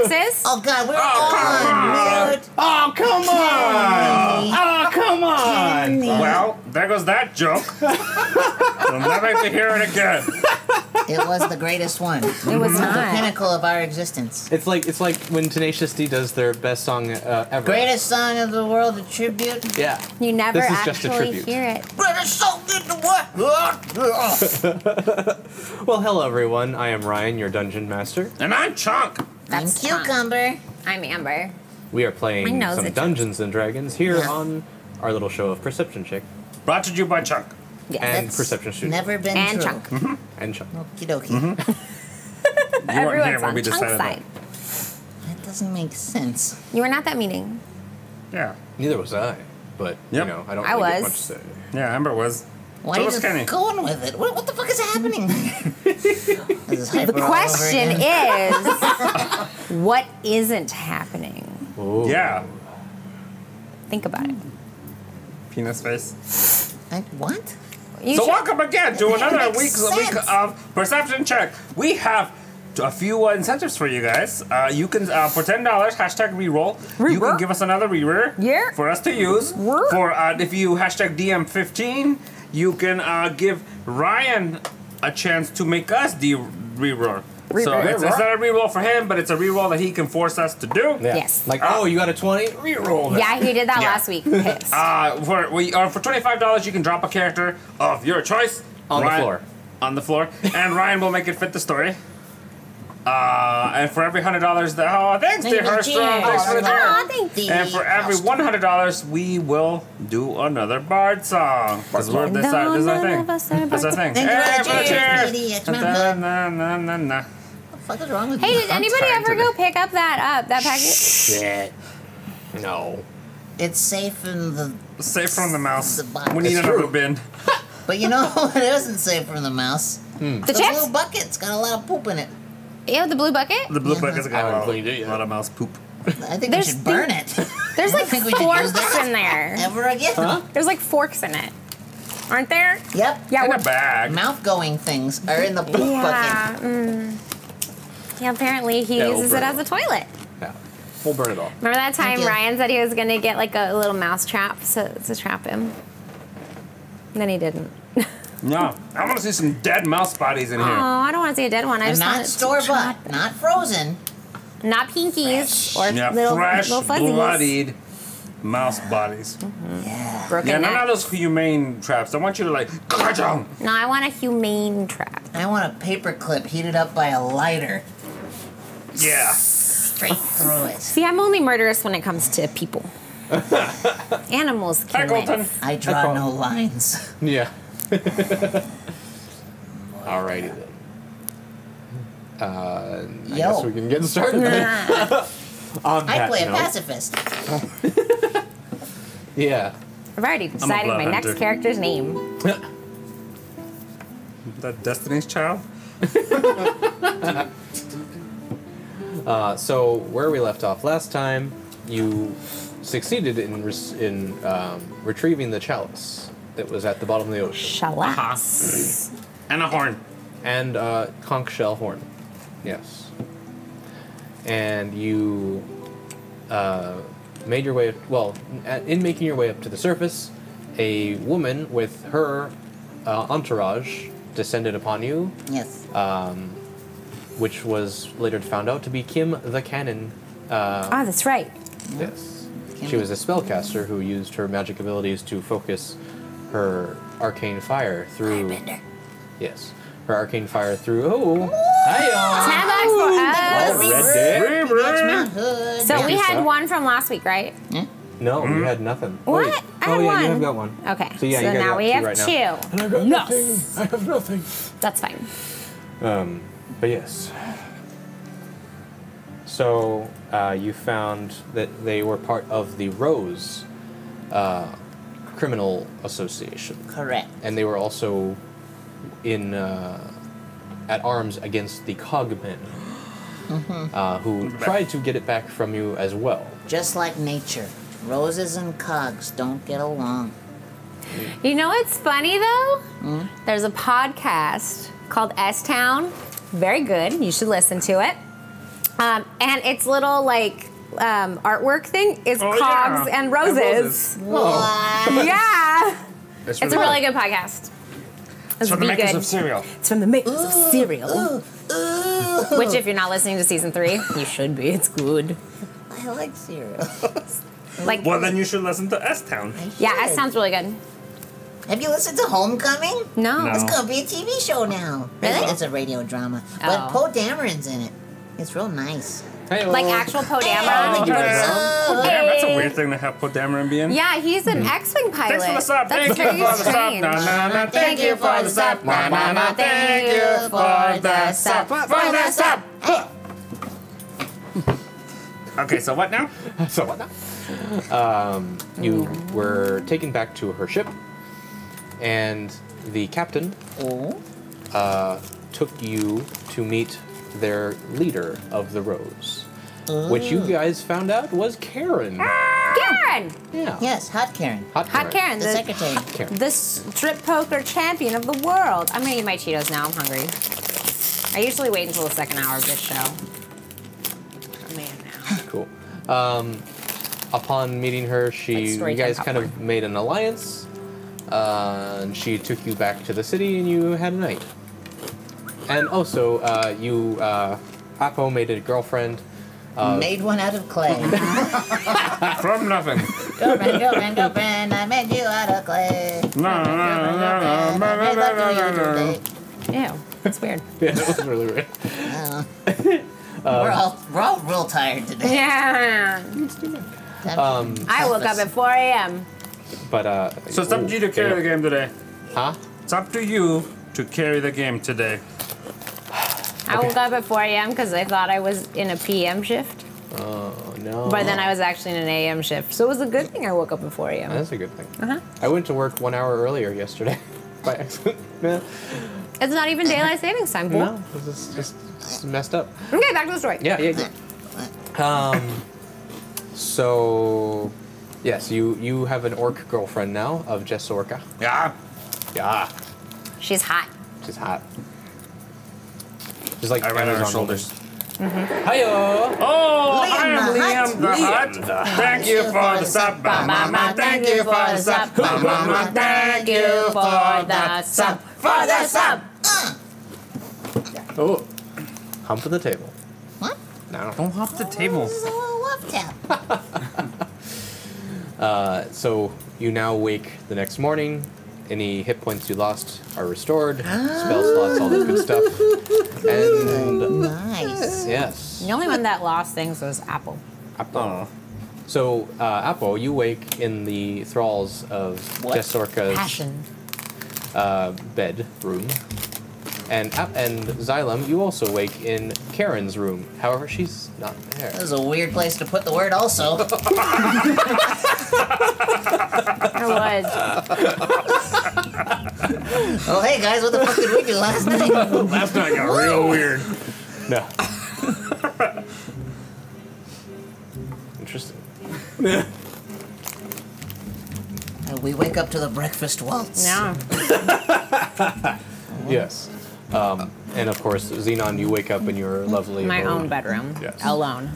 Texas. Oh God, we're on mute. Oh, come on! Oh, come on! Kenny. Well, there goes that joke. We'll never get to hear it again. It was the greatest one. It was The not. pinnacle of our existence. It's like when Tenacious D does their best song ever. Greatest song of the world, a tribute. Yeah. You never This is just a actually tribute. hear it. Greatest song in the world. Well, hello everyone. I am Ryan, your dungeon master. And I'm Chunk. I'm That's Cucumber. I'm Amber. We are My playing nose some itches. Dungeons and Dragons here Yeah. on our little show of Perception Check Brought to you by Chunk. Yes. and That's Perception Studio Never been And true. Chunk. and Chuck. Okie dokie. You weren't here Everyone's when on we Chunk's decided side. That doesn't make sense. You were not that meeting. that. Yeah. Neither was I, but Yep. you know I don't I really get was. much to say. Yeah, Amber was. Why So are you was just Kenny. going with it? What the fuck is happening? This is hyper The all over question again. is, what isn't happening? Ooh. Yeah. Think about it. Penis face. What? You So should- welcome again to another makes week sense. of Perception Check. We have a few incentives for you guys. You can, for $10, hashtag reroll, you can Reroll? give us another reroll Yeah. for us to use. Reroll? For if you hashtag DM15, you can give Ryan a chance to make us the reroll. So Reroll. it's not a reroll for him, but it's a reroll that he can force us to do. Yeah. Yes. Like, oh, you got a 20? Reroll that. Yeah, he did that Yeah. last week. Pissed. For $25, you can drop a character of your choice On the floor. On the floor, and Ryan will make it fit the story. And for every $100, thanks, dear Thank you, Herstrom. Thanks for the cheers. cheer. Aw, thank you. And for every $100, we will do another Bard song. This is our thing. This is our thing. Thank you Hey, very much. cheers. Lady X-Men. Na. What the fuck is wrong with Hey, you? did anybody tired ever today. go pick up that package? Shit. No. It's safe in the... Safe from the mouse. The box. We need It's another true. bin. But you know what isn't safe from the mouse? The The chips? blue bucket's got a lot of poop in it. Yeah, the blue bucket? The blue Yeah. bucket's I got haven't a cleaned it yet. lot of mouse poop. I think we There's should burn it. There's like think we should use forks that. in there. Ever again. Huh? There's like forks in it. Aren't there? Yep. Yeah, In we're a bag. Mouth-going things are in the poop bucket. Yeah. Yeah, apparently he Yeah, we'll uses burn it as it. a toilet. Yeah. We'll burn it all. Remember that time Thank you. Ryan said he was gonna get like a little mouse trap to trap him? And then he didn't. No, I want to see some dead mouse bodies in Oh, here. I don't want to see a dead one. I And just not want store-bought, not frozen. not pinkies or Yeah, little fresh, fuzzies. bloodied mouse bodies. Yeah. Broken Yeah, none neck. of those humane traps. I want you to like, ka-chong. No, I want a humane trap. I want a paper clip heated up by a lighter Yeah. straight through it. See, I'm only murderous when it comes to people. Animals Hi, can Colton. live. I draw no lines. Yeah. Alrighty then. I guess we can get started then. On I that play a note. pacifist. Yeah. I've already decided my blood next hunter. character's name. That Destiny's Child? So where we left off last time, you succeeded in retrieving the chalice that was at the bottom of the ocean, Shalass. And a horn. and conch shell horn. Yes. And you made your way. Well, in making your way up to the surface, a woman with her entourage descended upon you, Yes. which was later found out to be Kim the Cannon. Oh, that's right. Yes. She was a spellcaster who used her magic abilities to focus her arcane fire through. Firebender. Yes. Her arcane fire through. Oh! Hi, $10 for us. Red Day. Mount Hood. So we Yeah. had one from last week, right? No, you had nothing. What? Wait. I had oh, yeah, one. you have got one. Okay. So, yeah, you so guys now got we two have right now. two. And I got Yes. nothing. I have nothing. That's fine. But yes. So you found that they were part of the Rose Criminal Association, Correct. and they were also in at arms against the Cogmen, who tried to get it back from you as well. Just like nature. Roses and cogs don't get along. You know what's funny though? There's a podcast called S Town. Very good. You should listen to it. And its little like artwork thing is Oh, Cogs yeah. and Roses. What? Yeah, It's it's a really good podcast. It's from the be makers good. of cereal. It's from the makers of cereal. Ooh. Which, if you're not listening to season 3, you should be. It's good. I like cereal. Like, Well, then you should listen to S-Town. yeah, it sounds really good. Have you listened to Homecoming? No. No. It's gonna be a TV show now. Really? It's a radio drama. Oh. But Poe Dameron's in it. It's real nice. Hey, Like actual Poe Hey, Dameron. give it a Oh, Damn, that's a Hey. weird thing to have Poe Dameron be in. Yeah, he's an X-Wing pilot. Thanks for the sub. That's Thank you very for the sub. strange. Na, na, na, Thank you for the sub. Na, na, na, thank you for the sub. For the sub. Hey. Okay, so what now? So what now? You were taken back to her ship, and the captain Oh. took you to meet their leader of the Rose, which you guys found out was Karen. Karen! Yeah. Yes, Hot Karen. Hot Hot Karen, The the, secretary. Karen. the strip poker champion of the world. I'm gonna eat my Cheetos now. I'm hungry. I usually wait until the second hour of this show. I'm eating now. Cool. Upon meeting her, Like story you guys time kind of made an alliance, and she took you back to the city, and you had a night. And also, Apo made a girlfriend. Made one out of clay. From nothing. Girlfriend, girlfriend, girlfriend, I made you out of clay. No, no, no, no, no, I made love to you no, no, no. today. Ew, that's weird. Yeah, that was really weird. We're all real tired today. Yeah. I woke up at 4 a.m. But So it's up to you to carry the game today. Huh? It's up to you to carry the game today. I woke up at 4 a.m. because I thought I was in a PM shift, Oh no. but then I was actually in an AM shift. So it was a good thing I woke up at 4 a.m. That's a good thing. Uh-huh. I went to work 1 hour earlier yesterday by accident. Yeah. It's not even daylight savings time, fool. No, this is just messed up. Okay, back to the story. Yeah. So, yes, you have an orc girlfriend now of Jessorka. Yeah. Yeah. She's hot. She's hot. She's like I ran on her Amazon shoulders. Hiya! Oh, I am Liam the Liam the Hut. Hut. Thank you for the sub. Mama, thank you for the sub. Mama, thank you for the sub. For the sub. Oh, hump of the table. What? No. Don't hop the table. This is a little love tap. So you now wake the next morning. Any hit points you lost are restored. Spell slots, all that good stuff. And Nice. yes. The only one that lost things was Apple. Apple. So, Apple, you wake in the thralls of What? Jessorka's Passion. bedroom. And Xylem, you also wake in Karen's room. However, she's not there. That was a weird place to put the word also. I was. Oh, hey guys, what the fuck did we do last night? Last night got real weird. No. Interesting. We wake up to the breakfast waltz. No. Yes. And of course, Xenon, you wake up in your lovely My abode. own bedroom. Yes. Alone.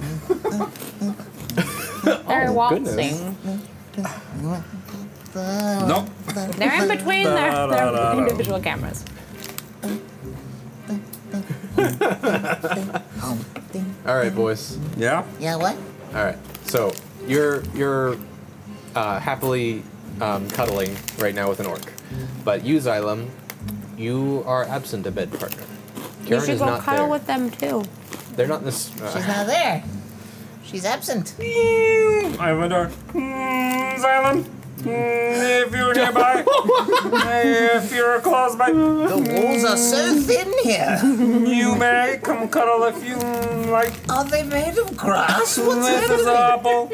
They're Oh, waltzing. Nope. They're in between their individual cameras. All right, boys. Yeah? Yeah, what? All right. So you're happily cuddling right now with an orc, but you, Xylem, you are absent a bed partner. You Karen should is go not cuddle there. with them too. They're not in this. She's not there. She's absent. I have a door. Xylem, if you're nearby, if you're close by, The walls are so thin here. you may come cuddle if you like. Are they made of grass? What's This is happening?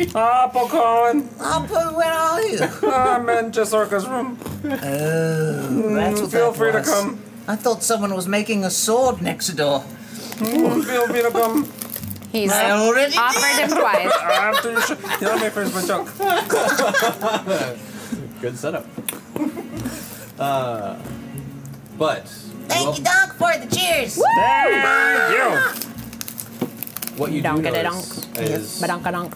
Apple. Apple calling. Apple, where are you? I'm in Jessorka's room. Oh, that's what Feel that free to was. come. I thought someone was making a sword next door. Feel free to come. He's I already offered him twice. After you yeah, let me finish my joke. Good setup. But Thank you, Doc, for the cheers. Thank you. What you do notice is Badonka-donk.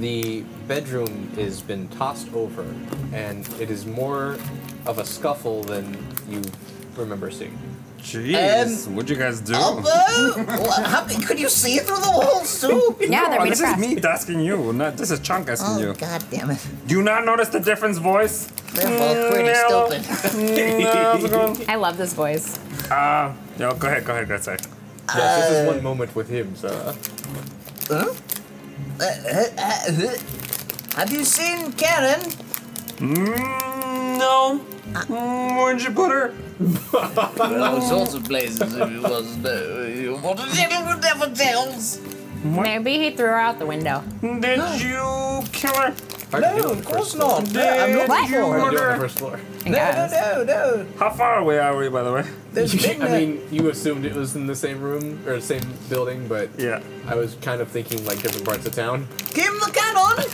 the bedroom has been tossed over, and it is more of a scuffle than you remember seeing. Jeez, what'd you guys do? Could you see through the walls too? Yeah, they're made of This is brass. me asking you, not this is Chunk asking Oh you. god damn it! Do you not notice the difference, voice? They're both pretty No. stupid. How's it going? I love this voice. Yo, go ahead, that's it. Yes, this is one moment with him, so. Have you seen Karen? No. Where'd you put her? All sorts of places if it was what a gentleman never tells. Maybe he threw her out the window. Did you kill her? Hard to do No, on of the course first floor. not. I'm looking What? for Hard to do her. on the first floor. I guess. No. How far away are we, by the way? There's been I mean, you assumed it was in the same room or same building, but Yeah. I was kind of thinking like different parts of town. give the cannon.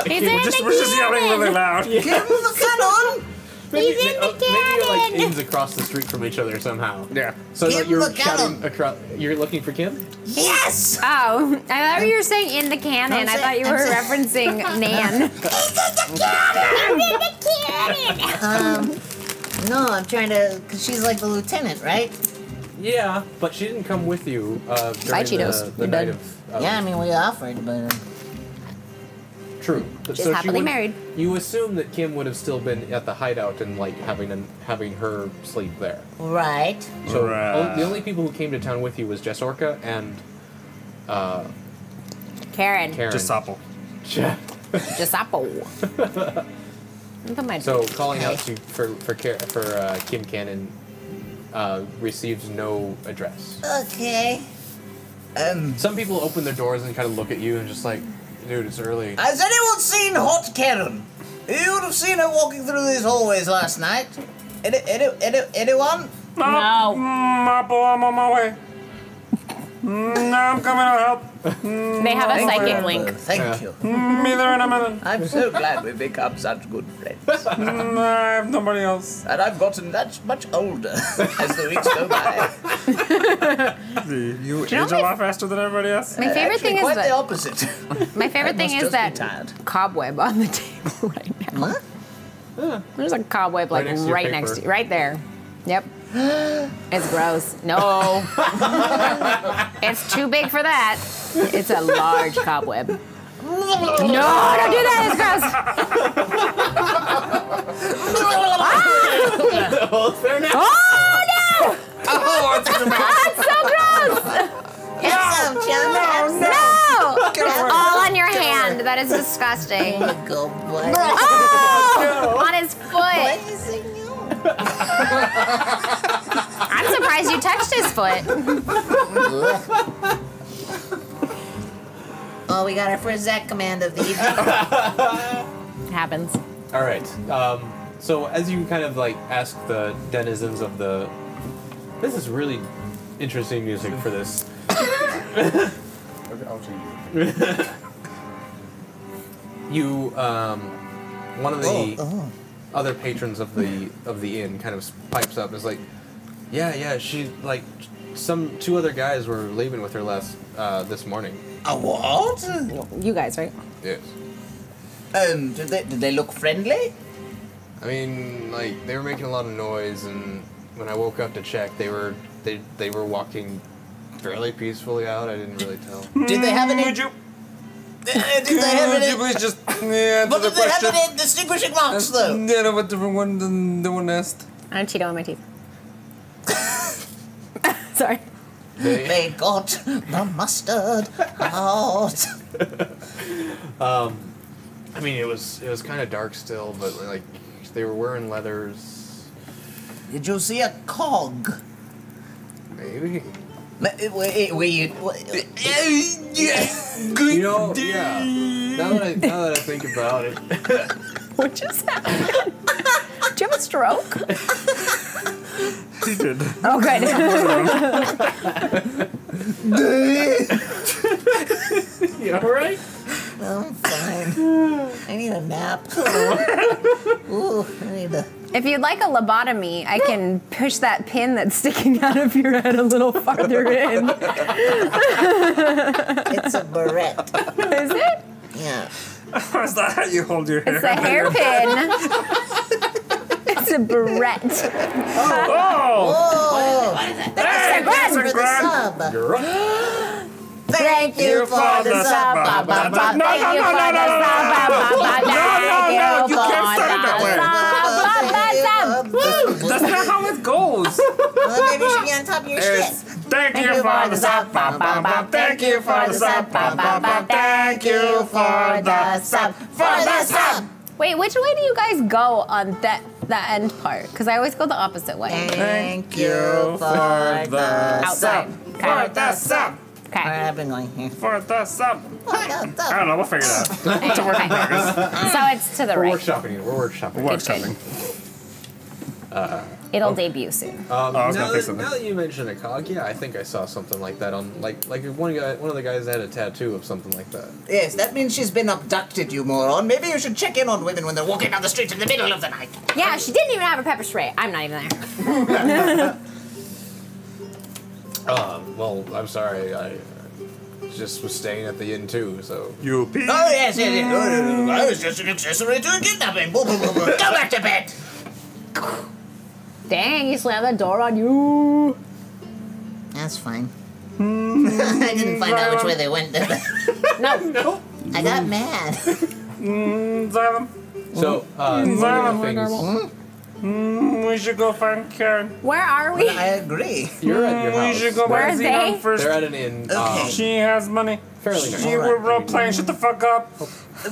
He's in the We're just yelling really cannon. loud. Give the cannon. Maybe, He's in the maybe you're like cannon. inns across the street from each other somehow. Yeah. So Give like, you're the cannon. shouting across. You're looking for Kim? Yes. Oh, I thought you were saying in the cannon. I thought you were referencing Nan. No, I'm trying to, cause she's like the lieutenant, right? Yeah, but she didn't come with you during Bye, Cheetos. the You're night done. of. Yeah, I mean we offered, but True. But She's she happily would- married. You assume that Kim would have still been at the hideout and like having her sleep there. right. So Right. the only people who came to town with you was Jess Orca and Karen. Karen. Just Apple. Giuseppe. So calling out to for Kim Cannon received no address. Okay. Some people open their doors and kind of look at you and just like, dude, it's early. Has anyone seen Hot Karen? You would have seen her walking through these hallways last night. Anyone? No. Apple, I'm on my way. I'm coming to help. They have a psychic link. Thank you. Me there in a minute. I'm so glad we've become such good friends. I have nobody else. And I've gotten that much older as the weeks go by. You know age a lot faster than everybody else. My favorite Actually, thing is quite the that opposite. my favorite thing must is just be that tired. cobweb on the table right now. What? There's a cobweb like next to your right next paper. to right there. Yep. It's gross. No. It's too big for that. It's a large cobweb. No, don't do that. It's gross. Oh, fair enough. Oh no! Oh, it's That's so gross. No! All on your hand. That is disgusting. Go boy. Oh! On his foot. I'm surprised you touched his foot. Oh, we got our first Zach command of the evening. Happens. All right. So as you kind of like ask the denizens of the, this is really interesting music for this. I'll change it. You, one of the other patrons of the inn kind of pipes up and is like, yeah, she like two other guys were leaving with her last this morning. A what? You guys, right? Yes. Did they look friendly? I mean, like they were making a lot of noise, and when I woke up to check, they were walking fairly peacefully out. I didn't really tell. Did they have any? Would you, Did they have would you any? please just answer But the did they have question? any distinguishing marks though? Yeah, what different one than the one asked? I have Cheeto in my teeth. Sorry. They got the mustard out. I mean, it was kind of dark still, but like they were wearing leathers. Did you see a cog? Maybe. Wait. You know, yeah. Now that I think about it, What just happened? Did you have a stroke? He did. Oh, good. you all right? I'm fine. I need a nap. Ooh, I need to If you'd like a lobotomy, I can push that pin that's sticking out of your head a little farther in. It's a barrette. Is it? Yeah. Is that how you hold your hair? It's a hairpin. It's a barrette. Oh! Oh, Hey, thanks that's a for the grand. sub. You're right. Thank you for the sub. No, no, no, you can't start it that way. That's not how it goes. Well, maybe you should be on top of your shit. Thank you for the sub. Thank you for the sub. Thank you for the sub. For the sub. Wait, which way do you guys go on that end part? Because I always go the opposite way. Thank you for the Outside. sub. For the sub. Where Okay. have I been going here? For the sub. For the I sub. don't know. We'll figure it out. It's a work in progress. So it's to the We're right. workshopping it. We're workshopping. Work something. It'll debut soon. I was gonna now, say that, something. now that you mention a cog, yeah, I think I saw something like that on like one of the guys had a tattoo of something like that. Yes, that means she's been abducted, you moron. Maybe you should check in on women when they're walking down the street in the middle of the night. Yeah, she didn't even have a pepper spray. I'm not even there. Well, I'm sorry, I just was staying at the inn too, so. You pee. Oh, yes, yes, yes. Oh, I was just an accessory to a kidnapping. Go back to bed. Dang, he slammed the door on you. That's fine. I didn't find out which way they went, did I? No. I got mad. Xylem. So, one of the things, We should go find Karen. Where are we? I agree. you're at your We should go house. Where back are Xenon they? first. They're at an inn. Okay. She has money. Fairly nice. She were role playing. Shut the fuck up.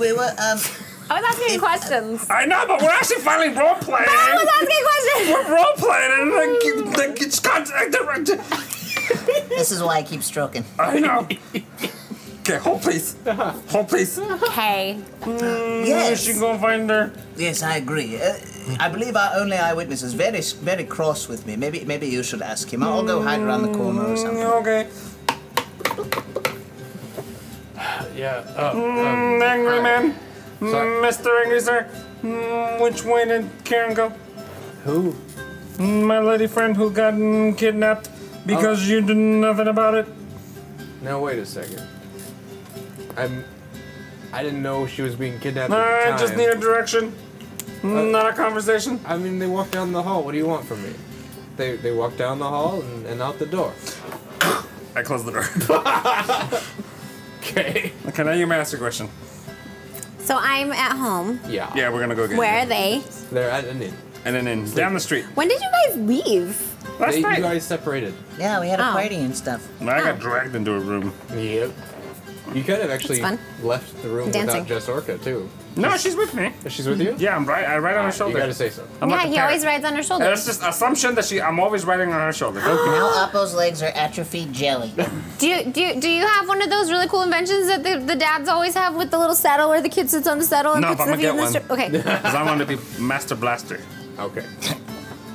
We were, I was asking questions. I know, but we're actually finally role playing. I was asking questions. We're role playing, and it's contact. this is why I keep stroking. I know. Okay, hold please. Hold please. Okay. We Yes. should go find her. Yes, I agree. I believe our only eyewitness is very, very cross with me. Maybe you should ask him. I'll go hide around the corner or something. Okay. Yeah. Angry man. Sorry. Mr. Angry Sir. Which way did Karen go? Who? My lady friend who got kidnapped because you did nothing about it. Now wait a second. I didn't know she was being kidnapped. At the I time. just need a direction. Not a conversation. I mean, they walked down the hall. What do you want from me? They walked down the hall and out the door. I closed the door. Okay. Okay, now you may ask your question. So I'm at home. Yeah. Yeah, we're gonna go get Where you. are they? They're at an inn. And then down the street. When did you guys leave? Last You night. guys separated. Yeah, we had a Oh. party and stuff. I got dragged into a room. Yep. You could have actually That's left the room Dancing. without Jess Orca too. No, she's with me. She's with you? Yeah, I ride on her You shoulder. gotta say so. I'm Yeah, like a he parrot. always rides on her shoulder. It's just assumption that I'm always riding on her shoulder. Now Appo's legs are atrophied jelly. Do you have one of those really cool inventions that the dads always have with the little saddle where the kid sits on the saddle and No, puts but the I'ma feet in the get strip? one. Okay. Because I wanted to be Master Blaster. Okay.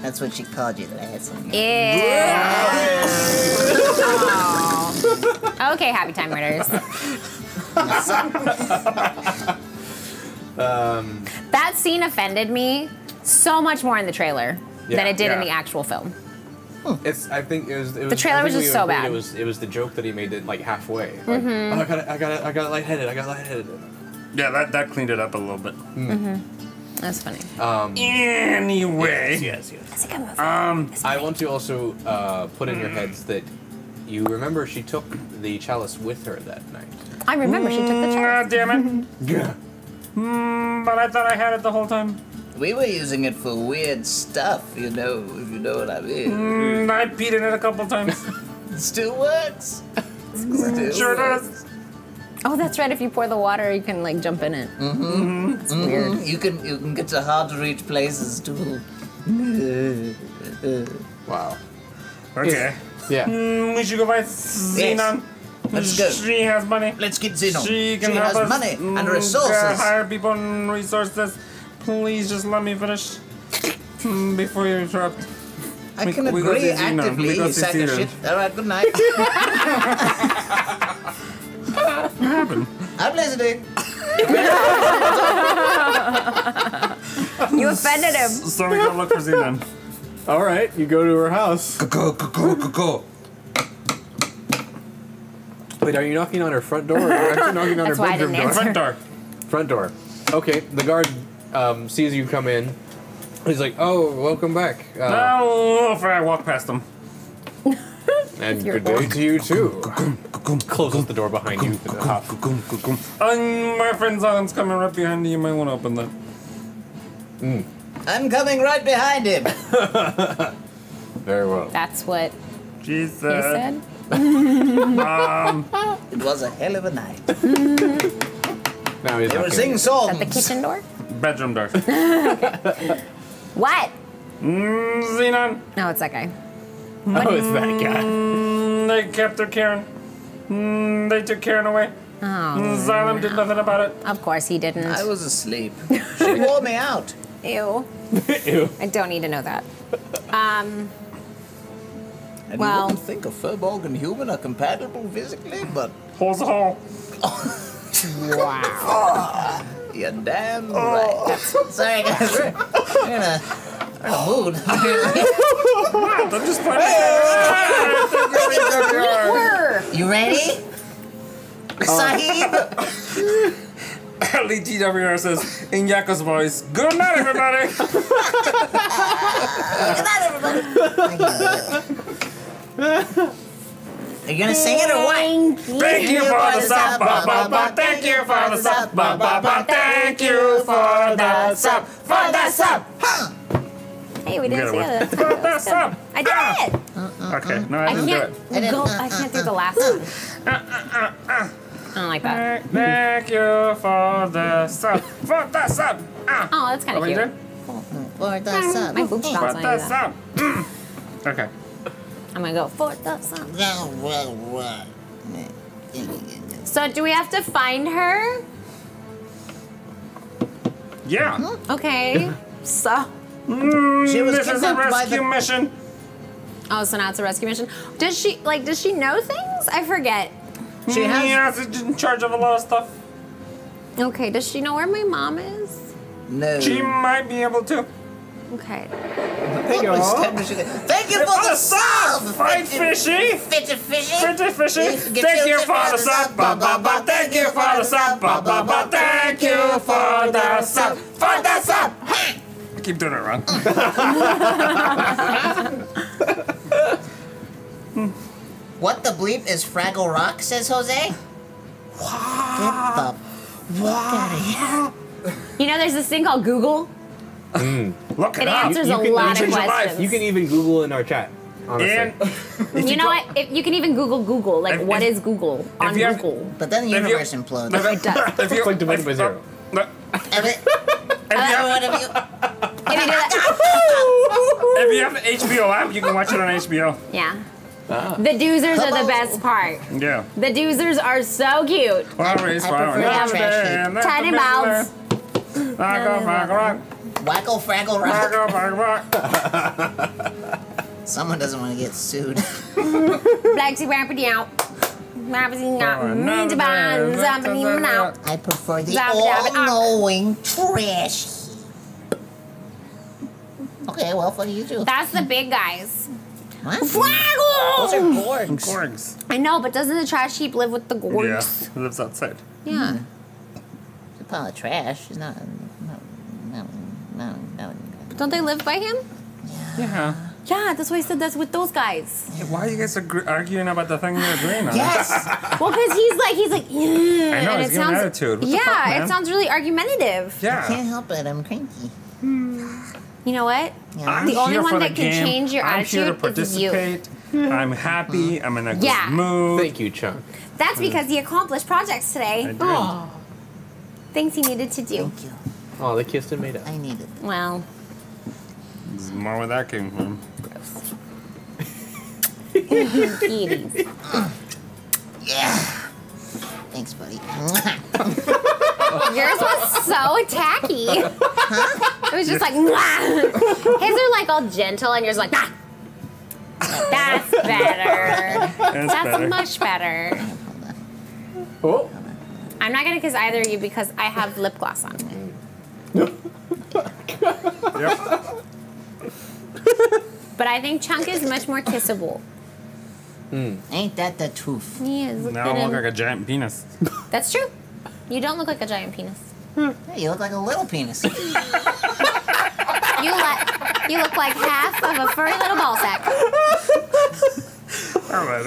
That's what she called you, that I had some. Yeah. Aw. Okay, happy time murders. That scene offended me so much more in the trailer than Yeah. it did in Yeah. the actual film. I think it was. The trailer I think was just we so agreed bad. It was the joke that he made it like halfway. Like, oh, I got lightheaded. I got lightheaded. Yeah, that cleaned it up a little bit. That's funny. Anyway. Yes. That's a good movie. I want to also put in your heads that you remember she took the chalice with her that night. I remember she took the Ah, chalice. damn it. Yeah. But I thought I had it the whole time. We were using it for weird stuff, if you know what I mean. I peed in it a couple times. It still works. Still Sure works. does. Oh, that's right. If you pour the water, you can like jump in it. It's weird. You can get to hard to reach places too. Wow. Okay. Yeah. We should go find Xenon. Let's go. She has money. Let's get Xenon. She can She help has us money and mm, resources. hire people and resources. Please just let me finish before you interrupt. I can we go agree see Xenon. actively, We go you see sack of Xenon. shit. Alright, good night. What happened? I'm listening. You offended him. So we go look for Xenon. All right, you go to her house. Go. Wait, are you knocking on her front door? Or are you actually knocking on her That's why I bedroom didn't door? answer. Front door. Front door. Okay, the guard sees you come in. He's like, "Oh, welcome back." Oh, I walk past him. And good day to you too. Closes the door behind you. My friend Zon's coming right behind you. You might want to open that. I'm coming right behind him. Very well. That's what She he said. said. It was a hell of a night. Now he's They were not singing At songs. the kitchen door? Bedroom door. What? Xenon. No, it's that guy. Oh, it's that guy. They kept her Karen. They took Karen away. Oh, Xylem did nothing about it. of course he didn't. I was asleep. She wore me out. Ew. Ew. I don't need to know that. And Well- you wouldn't think a Furbolg and human are compatible physically, but Hole's a hole. Wow. you're damn right. Sorry, guys. We're in a mood. I'm just playing. You ready? Sahib? Lee TWR says in Yakko's voice, "Good night, everybody." Good night, everybody. Are you gonna sing it or what? Thank you for the sub, ba ba ba. Thank you for the sub, ba ba ba. Thank you for the sub, for the sub. Hey, we didn't see Get it. For the sub. I did it. Okay, no, I I didn't do can't it. go. I can't do the last one. I don't like that. Thank you for the sub, for the sub. Oh, that's kind What of we cute. do? For the sub. My boobs bounce For when I the do that. sub. Okay. I'm gonna go for the sun. So do we have to find her? Yeah. Okay. So. She was This is a kidnapped by rescue the... mission. Oh, so now it's a rescue mission. Does she know things? I forget. She has... Yeah, she's in charge of a lot of stuff. Okay. Does she know where my mom is? No. She might be able to. Okay. Thank you for the sub! Fight fishy. Fitty fishy! Pretty fishy. Thank you for the sub, ba ba ba. Thank you for the sub, ba ba ba. Thank you for the sub, for the sub. I keep doing it wrong. What the bleep is Fraggle Rock, says Jose? Get the fuck out of here. You know, there's this thing called Google. Look It it up. answers You a can lot of change your life. questions. You can even Google in our chat. Honestly. And You know what? If you can even Google. Like, what is Google on you have- Google? But then the If you- universe implodes. It does. if you It's like divided by zero. Every- Can you do that? If you have the HBO app, you can watch it on HBO. Yeah. The doozers are the best part. Yeah. The doozers are so cute. Flowers, I prefer the trash heap. Tiny mouths. Wacko Fraggle Rock. Someone doesn't want to get sued. Black sea ramping out. I prefer the Zap, zap, ah. all-knowing trash heap. Okay, well, fuck you too. That's the big guys. What? Those Flaggle! are gorgs. Gorgs. I know, but doesn't the trash heap live with the Yeah, gorgs? he lives outside. Yeah. It's a pile of trash. It's not. No. Don't they live by him? Yeah. Yeah, that's why I said that's with those guys. Why are you guys arguing about the thing you're agreeing on? Yes! Well, because he's like, yeah. I know, and he's giving attitude. What the yeah, fuck, man? it sounds really argumentative. Yeah. Can't help it. I'm cranky. You know what? Yeah. I'm The only here one for that the can game. change your I'm here to attitude is you. participate. I'm happy. I'm in a good Yeah. mood. Thank you, Chunk. That's because he accomplished projects I today. did. Things he needed to do. Thank you. Oh, they kissed and made up. I need it. Well, This is more where that came from. cuties. Yeah. Thanks, buddy. Yours was so tacky. It was just like, mwah. His are like all gentle, and yours like, ah. That's better. That's better. much better. Oh. I'm not gonna kiss either of you because I have lip gloss on. Yep. But I think Chunk is much more kissable. Ain't that the truth? He is. Look Now at I look him. like a giant penis. That's true. You don't look like a giant penis. Hey, you look like a little penis. You look like half of a furry little ball sack. All right.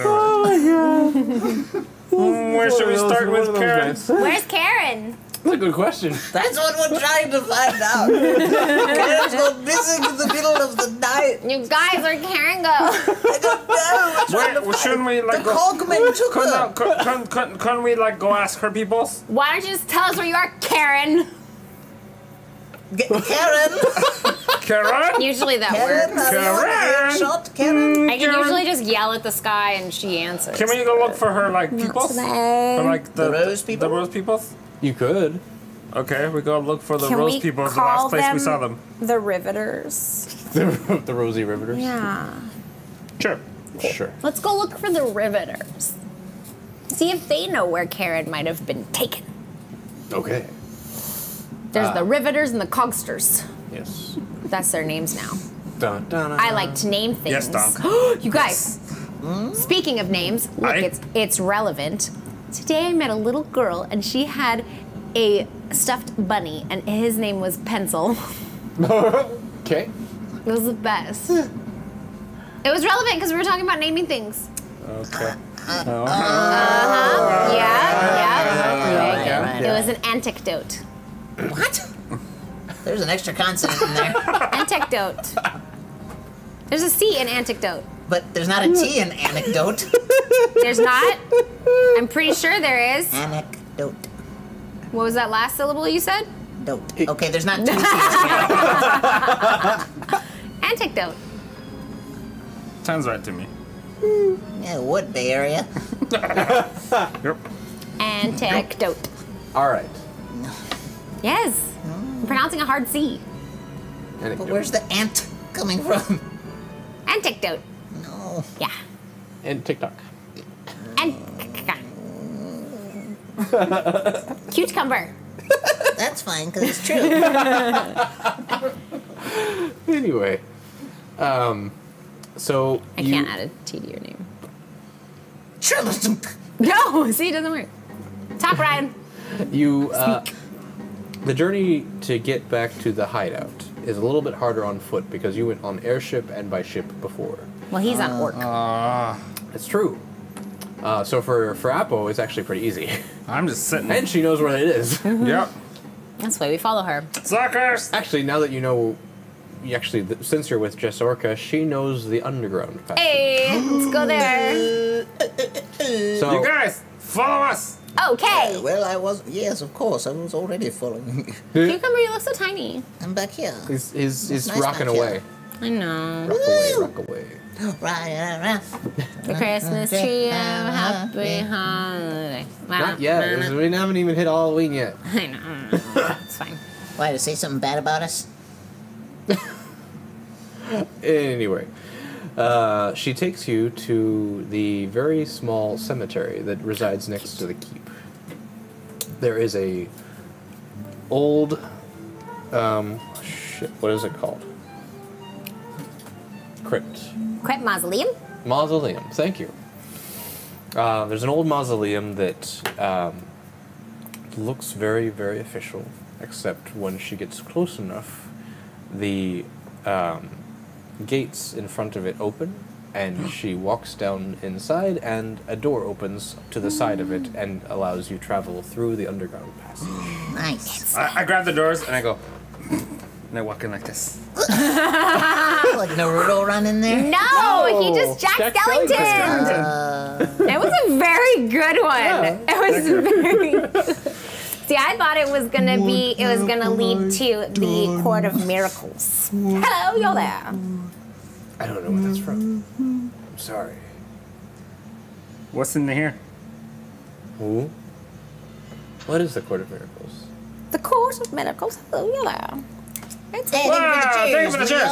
Where should we start with, Karen? Where's Karen? That's a good question. That's what we're trying to find out. Karen's gone missing in the middle of the night. You guys, where Karen go? I don't know. Where shouldn't we like The go? cogman took her. Couldn't we like go ask her peoples? Why don't you just tell us where you are, Karen? Karen. Karen? Usually that Karen. works. Karen. Shot, Karen. I can Karen. usually just yell at the sky and she answers. Can we go look for her like peoples? Or like The rose people? The rose peoples? You could. Okay, we go look for the Can rose we peoples. The call last place we them saw them. the Riveters? The Rosy Riveters? Yeah. Sure. Sure. Let's go look for the Riveters. See if they know where Karen might have been taken. Okay. There's the Riveters and the Cogsters. Yes. That's their names now. Dun, dun, dun, I like to name things. Yes, Donk. You guys, speaking of names, look, Aye. it's relevant. Today I met a little girl and she had a stuffed bunny and his name was Pencil. Okay. It was the best. It was relevant because we were talking about naming things. Okay. Yeah. It was an anecdote. What? There's an extra consonant in there. Anecdote. There's a C in anecdote. But there's not a T in anecdote. There's not? I'm pretty sure there is. Anecdote. What was that last syllable you said? Dote. Okay, there's not two T's here. Anecdote. Sounds right to me. Yeah, Wood Bay Area. Yep. Anecdote. All right. Yes. I'm pronouncing a hard C. And But where's the ant coming from? Anecdote. No. Yeah. And TikTok. And cucumber. That's fine, because it's true. Anyway. So I you, can't add a T to your name. True. No, see, it doesn't work. Talk, Ryan. You the journey to get back to the hideout is a little bit harder on foot because you went on airship and by ship before. Well, he's on orc. It's true. So for Appo, it's actually pretty easy, I'm just sitting. and she knows where it is. Yep. That's why we follow her. Suckers! Actually, now that you know, since you're with Jess Orca, she knows the underground passage. Hey, let's go there. So You guys, follow us! Okay. Well, I was. Yes, of course. I was already following you. Cucumber, you look so tiny. I'm back here. he's nice rocking back away. I know. Rock away. Right. The Christmas tree of happy holiday. Not yet. We haven't even hit Halloween yet. I know. It's fine. Why, to say something bad about us? Anyway, she takes you to the very small cemetery that resides next to the keep. There is a old, what is it called? Crypt. Crypt mausoleum? Mausoleum, thank you. There's an old mausoleum that looks very, very official, except when she gets close enough, the gates in front of it open, and she walks down inside, and a door opens to the side of it and allows you travel through the underground passage. Nice. I grab the doors and I go, and I walk in like this. Like Naruto running there? No, he just Jack Jack Skellington. Skellington. It was a very good one. It was very. See, I thought it was gonna lead to the Court of Miracles. Hello, you're there. I don't know what that's from. I'm sorry. What's in here? Who? What is the Court of Miracles? The Court of Miracles. Hello, you're there. It's Hey, Wow, thank you for the cheers.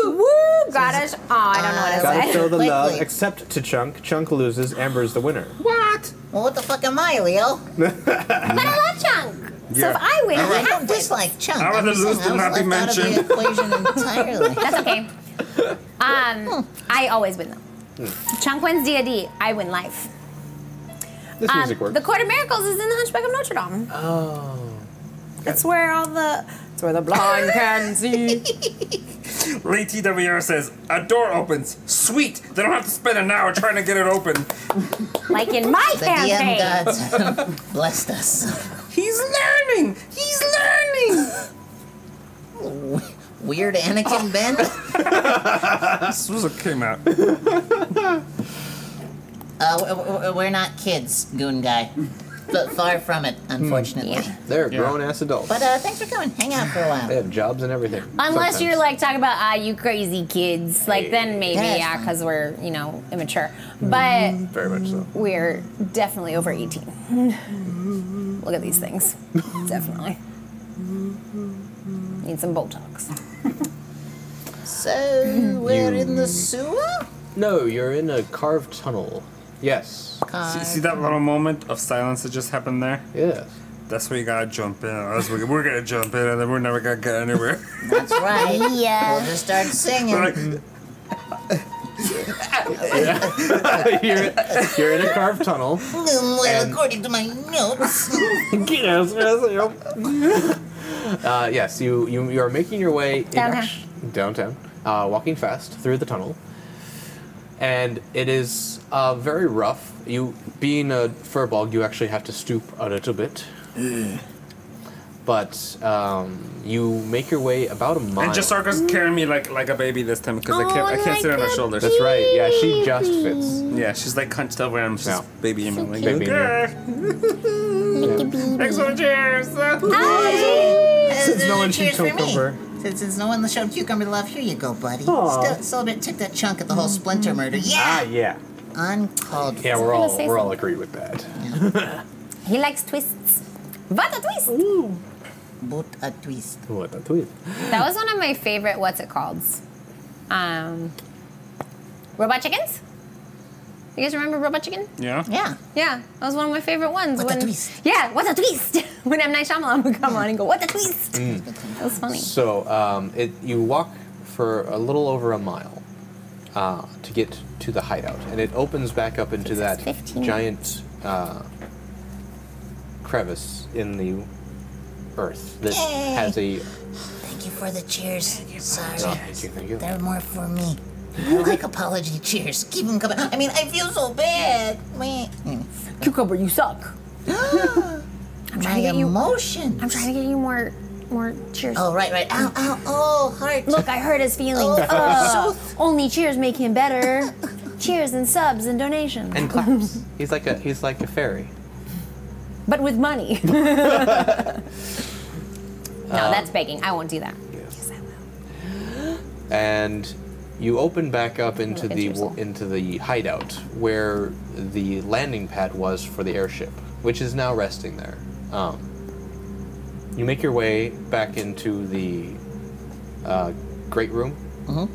Woo, goddess. Oh, I don't know what Gotta to show say. the Wait, love, wait. except to Chunk. Chunk loses, Amber's the winner. What? Well, what the fuck am I, Leo? But I love Chunk. So if I win, All right. I don't half dislike Chunk. I rather I'm just lose saying than I was not be left out of mentioned. the equation entirely. That's okay. I always win though. Chunk wins D&D. I win life. This music works. The Court of Miracles is in the Hunchback of Notre Dame. Oh. It's where it's where the blind can see. Lee TWR says, a door opens. Sweet. They don't have to spend an hour trying to get it open. Like in my The DM campaign. gods have blessed us. He's learning. He's learning. Weird Anakin Ben. This was what came out. We're not kids, Goon Guy. But far from it, unfortunately. Yeah. They're grown-ass adults. But thanks for coming. Hang out for a They while. have jobs and everything. Unless you're Sometimes. like talking about you crazy kids, like then maybe That's yeah, fine. because we're immature. But Very much so. we're definitely over 18. Look at these things. Definitely. Need some Botox. So, we're in the sewer? No, you're in a carved tunnel. Yes. See that little moment of silence that just happened there? Yes. That's where you gotta jump in. Or else we're gonna jump in and then we're never gonna get anywhere. That's right. Yeah. We'll just start singing. We're like, you're in a carved tunnel. Well, And- according to my notes. Yes, you are making your way Downtown. downtown, walking fast through the tunnel, and it is very rough. You, being a furball, you actually have to stoop a little bit. But you make your way about a mile. and Jasarka's carrying me like a baby this time because I can't sit on her shoulders. That's right. Yeah, she just fits. Yeah, she's like hunched over and I'm just Yeah. baby in me. Like, Baby in okay. Thanks for the cheers. Since no one should cheers for me. cucumber. Since no one showed cucumber love, here you go, buddy. Still, celebrate, took that chunk at the whole Splinter murder. Yeah! Yeah. Uncalled for. Yeah, we're gonna say all something. agreed with that. He likes twists. What a twist! But a twist. What a tweet. That was one of my favorite. What's it called? Robot chickens. You guys remember Robot Chicken? Yeah. Yeah. Yeah, that was one of my favorite ones. What a when, twist. Yeah, what a twist! When M. Night Shyamalan would come on and go, what a twist! That was funny. So you walk for a little over a mile to get to the hideout, and it opens back up into that 15 giant crevice in the earth that Yay. has a. Thank you for the cheers. Sorry. Thank you. They're more for me. I like apology cheers. Keep them coming. I mean, I feel so bad. Meh. Cucumber, you suck. My trying to get you- emotions. I'm trying to get you more cheers. Oh, right. Ow, ow, oh, heart. Look, I hurt his feelings. Only cheers make him better. Cheers and subs and donations. And claps. he's like a fairy. But with money. No, that's begging. I won't do that. Yes. Yes, I will. And you open back up into Look at the yourself. into the hideout where the landing pad was for the airship, which is now resting there. You make your way back into the great room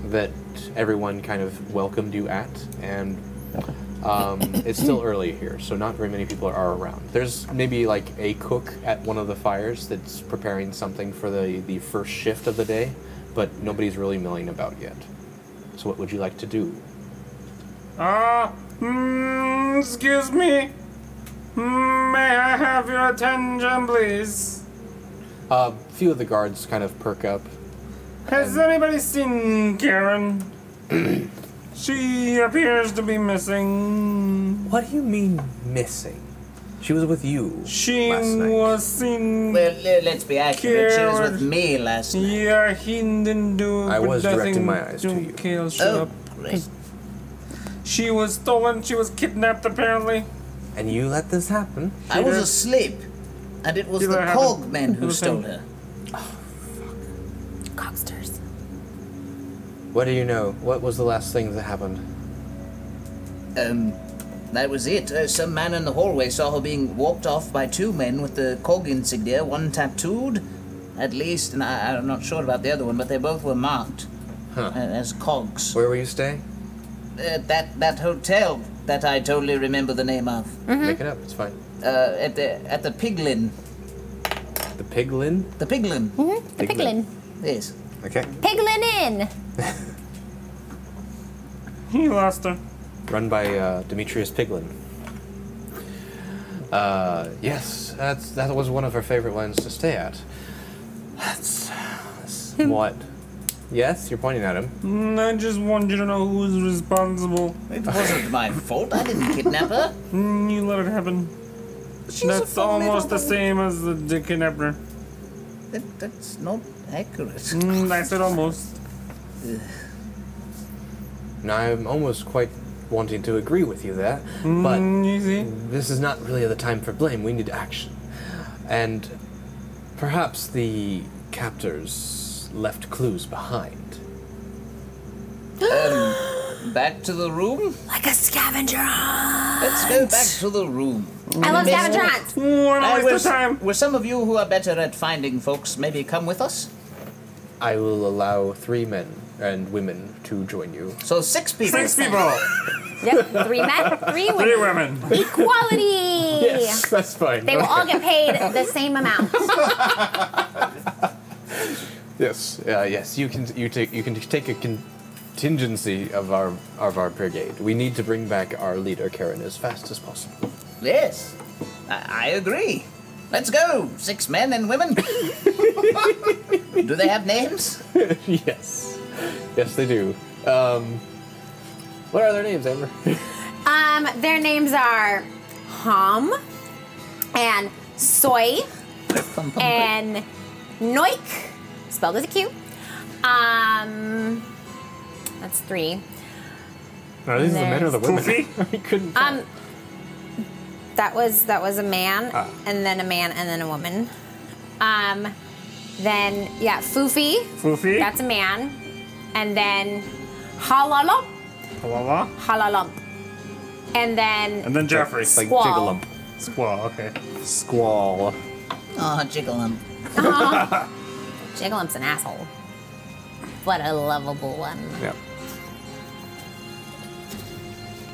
that everyone kind of welcomed you at, and it's still early here, so not very many people are around. There's maybe like a cook at one of the fires that's preparing something for the first shift of the day, but nobody's really milling about yet. So what would you like to do? Excuse me. May I have your attention, please? A few of the guards kind of perk up. Has anybody seen Karen? She appears to be missing. What do you mean missing? She was with you She last night. was seen. Well, let's be accurate. She was with me last night. Yeah, he didn't do. I was nothing directing my eyes to you. Kill, shut Oh, up. great. She was stolen. She was kidnapped, apparently. And you let this happen? I was did. asleep. And it was Did the I have Cog a- men who was stole him? her. Cocksters. What do you know? What was the last thing that happened? That was it. Some man in the hallway saw her being walked off by two men with the Cog insignia, one tattooed, at least, and I'm not sure about the other one, but they both were marked as Cogs. Where were you staying? That hotel that I totally remember the name of. Make it up. It's fine. At the Piglin. Piglin? The piglin. The piglin. Yes. Okay. Piglin in. He lost her. Run by Demetrius Piglin. Yes, that was one of her favorite ones to stay at. That's what? Yes, you're pointing at him. I just want you to know who's responsible. It wasn't my fault. I didn't kidnap her. You let it happen. She's a That's almost the formidable- same as the kidnapper. That's not accurate. I said almost. Now, I'm almost quite wanting to agree with you there, but You see? this is not really the time for blame. We need action. And perhaps the captors left clues behind. Back to the room? Like a scavenger hunt. Let's go back to the room. I love scavenger hunts. Wanna waste the time? Will some of you who are better at finding folks maybe come with us? I will allow 3 men and women to join you. So 6 people. 6 people. Yep, 3 men, 3 women. 3 women. Equality. That's fine. They will all get paid the same amount. Yes, yes. You can take a contingency of our brigade. We need to bring back our leader, Karen, as fast as possible. Yes, I agree. Let's go, 6 men and women. Do they have names? Yes, yes, they do. What are their names, Amber? Their names are Hom and Soy and Noik, spelled with a Q. That's 3. Are these the men or the women? Foofy? We couldn't. Tell. That was a man, and then a man, and then a woman. Then Foofy. Foofy? That's a man, and then Halalump. Halala? Halalump. And then And then Jeffrey. like Squall. Jiggalump. Squall, okay. Squall. Oh, jiggle him. Jigglelump's an asshole, but a lovable one. Yeah.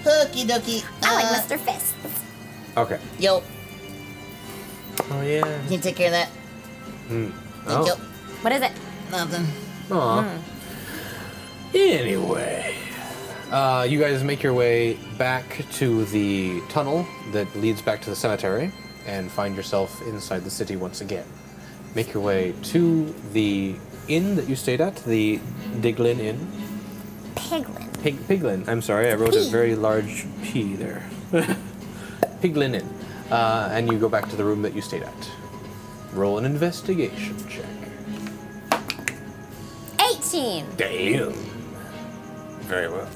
Hooky dooky. I like Mr. Fists. Okay. Yo, Oh yeah. can you take care of that? Thank you. What is it? Nothing. Aw. Anyway, you guys make your way back to the tunnel that leads back to the cemetery and find yourself inside the city once again. Make your way to the inn that you stayed at, the Diglin Inn. Piglin. Piglin. I'm sorry, I wrote a very large P there. Piglin Inn. And you go back to the room that you stayed at. Roll an investigation check. 18. Damn. Very well.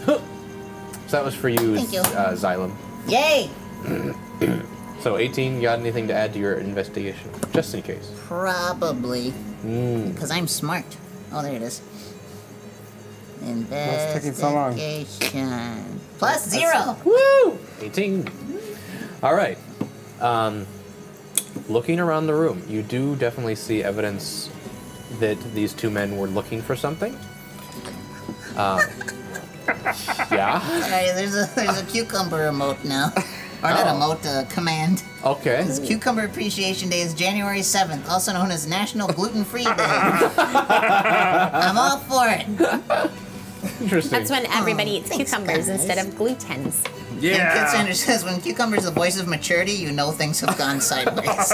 So that was for you, Thank you. Xylem. Yay! So 18, you got anything to add to your investigation? Just in case. Probably. Because I'm smart. Oh, there it is. What's taking so long? Investigation. Plus 0. Woo! 18. All right. Looking around the room, you do definitely see evidence that these 2 men were looking for something. Yeah. Alright, there's a cucumber emote now. Or not emote, command. Okay. This Cucumber Appreciation Day is January 7th, also known as National Gluten-Free Day. I'm all for it. Interesting. That's when everybody eats thanks, cucumbers guys. instead of glutens. And Kid Sanders says, when cucumber's the voice of maturity, you know things have gone sideways.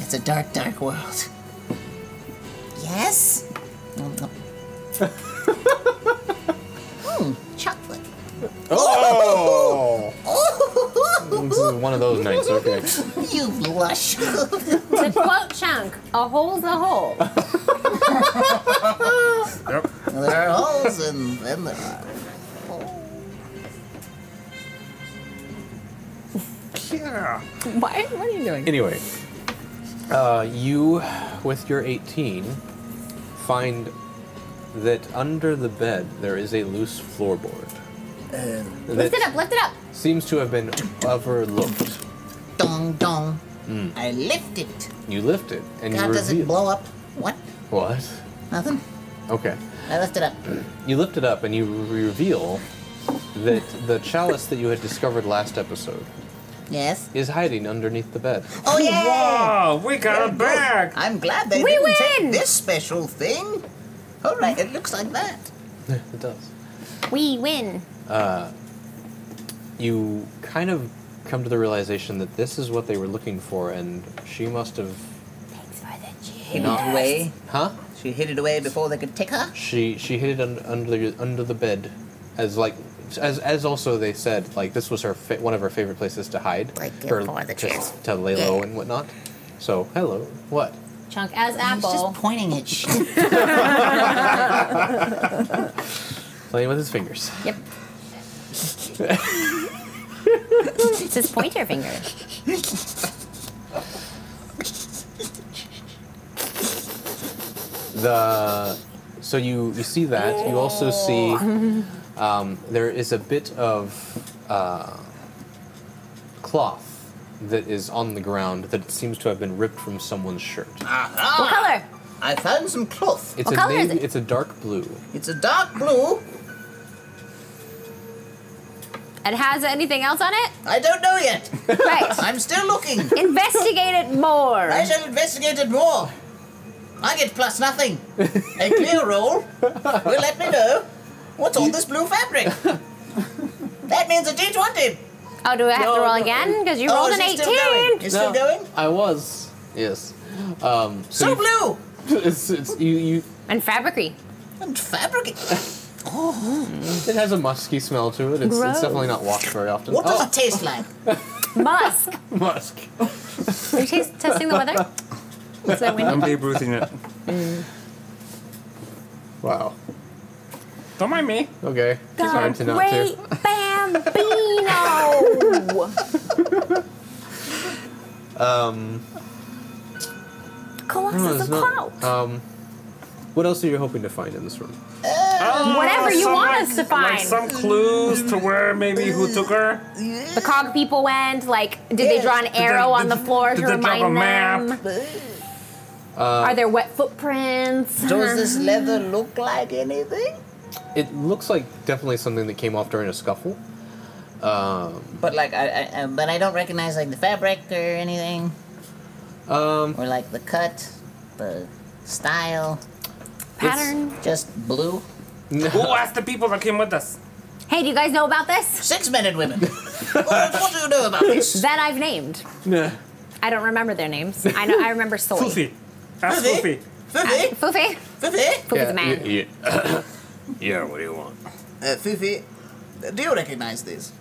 It's a dark, dark world. Yes? Chocolate. Oh! Oh, This is one of those nights, okay. you blush. To quote Chunk, a hole's a hole. Yep. There are holes and then there are. Yeah. What are you doing? Anyway, you, with your 18, find that under the bed there is a loose floorboard. Lift it up, lift it up. Seems to have been overlooked. Dong dong. I lift it. You lift it, and God, you does reveal. it blow up? What? What? Nothing. Okay. I lift it up. You lift it up, and you reveal that the chalice that you had discovered last episode Yes. is hiding underneath the bed. Oh, yeah! Whoa, we got it back. I'm glad they We didn't win! take this special thing. All right, it looks like that. It does. We win. You kind of come to the realization that this is what they were looking for, and she must have. Thanks for the Hid it away. Huh? She hid it away before they could take her. She hid it under the bed, as also they said like this was her one of her favorite places to hide, Like or for the chance. to lay low and whatnot. So hello, what? Chunk as He's apple. just pointing at shit. Playing with his fingers. Yep. It's his pointer finger. So you see that. You also see there is a bit of cloth that is on the ground that seems to have been ripped from someone's shirt. Aha! What color? I found some cloth. It's What a color is navy. it? It's a dark blue. It's a dark blue. And has anything else on it? I don't know yet. Right. I'm still looking. Investigate it more. I shall investigate it more. I get plus nothing. A clear roll will let me know what's on this blue fabric. That means a D20. Oh, do I have to No, roll no. again? Because you Oh, rolled is an it still going? 18. You're still going? I was. Yes. So blue it's you. And fabric-y. and fabric. It has a musky smell to it. It's Gross. definitely not washed very often. What does it taste like? Musk. musk? Are you testing the weather? Is that I'm windy? Babe Ruthing it. Wow. Don't mind me. Okay. It's hard to not Great to. Bambino. Colossus of Clout. What else are you hoping to find in this room? Whatever you some, want like- us to Like find. some clues to where maybe who took her. The cog people went. Like, did they draw an arrow on the floor to did they drop a remind map? them? Are there wet footprints? Does this leather look like anything? It looks like definitely something that came off during a scuffle. But like, but I don't recognize like the fabric or anything, or like the cut, the style. Pattern? Just blue. Who asked the people that came with us? Hey, do you guys know about this? 6 men and women. What do you know about this? That I've named. Nah. I don't remember their names. I remember Soy. Foofy. Ask Foofy? Foofy. Fufi? Foofy? Fufi? Foofy's a man. Yeah. Yeah, what do you want? Fufi, do you recognize this?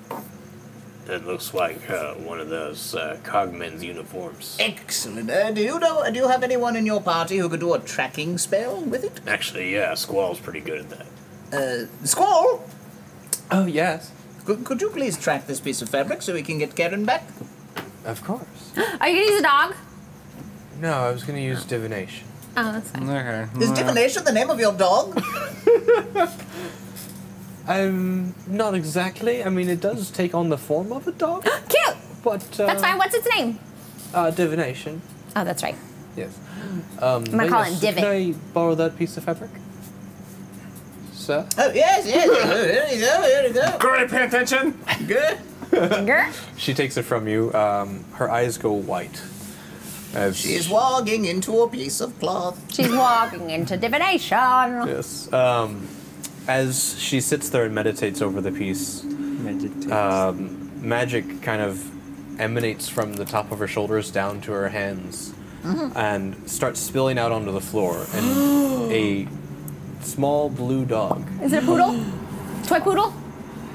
It looks like one of those cogmen's uniforms. Excellent. Do you have anyone in your party who could do a tracking spell with it? Actually, yeah, Squall's pretty good at that. Squall, Oh yes. could you please track this piece of fabric so we can get Karen back? Of course. Are you gonna use a dog? No, I was gonna use divination. Oh, that's fine. Okay. Is divination the name of your dog? Not exactly. I mean, it does take on the form of a dog, Cute! but That's fine. What's its name? divination. Oh, that's right. Yes. I'm gonna call it Divot. Can I borrow that piece of fabric, sir? Oh, yes. Here you go. Girlie, pay attention. Good. Grr. She takes it from you. Her eyes go white. As She's walking into a piece of cloth. She's walking into divination. Yes. As she sits there and meditates over the piece, magic kind of emanates from the top of her shoulders down to her hands and starts spilling out onto the floor. And a small blue dog. Is it a poodle? Toy poodle?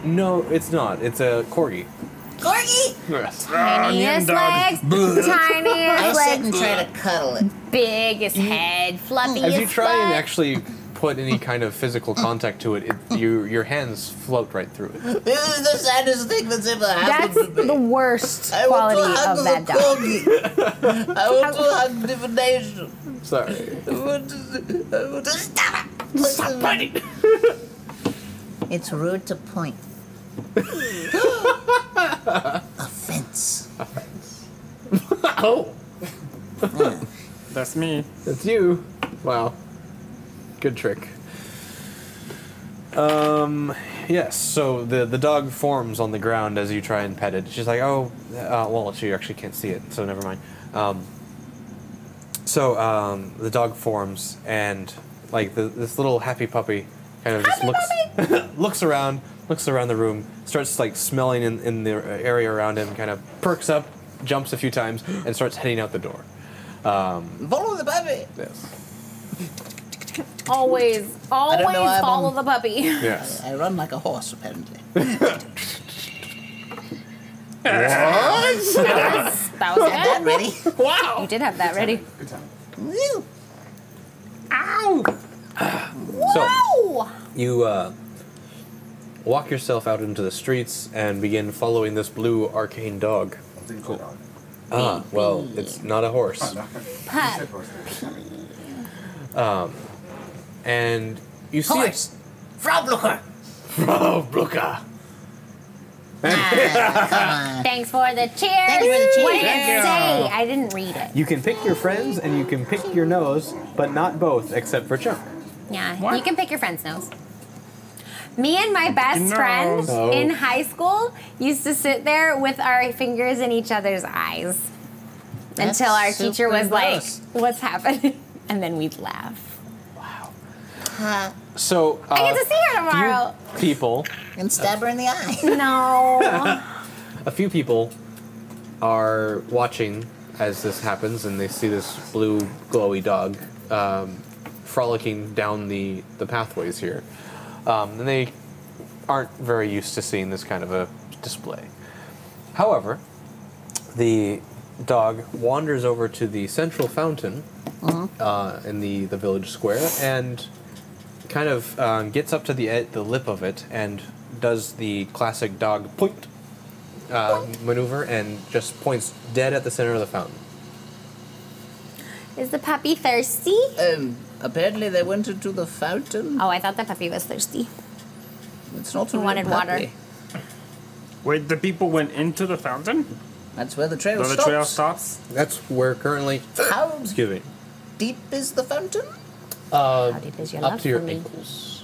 No, it's not. It's a corgi. Corgi! Yes. Tiniest legs. I Tiniest sit and legs. try to cuddle it. Biggest head. Fluffiest As you try and butt. actually put any kind of physical contact to it, your hands float right through it. This is the saddest thing that's ever happened That's to me. the worst I want quality to hug of that the dog. corgi. I want to hug divination. Sorry. I want to stop it. Stop biting! It's rude to point. Offense. Oh, That's me. it's you. Wow. Good trick. Yes. So the dog forms on the ground as you try and pet it. She's like, oh, well, she actually can't see it, so never mind. The dog forms, and like this little happy puppy kind of just looks around the room, starts like smelling in the area around him, kind of perks up, jumps a few times, and starts heading out the door. Follow the puppy. Yes. Always follow the puppy. Yes. I run like a horse, apparently. That was That good. ready? Wow! You did have that ready. Good time. Woo. Ow! So Oh! you walk yourself out into the streets and begin following this blue arcane dog. I think it's a dog. Ah, well, it's not a horse. Oh, no. Pup. You said horse. And you see Horse. Frau Blucher. Oh, Bluka. Thanks for the cheers. Thank you for the cheers. What did Thank it you. say? I didn't read it. You can pick your friends and you can pick your nose, but not both, except for Chunk. Yeah, What? you can pick your friend's nose. Me and my best Nose. friend Oh. in high school used to sit there with our fingers in each other's eyes That's until our teacher super was like, gross. "What's happening?" And then we'd laugh. So, I get to see her tomorrow. people, And stab her in the eye. No. a few people are watching as this happens, and they see this blue glowy dog frolicking down the pathways here. And they aren't very used to seeing this kind of a display. However, the dog wanders over to the central fountain in the village square and kind of gets up to the lip of it and does the classic dog point maneuver and just points dead at the center of the fountain. Is the puppy thirsty? Apparently they went into the fountain. Oh, I thought the puppy was thirsty. It's not He a real wanted water. puppy. Wait, the people went into the fountain? That's where the trail So the stops. trail stops? That's where currently. How Excuse me. deep is the fountain? How deep is your Up love to your for me? ankles.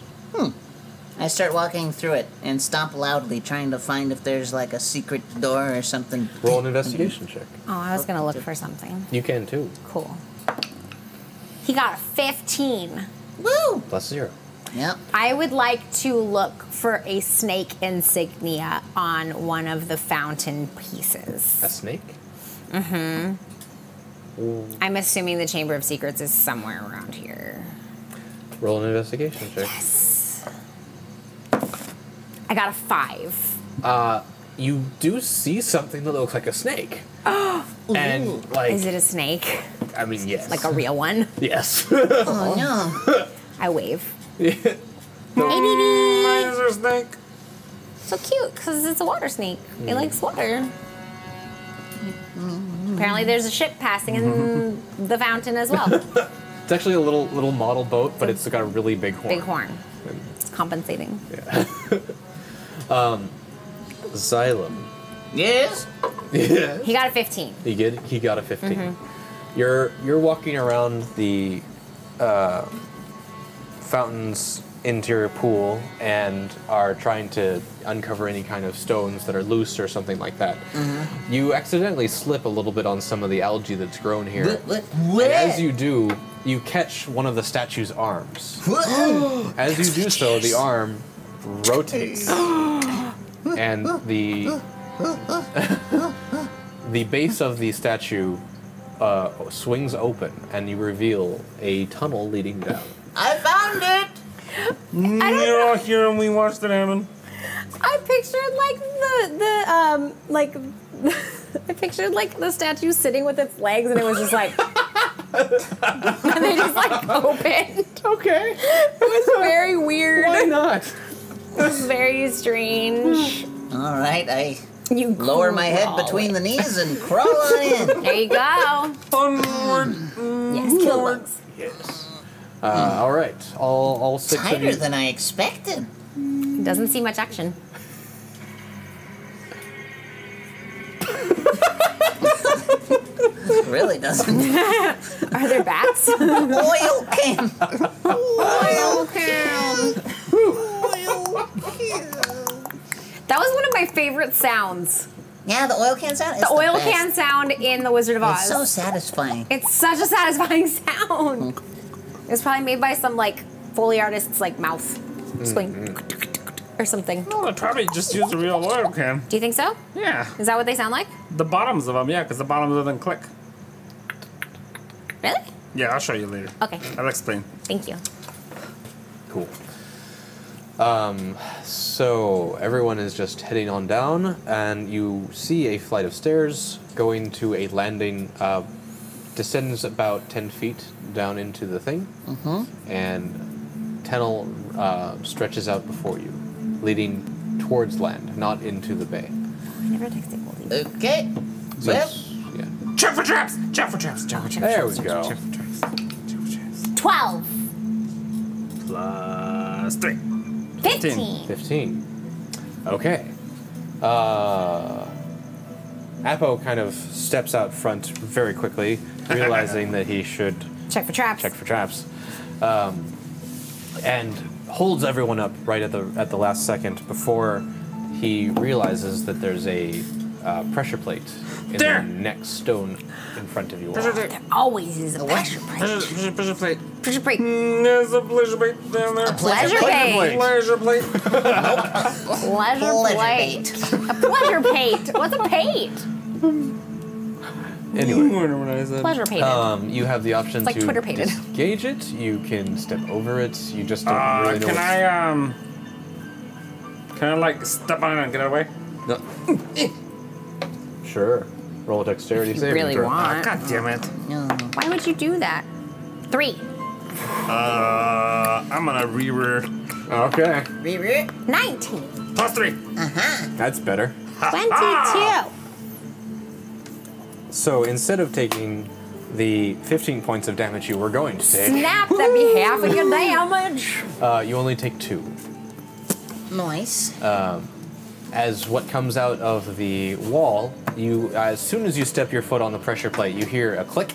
I start walking through it and stomp loudly, trying to find if there's like a secret door or something. Roll an investigation check. Oh, I was gonna look for something. You can too. Cool. He got a 15. Woo! +0. Yep. I would like to look for a snake insignia on one of the fountain pieces. A snake? I'm assuming the Chamber of Secrets is somewhere around here. Roll an investigation check. I got a 5. You do see something that looks like a snake. And like, Is it a snake? I mean, yes. Like a real one? Yes. Oh no. I wave. Mine is a snake. So cute, because it's a water snake. It likes water. Apparently there's a ship passing in the fountain as well. It's actually a little model boat, but it's got a really big horn. Big horn. It's compensating. Xylem. Yes? Yeah. He got a 15. He got a 15. You're walking around the fountain's interior pool and are trying to uncover any kind of stones that are loose or something like that. You accidentally slip a little bit on some of the algae that's grown here. What? And as you do, you catch one of the statue's arms. As you do so, the arm rotates. And the base of the statue swings open, and you reveal a tunnel leading down. I found it! You're all here and we watched it happen. I pictured I pictured like the statue sitting with its legs, and it was just like, and they just like opened. Okay. It was very weird. Why not? It was very strange. Alright, I You lower my head crawl. between the knees and crawl on in. There you go. Onward. Yes, kill bugs. Yes. All right. All 6 of Tighter you. than I expected. Doesn't see much action. Really doesn't. Are there bats? Oil can. Oil can. Oil can. my favorite sounds. Yeah, the oil can sound. The oil best. can sound in The Wizard of Oz. It's so satisfying. It's such a satisfying sound. It was probably made by some like Foley artist's like mouth. Just going or something. No, they probably just use a real oil can. Do you think so? Yeah. Is that what they sound like? The bottoms of them, yeah, because the bottoms of them click. Really? Yeah, I'll show you later. Okay. I'll explain. Thank you. Cool. So everyone is just heading on down, and you see a flight of stairs going to a landing. Descends about 10 feet down into the thing, and tunnel stretches out before you, leading towards land, not into the bay. I never texted Goldie. Okay. So Well, it's- yeah. Check for traps! Check for traps! Check for traps! There we go. Check for traps! Check for traps. 12. Plus 3. 15. 15. Okay. Apo kind of steps out front very quickly, realizing that he should Check for traps. check for traps, and holds everyone up right at the last second before he realizes that there's a pressure plate in There! the next stone in front of you all. There always is a pressure plate. Pleasure plate. Pressure plate. There's a pleasure plate down there. Pleasure plate. Pleasure plate. Pleasure plate. A pleasure plate. What's a plate? Anyway, Pleasure pated. you have the option like to Twitter pated. disengage it. You can step over it. You just don't really know. Can I like step on it and get away? No. Sure. Roll a dexterity If you saving really throw. want. God damn it. Why would you do that? 3. I'm gonna rear Okay. 19. plus 3. That's better. 22. So instead of taking the 15 points of damage you were going to take, Snap, that'd be half of your damage. you only take 2. nice. As what comes out of the wall, you as soon as you step your foot on the pressure plate, you hear a click,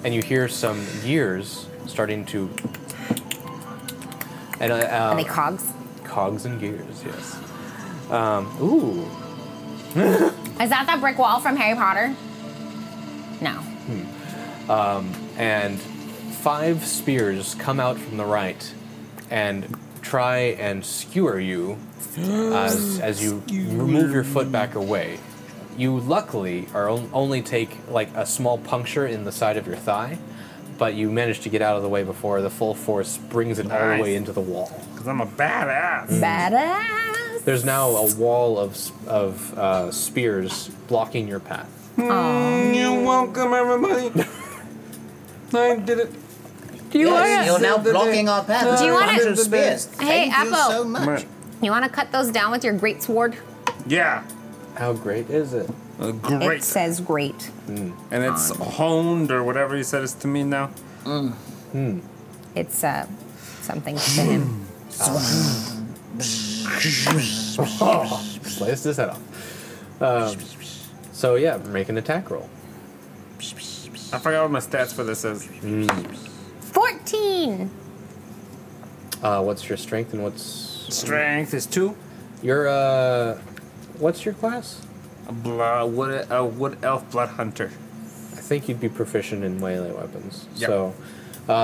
and you hear some gears starting to. And Are they cogs? cogs and gears, yes. Ooh. Is that brick wall from Harry Potter? No. And 5 spears come out from the right and try and skewer you as you remove your foot back away. You luckily only take like a small puncture in the side of your thigh, but you manage to get out of the way before the full force brings it all the way into the wall. Because I'm a badass. Badass. There's now a wall of spears blocking your path. You're welcome, everybody. I did it. Do you Yes, you're want now blocking our path. Do you wanna- Hundred spears. Hey, Thank you Apple. so much. You want to cut those down with your great sword? Yeah. How great is it? Great. It says great. And it's honed or whatever he said it's to me now. It's something to him. Slice his head off. So yeah, make an attack roll. I forgot what my stats for this is. 14. What's your strength and what's Strength is 2. your what's your class? A wood elf blood hunter. I think you'd be proficient in melee weapons. Yep.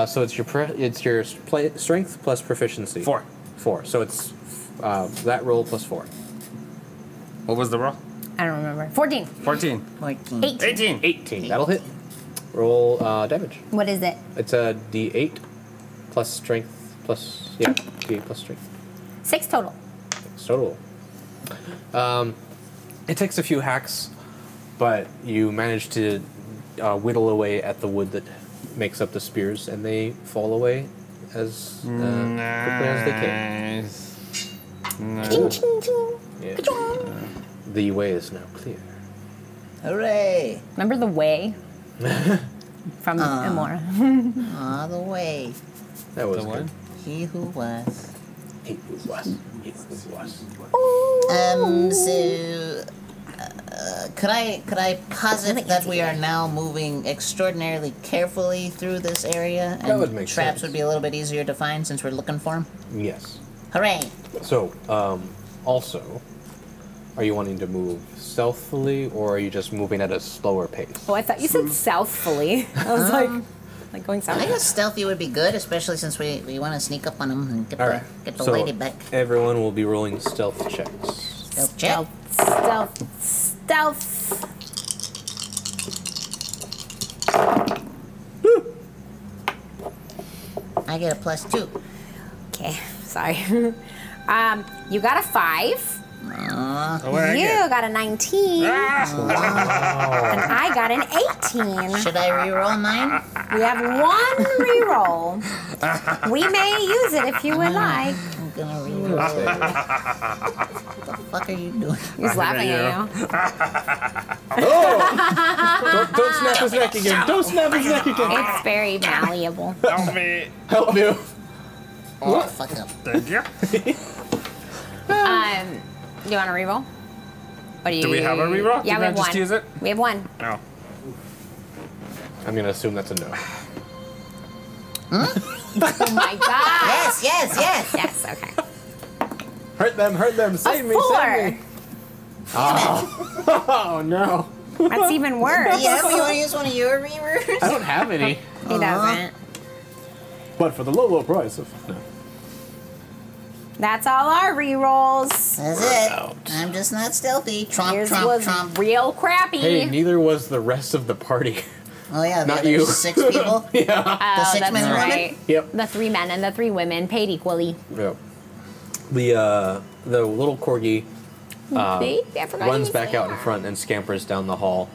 So it's your strength plus proficiency. 4. 4. So it's that roll plus 4. What was the roll? I don't remember. 14. 14. 14. 18. 18. 18. That'll hit. Roll damage. What is it? It's a D8 plus strength plus D8 plus strength. 6 total. Total. It takes a few hacks, but you manage to whittle away at the wood that makes up the spears, and they fall away as quickly as they can. Nice. Ching, ching, ching. Yeah. The way is now clear. Hooray! Remember the way from Amora? All the way. That was The good. what? He who was. He who was. He who was. So, could I posit that we are now moving extraordinarily carefully through this area, and That would make traps sense. would be a little bit easier to find since we're looking for them? Yes. Hooray! So, also, Are you wanting to move stealthily, or are you just moving at a slower pace? Oh, I thought you said southfully. I was like going south. I guess stealthy would be good, especially since we want to sneak up on them and get All the, right. get the So lady back. everyone will be rolling stealth checks. Stealth check. Stealth. I get a +2. Okay, sorry. You got a 5. What You got a 19. And I got an 18. Should I re-roll mine? We have 1 reroll. We may use it if you would like. I'm gonna re-roll. What the fuck are you doing? He's laughing at you. Don't snap his neck again. Don't snap his neck again. It's very malleable. Help me. Help me. Oh, fuck up. Thank you. Do you want to reroll? What do you? Do we have a reroll? Yeah, Did we I have just 1. use it? We have 1. No. I'm gonna assume that's a no. Oh my god. Yes. Yes. Okay. Hurt them. Save me. 4. Oh no. That's even worse. Yeah, you want to use one of your reavers? I don't have any. He doesn't. But for the low price of no. That's all our rerolls. That's it. I'm just not stealthy. Tromp, Yours tromp, was tromp. real crappy. Hey, neither was the rest of the party. Oh yeah, the Not other you. 6 people. Yeah. Oh, six that's men and women? right. Yep. The 3 men and the 3 women paid equally. Yep. The little corgi I forgot runs you back said out in that. front and scampers down the hall,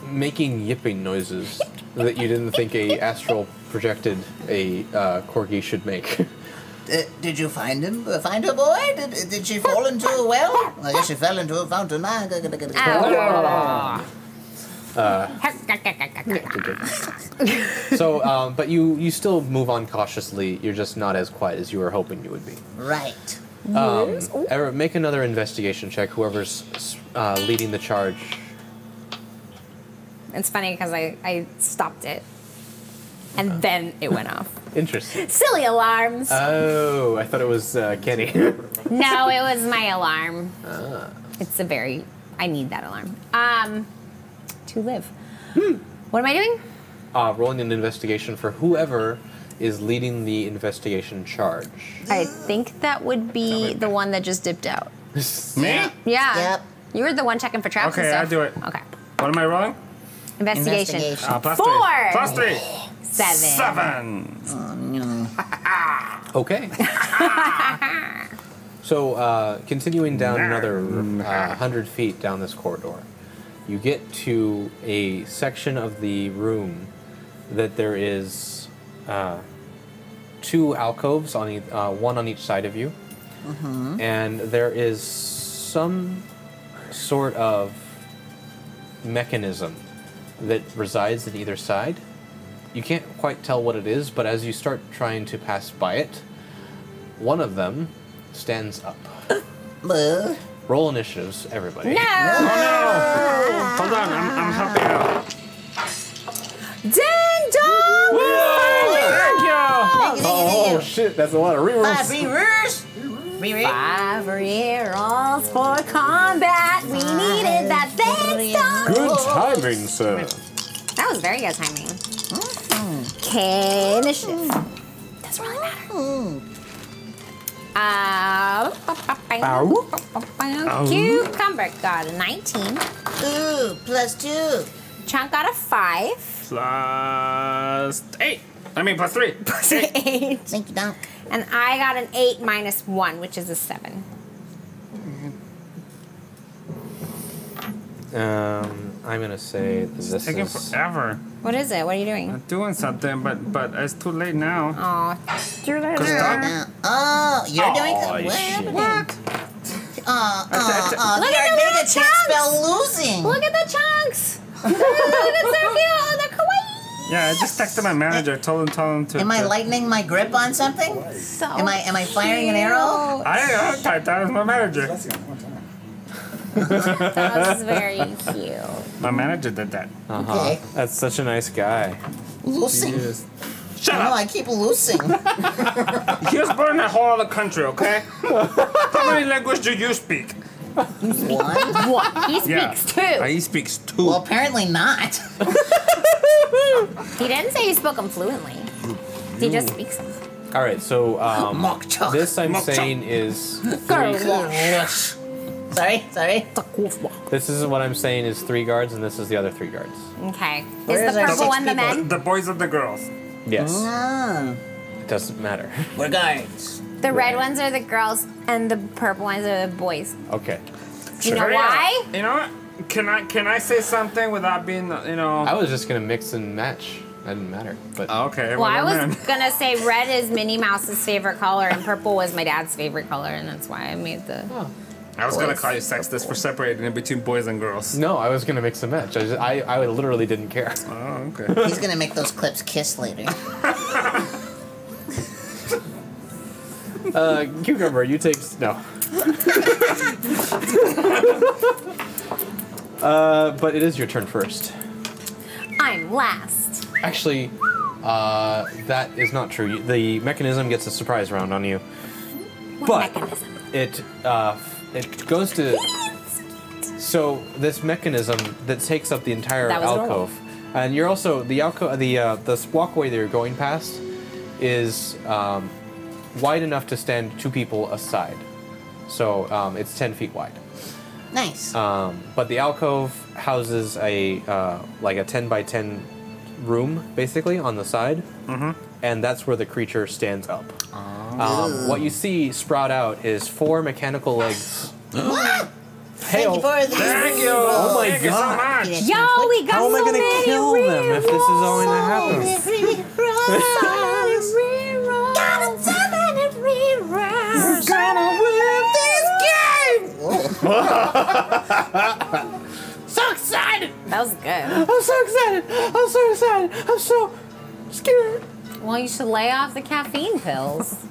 making yipping noises that you didn't think a astral projected a corgi should make. Did you find him? Find her, boy? Did she fall into a well? I guess she fell into a fountain. So, but you still move on cautiously. You're just not as quiet as you were hoping you would be. Right. Make another investigation check. Whoever's leading the charge. It's funny because I stopped it. And then it went off. Interesting. Silly alarms. Oh, I thought it was Kenny. No, it was my alarm. It's I need that alarm. To live. What am I doing? Rolling an investigation for whoever is leading the investigation charge. I think that would be the one that just dipped out. Me? Yeah. Yep. You were the one checking for traps and Okay, stuff. I'll do it. Okay. What am I rolling? Investigation. Investigation. +3. 4. +3. 7. 7. Okay. So, continuing down another 100 feet down this corridor, you get to a section of the room that there is 2 alcoves on one on each side of you, and there is some sort of mechanism that resides in either side. You can't quite tell what it is, but as you start trying to pass by it, one of them stands up. Roll initiatives, everybody. No! Hold on, I'm helping out. Ding dong! Thank you! Oh shit, that's a lot of 5 rerolls. reavers. 5 rerolls for combat. We needed that thing done. Good timing, sir. That was very good timing. Okay, initiative. Doesn't really matter. Cucumber got a 19. Ooh, +2. Chunk got a 5. +8. I mean, +3. 8. Thank you, Doc. And I got an 8 minus 1, which is a 7. I'm gonna say this Taking is. forever. What is it? What are you doing? I'm doing something, but it's too late now. Oh, you're there. Cause Doc- Oh, you're doing Oh, what shit. happened? What? Look The at the Armega little check spell losing. Look at the chunks. Look at so cute. They're kawaii. Yeah, I just texted my manager, told him to. Am I lightening my grip on something? So Am I firing an arrow? I typed that as my manager. That was very cute. My manager did that. Okay. That's such a nice guy. Losing. Shut No, up. I keep loosing. He was born in a whole other country, okay? How many languages do you speak? One? What? He Yeah. speaks too. He speaks two. Well, apparently not. He didn't say he spoke them fluently. He just speaks them. All right, so Mock chuck. this I'm Mock saying is Sorry. this is what I'm saying is 3 guards, and this is the other 3 guards. Okay. Where Is is the our purple 6 one the people? men? The boys and the girls. Yes, Ah, it doesn't matter. we're guards. The red ones are the girls, and the purple ones are the boys. Okay, Do you know Hurry up. why? You know what? Can I say something without being, you know? I was just gonna mix and match. That didn't matter, but Okay. Well, I then. was gonna say red is Minnie Mouse's favorite color, and purple was my dad's favorite color, and that's why I made the. I was gonna boys. call you sexist for separating in between boys and girls. no, I was gonna mix and match. I literally didn't care. Oh, okay. He's gonna make those clips kiss later. Cucumber, you take no. But it is your turn first. I'm last. Actually, that is not true. The mechanism gets a surprise round on you, What but mechanism? it goes to. So this mechanism that takes up the entire That was normal. alcove, and you're also the alcove. The walkway that you're going past is wide enough to stand 2 people aside. So it's 10 feet wide. Nice. But the alcove houses a like a 10 by 10 room basically on the side, and that's where the creature stands up. What you see sprout out is 4 mechanical legs. What? Hey, Thank you for the. Thank you. Oh my Thank you so God. much. Yo, we got how am I so gonna many kill them if this is going to happen? So excited! That was good. I'm so excited! I'm so excited! I'm so scared. Well, you should lay off the caffeine pills.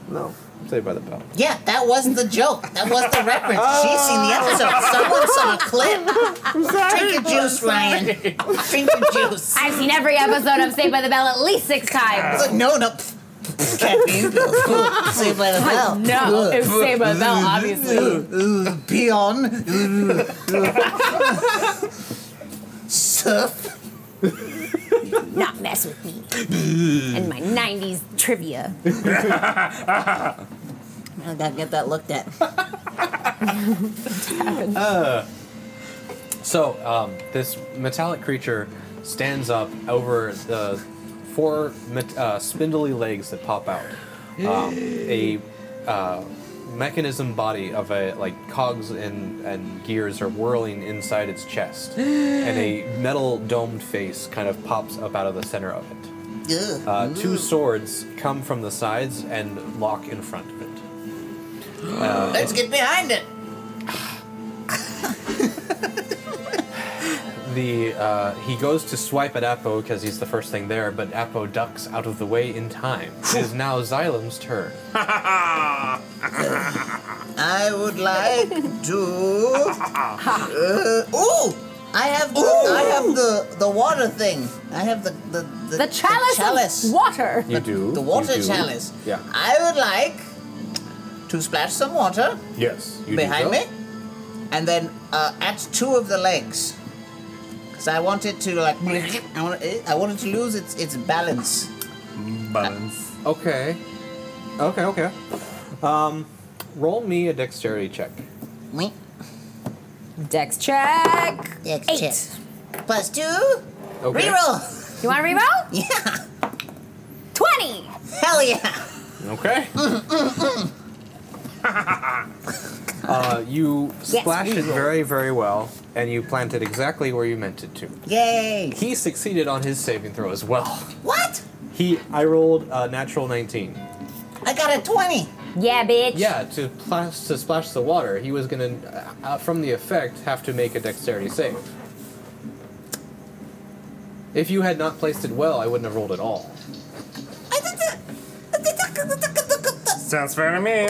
No, Saved by the Bell. Yeah, that wasn't the joke. That was the reference. She's seen the episode. Someone saw a clip. Drink your juice, Ryan. Drink your juice. I've seen every episode of Saved by the Bell at least 6 times. Look, no. Caffeine pills. Saved by the Bell. No, it's Saved by the Bell, obviously. Peon. Surf. Not mess with me. And my 90s trivia. I gotta get that looked at. So, this metallic creature stands up over the 4 spindly legs that pop out. A mechanism body of cogs and gears are whirling inside its chest, and a metal domed face kind of pops up out of the center of it. 2 swords come from the sides and lock in front of it. Let's get behind it. He goes to swipe at Apo because he's the first thing there, but Apo ducks out of the way in time. It is now Xylem's turn. I would like to. I have the water thing. I have the chalice of water. You do. The water you do. chalice. Yeah. I would like to splash some water Yes. You behind do me, and then at 2 of the legs. Because I want it to I want it to lose its balance. Balance. Okay. Okay. Roll me a dexterity check. Me. Dex check. Dex 8. check. Plus 2. Okay. Reroll. You want to reroll? Yeah. 20. Hell yeah. Okay. You splash it very, very well, and you plant it exactly where you meant it to. Yay. He succeeded on his saving throw as well. What? I rolled a natural 19. I got a 20. Yeah, bitch. Yeah, to splash the water, he was gonna, from the effect, have to make a dexterity save. If you had not placed it well, I wouldn't have rolled at all. Sounds fair to me.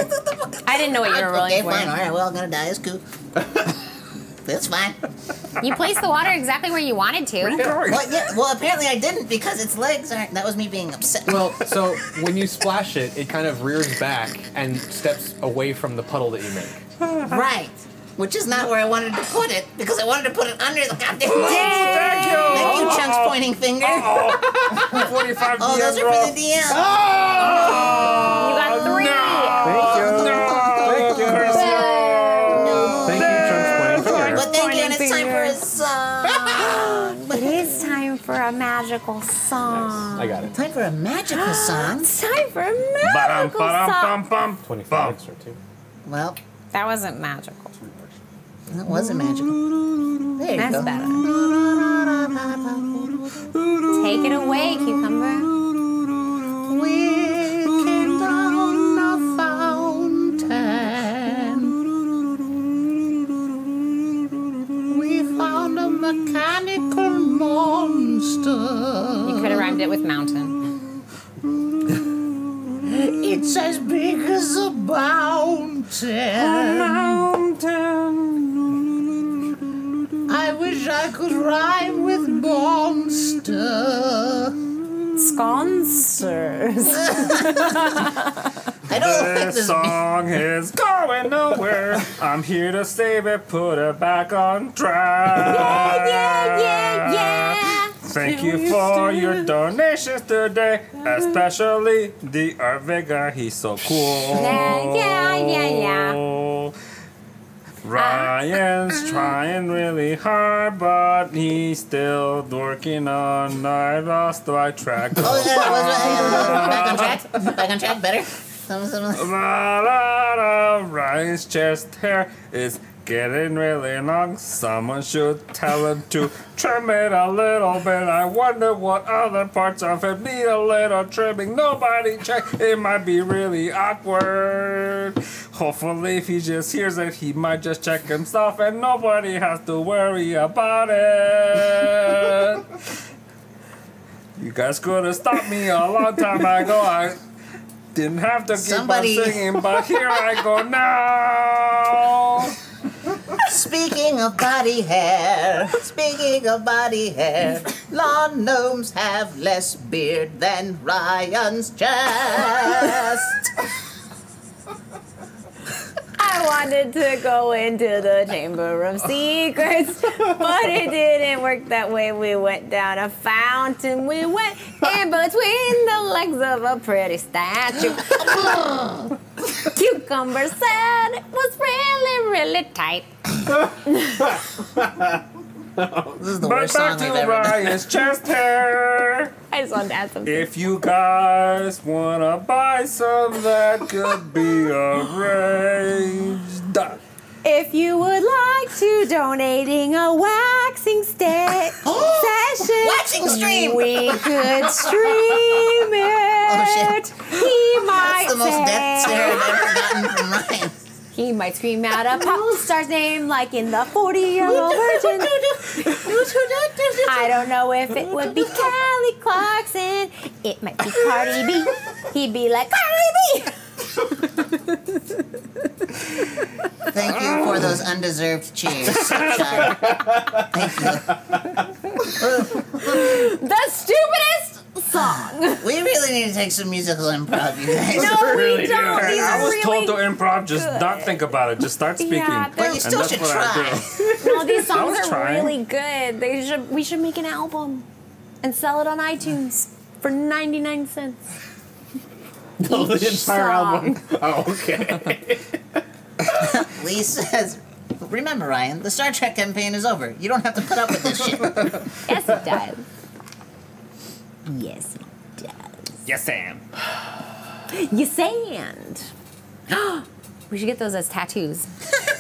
I didn't know what you were rolling Okay, for. fine. All right, well, I'm gonna die as Coop. That's fine. You placed the water exactly where you wanted to. Well, apparently I didn't because its legs aren't. That was me being upset. Well, so when you splash it, it kind of rears back and steps away from the puddle that you make. Right. Which is not where I wanted to put it because I wanted to put it under the goddamn thing. Thank you. Thank you, Chunks pointing finger. 45 Oh, those are for the DM. You got 3. Thank you. Thank you. Thank you, Chunks pointing finger. But thank you, and it's time for a song. It is time for a magical song. I got it. Time for a magical song. It's time for a magical song. 25 extra, too. Well, That wasn't magical. that wasn't magical. There you That's go. better. Take it away, cucumber. We came down a fountain. We found a mechanical monster. You could have rhymed it with mountain. It's as big as a mountain. I wish I could rhyme with monster. Sconsters. I don't like This this. song is going nowhere. I'm here to save it, put it back on track. Yeah. Thank you for your donations today, especially the Arvega. He's so cool. Yeah. Ryan's trying really hard, but he's still working on. I lost my track. Oh, back on track. Back on track. Better. Something. Ryan's chest hair is getting really long. Someone should tell him to trim it a little bit. I wonder what other parts of it need a little trimming. Nobody check. It might be really awkward. Hopefully, if he just hears it, he might just check himself, and nobody has to worry about it. You guys could have stopped me a long time ago. I didn't have to keep on singing, but here I go now. Speaking of body hair, lawn gnomes have less beard than Ryan's chest. I wanted to go into the Chamber of Secrets, but it didn't work that way. We went down a fountain. We went in between the legs of a pretty statue. Cucumber said it was really, really tight. This is the But worst back song to I've ever done. Ryan's chest hair. I just wanted to add something. If you guys wanna buy some that could be arranged. If you would like to donating a waxing session, Waxing stream! we could stream it. Oh, shit. He might That's the most death stare say, I've ever gotten from Ryan. he might scream out a pop star's name like in the 40-year-old virgin. I don't know if it would be Kelly Clarkson. It might be Cardi B. He'd be like, Cardi B! Thank you for those undeserved cheers, child. Thank you. The stupidest song. We really need to take some musical improv, you guys. No, we Really don't. do. These I are was really told to improv, just not think about it, just start speaking. Yeah, But you still that's should what I try. No, these songs was are trying. really good. We should make an album and sell it on iTunes for 99 cents. No, the Each entire song. album. Oh, okay. Lee says, remember, Ryan, the Star Trek campaign is over. You don't have to put up with this shit. Yes, it does. Yes, it does. Yes, Sam. You sand. We should get those as tattoos.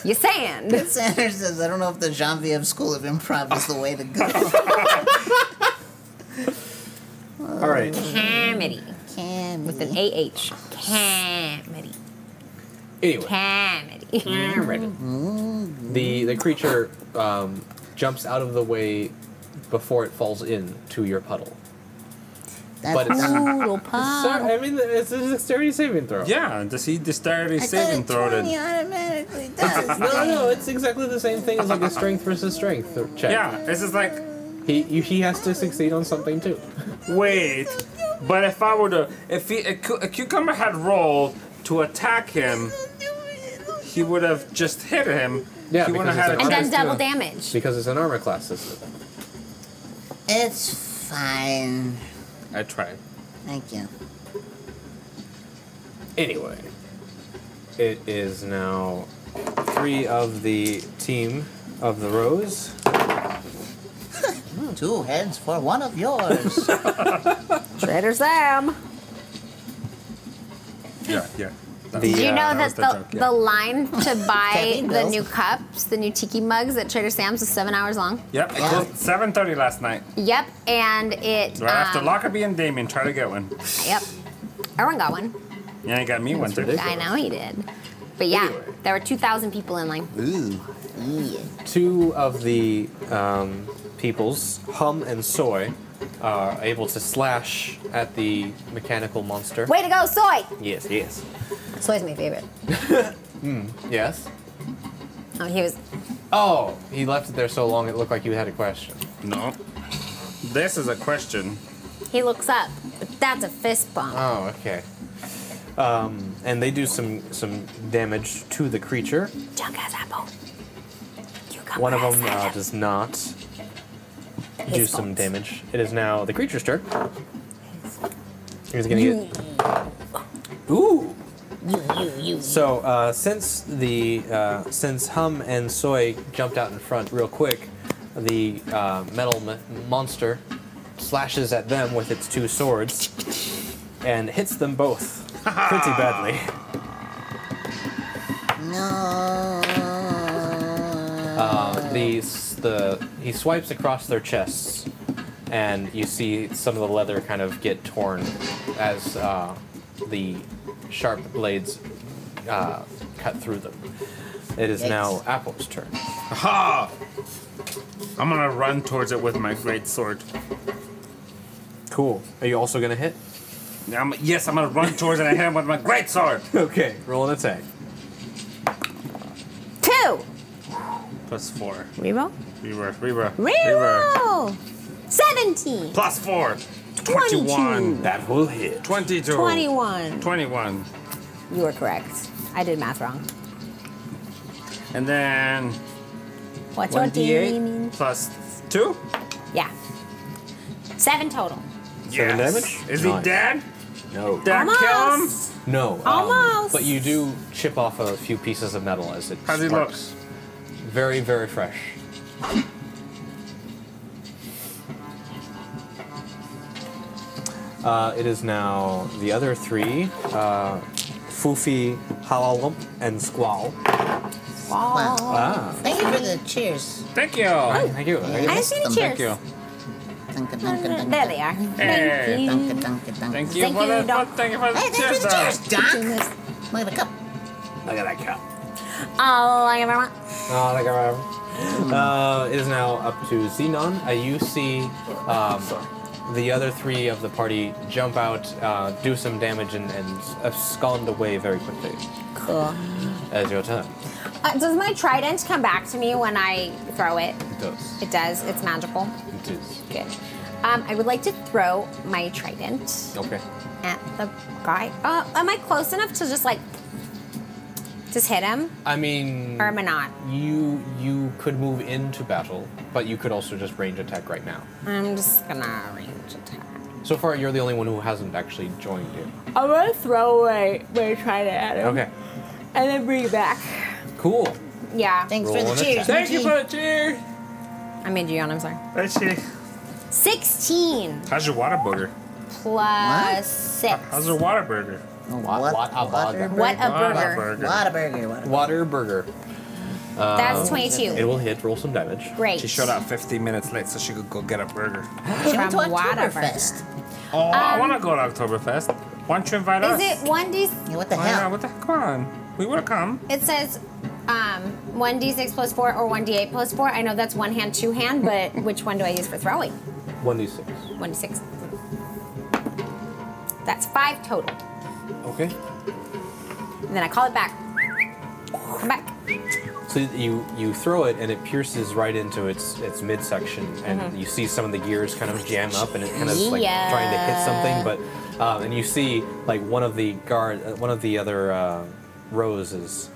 You sand. Sanders says, I don't know if the Genevieve School of Improv is the way to go. All right. Comedy. With an A-H. Comedy. Anyway. Comedy. The creature jumps out of the way before it falls into your puddle. But it's Poodle puddle. I mean, it's a dexterity saving throw. Yeah, does he dexterity saving throw it? automatically does. No, it's exactly the same thing as like a strength versus strength check. Yeah, this is like, He has to succeed on something too. wait, but if I were to, if a cucumber had rolled to attack him, he would have just hit him. Yeah, he wouldn't because have it's had a And then chance double to. damage. Because it's an armor class system. It's fine. I tried. Thank you. Anyway, it is now 3 of the team of the Rose. 2 heads for one of yours. Trader Sam. Yeah. The, You know that was that the joke, yeah. the line to buy Kevin the Bills. new cups, the new tiki mugs at Trader Sam's is 7 hours long? Yep, it closed 7:30 last night. Yep, and it. Right after Lockerbie and Damien tried to get one. Yep. Everyone got one. Yeah, he got me one too. ridiculous. I know he did. But yeah, Anyway. there were 2,000 people in line. Ooh. Yeah. 2 of the peoples, Hum and Soy, are able to slash at the mechanical monster. Way to go, Soy! Yes, yes. Soy's my favorite. Yes? Oh, he was. Oh, he left it there so long it looked like you had a question. No. This is a question. He looks up. But that's a fist bump. Oh, okay. And they do some damage to the creature. Junk has apple. One of them does not do His some fault. damage. It is now the creature's turn. He's gonna get. Ooh. You. So since Hum and Soy jumped out in front real quick, the metal monster slashes at them with its 2 swords and hits them both pretty badly. No. He swipes across their chests, and you see some of the leather kind of get torn as the sharp blades cut through them. It is now Apple's turn. Ha! I'm gonna run towards it with my great sword. Cool. Are you also gonna hit? Yes, I'm gonna run towards it and hit him with my great sword. Okay. Roll an attack. 2. +4. Reroll. Reroll. Reroll. 17. +4. 22. 21. That will hit. 22. 21. 21. You were correct. I did math wrong. And then What's your 1d8 team? +2. Yeah. 7 total. 7 damage? Is Nice. he dead? No. Did I kill him? No. Almost. But you do chip off a few pieces of metal as it How's he sparks. Very, very fresh. It is now the other 3, Foofy, Halalump, and Squall. Wow. Ah. Thank you for the cheers. Thank you. Thank you. I didn't see any Thank cheers. you. Dunka, dunka, dunka. There they are. Hey. Thank you. Dunka, dunka, dunka. Thank you Thank for you, the Doc. thank you for the Hey, thanks cheers. for the cheers, Doc. Doc. Look at the cup. Look at that cup. Oh, thank you very much. Oh, like it is now up to Xenon. You see the other 3 of the party jump out, do some damage, and abscond away very quickly. Cool. As your turn. Does my trident come back to me when I throw it? It does. It does. It's magical. It is. Good. I would like to throw my trident Okay. at the guy. Am I close enough to just hit him, I mean, or am I not? you could move into battle, but you could also just range attack right now. I'm just gonna range attack. So far, you're the only one who hasn't actually joined in. I'm gonna throw my trident at him. Okay. And then bring it back. Cool. Yeah. Thanks Roll for the an cheers. attack. Thank you for the cheers. I made you yawn. I'm sorry. Let's see. 16 How's your water burger? plus 6. How's your water burger? What a bugger. What a Water burger. burger. Whataburger. Water burger. That's 22. It will hit. Roll some damage. Great. She showed up 15 minutes late so she could go get a burger. Came to From Oktoberfest. Oh, I want to go to Oktoberfest. Why don't you invite us? Is it 1d? Yeah, what the Oh, yeah, hell? what the Come on. We would have come. It says 1d6 plus 4 or 1d8 plus 4. I know that's one hand, two hand, but which one do I use for throwing? 1d6. 1d6. That's 5 total. Okay. And then I call it back. Come back. So you throw it and it pierces right into its midsection, and you see some of the gears kind of jam up, and it kind of like trying to hit something, but and you see like one of the other rows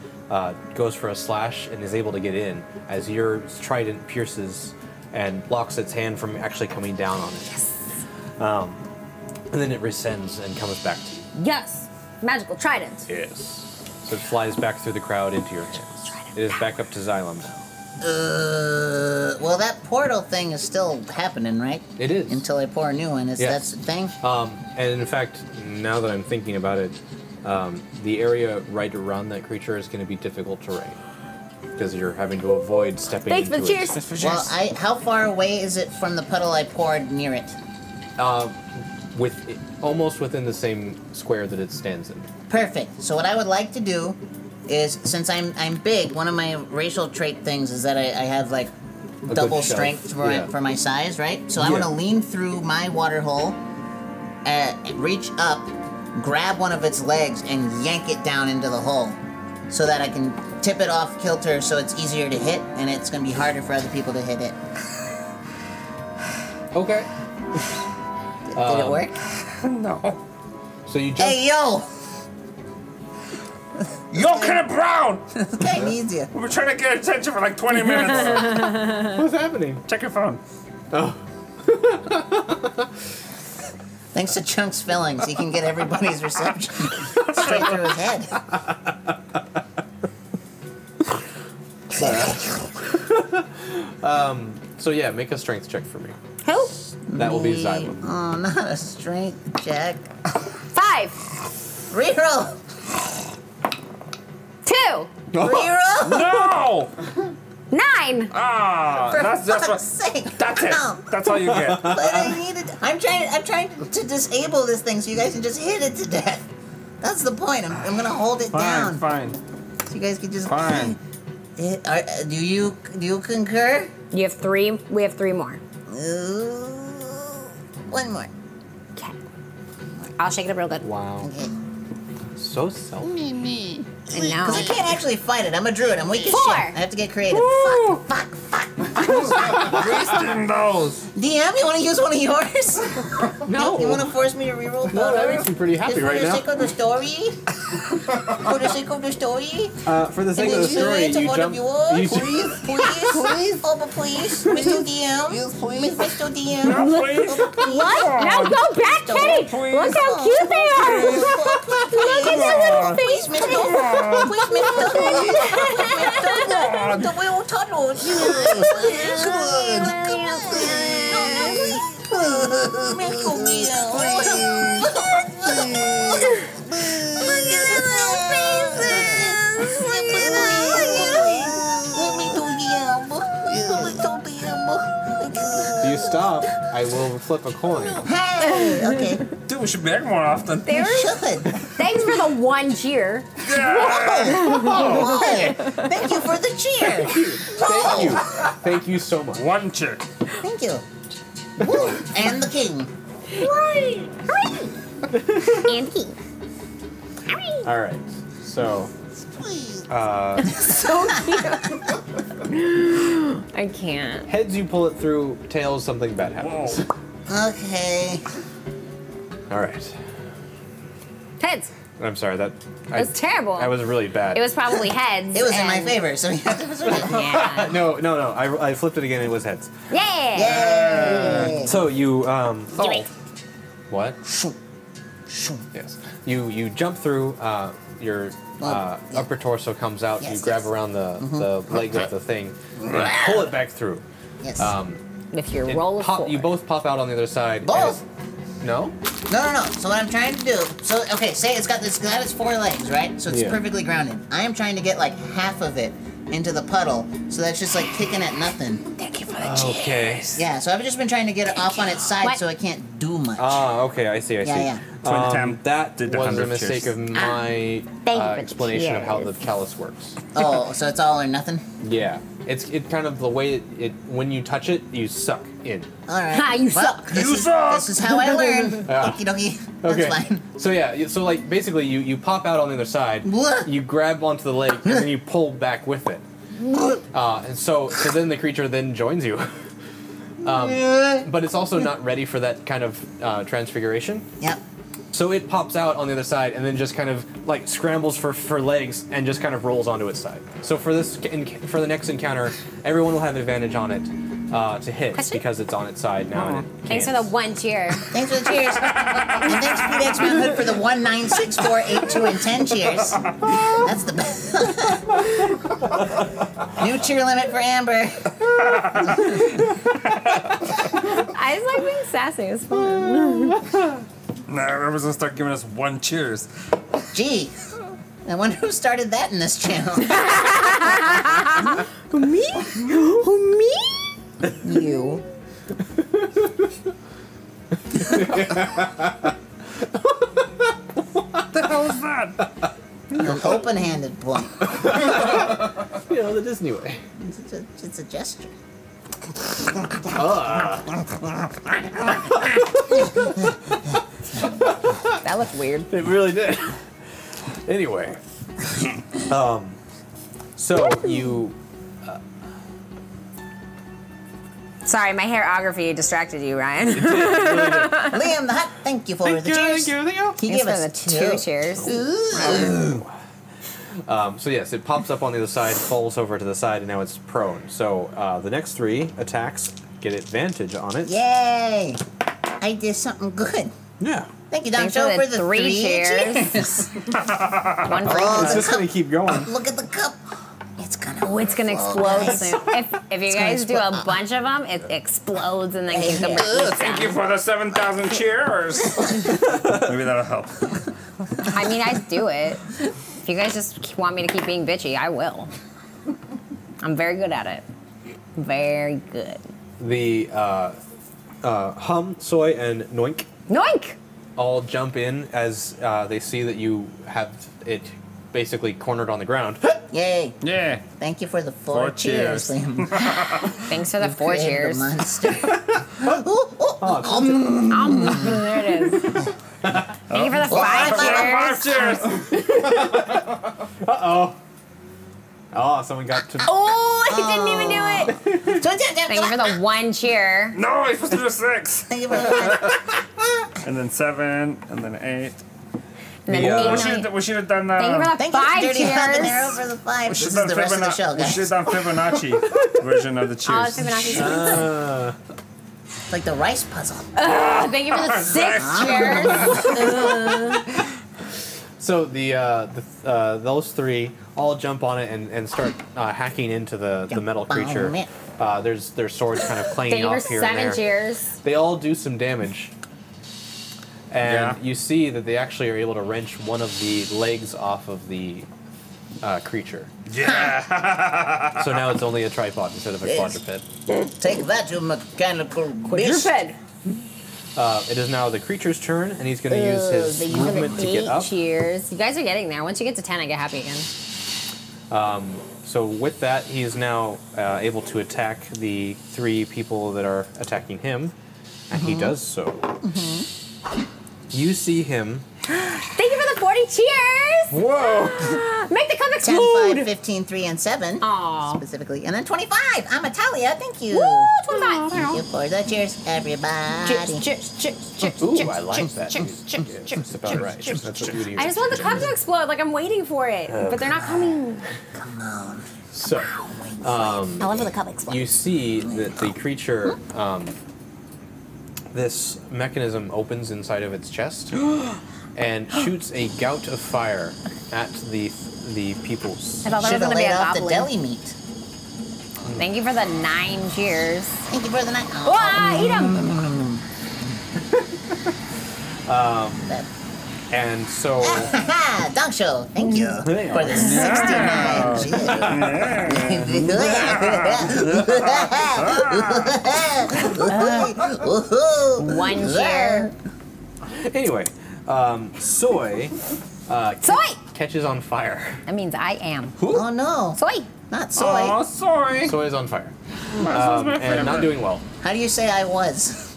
goes for a slash and is able to get in as your trident pierces and blocks its hand from actually coming down on it. Yes. And then it rescinds and comes back to you. Yes. Magical trident. Yes. So it flies back through the crowd into your hands. It is back up to Xylem now. Well, that portal thing is still happening, right? It is. Until I pour a new one. Yes. That's the thing? And in fact, now that I'm thinking about it, the area right around that creature is going to be difficult terrain because you're having to avoid stepping Thanks into for it. cheers. Well, how far away is it from the puddle I poured near it? Almost within the same square that it stands in. Perfect. So what I would like to do is, since I'm big, one of my racial trait things is that I have like good double shelf. strength Yeah. for my size, right? So I want to lean through my water hole, reach up, grab one of its legs, and yank it down into the hole, so that I can tip it off kilter, so it's easier to hit, and it's going to be harder for other people to hit it. Okay. Did it work? No. So you jump. Hey, yo! Yo, Kenneth Brown! This guy needs you. We've been trying to get attention for like 20 minutes. What's happening? Check your phone. Oh. Thanks to Chunk's fillings, he can get everybody's reception straight through his head. So yeah, make a strength check for me. Who? That will be Xylem. Oh, not a strength check. 5. Reroll! 2. Reroll! No! 9. Ah, For that's just fuck's what. sake! That's it. No. That's all you get. But I needed. I'm trying to disable this thing so you guys can just hit it to death. That's the point. I'm gonna hold it down. Fine. So you guys can just. Fine. Do you concur? You have 3. We have 3 more. One more. Okay. I'll shake it up real good. Wow. Okay. So selfish. I Because I know. can't actually fight it. I'm a druid. I'm weak as 4. shit. I have to get creative. Fuck. Wasting those. DM, you want to use one of yours? No. You want to force me to reroll? No, that makes me pretty happy Just right for the now. sake of the story? For the sake of the story? For the sake And of the then story, it to you one jump. of yours? You Please? Oh, but please, Mr. DM. Yes, please. Mr. DM. No, please. What? No, go back, Kenny. please. Look how cute they are. Look at their little Please, face. Mr. Please, Mr. The little tunnels. Come on. Mr. If you stop, I will flip a coin. Hey! Okay. Dude, we should be back more often. There. Should. Thanks for the 1 cheer. Whoa. Thank you for the cheer. Thank you. Thank you so much. One chick. Thank you. Woo. And the king. And he. All right. So, So cute. I can't. heads you pull it through, tails something bad happens. Okay. All right. Heads. I'm sorry that. It was terrible. That was really bad. It was probably heads. It was in my and- favor, so you have to switch it. Yeah. No. I flipped it again. It was heads. Yeah. Yay. So you Do it. What? Yes. You jump through. Your upper torso comes out. Yes, you grab yes. around the leg of the thing and pull it back through. Yes. If you're It roll pop- 4. you both pop out on the other side. and Both? it- No. No. So what I'm trying to do, so okay, say it's got 4 legs, right? So it's Yeah. perfectly grounded. I am trying to get like half of it into the puddle, so that's just like kicking at nothing. Thank you for Okay. Yeah, so I've just been trying to get it off on its side What? so it can't do much. Ah, okay. I see. I see. Yeah. Twin Tam that did the was a 100 mistake cheers. of my Thank you for explanation of how the cheers. chalice works. Oh, so it's all or nothing? Yeah, it's kind of the way it when you touch it, you suck in. Alright. Ha, you well, suck. This is how I learn. Yeah. Okie dokie. That's Okay. fine. So yeah, so like basically you pop out on the other side, What? you grab onto the leg, and then you pull back with it. And so then the creature then joins you. But it's also not ready for that kind of transfiguration. Yep. So it pops out on the other side and then just kind of like scrambles for legs and just kind of rolls onto its side. So for the next encounter, everyone will have advantage on it to hit Question? because it's on its side now. And it Thanks for can't. the 1 cheer. Thanks for the cheers. And thanks to X Man Hood for the 1, 9, 6, 4, 8, 2, and 10 cheers. That's the best. New cheer limit for Amber. I just like being sassy. It's fun. Now everyone's gonna start giving us 1 cheers. Gee, I wonder who started that in this channel. Me? Me? You. What the hell is that? The open-handed point. You know, the Disney way. It's a gesture. That looked weird. It really did. Anyway, so you Sorry, my hairography distracted you, Ryan. Liam the Hut, thank you for the cheers. He Thanks gave for us the 2 cheers. Ooh. so yes, it pops up on the other side, falls over to the side, and now it's prone. So the next 3 attacks get advantage on it. Yay! I did something good. Yeah. Thank you, Don Thanks Joe, for for the the 3 3 cheers. cheers. 1 for Oh, It's each. just gonna keep going. Look at the cup. It's gonna. Oh, it's gonna explode guys. soon. If you guys do a bunch of them, it explodes and then keeps them. Thank you for the 7,000 cheers. Maybe that'll help. I mean, I'd do it. If you guys just want me to keep being bitchy, I will. I'm very good at it. Very good. The Hum, Soy, and Noink Noink! all jump in as they see that you have it basically cornered on the ground. Yay! Yeah. Thank you for the 4 4 cheers, cheers. Liam. Thanks for the 4 Created cheers. the monster. There it is. Thank you for the 5 cheers. 5 cheers. Oh, someone got to. Oh, I didn't even do it. Thank you for Thank the 1 cheer. No, he's supposed to do 6. you for the And then 7, and then 8. And then The, 8, We should have done Thank you for the Thank you, 5 Dirty Habanero, cheers. for the 5. We This should is have the rest of the show, We should guys. have done Fibonacci version of the Oh, cheers. Fibonacci. Like the rice puzzle. Thank you for the 6 cheers. So those 3 all jump on it and start hacking into the metal creature. There's their swords kind of Thank clanging you for off here and 7 there. cheers. They all do some damage. And Yeah. you see that they actually are able to wrench one of the legs off of the creature. Yeah. So now it's only a tripod instead of a Yes. quadruped. Take that, you mechanical bitch. It is now the creature's turn, and he's going to use his Thank you for movement the to get 8 up. cheers. You guys are getting there. Once you get to 10, I get happy again. So with that, he is now able to attack the 3 people that are attacking him, and he does so. You see him. Thank you for the 40 cheers. Whoa! Make the cup 10, explode. 5, 15, 3, and 7. Aw. Specifically. And then 25. I'm Italia. Thank you. Woo, 25. Thank you for the cheers, everybody. Ooh, I like that. That's about right. That's what you would use. I just want the cup to explode. Like I'm waiting for it, but they're not coming. So, I love when the cup explodes. you see that the creature, this mechanism opens inside of its chest and shoots a gout of fire at the peoples. I thought there Should was have gonna be laid a off the goblin. deli meat. Thank you for the 9 cheers. Thank you for the night. Ah, eat 'em. And so, Ha! Dunk show. Thank you for the 69 One cheer. anyway, Soy Soy! catches on fire. That means I am. Oh no, Soy. not soy. Oh, sorry. Soy is on fire. My And not doing well. How do you say I was?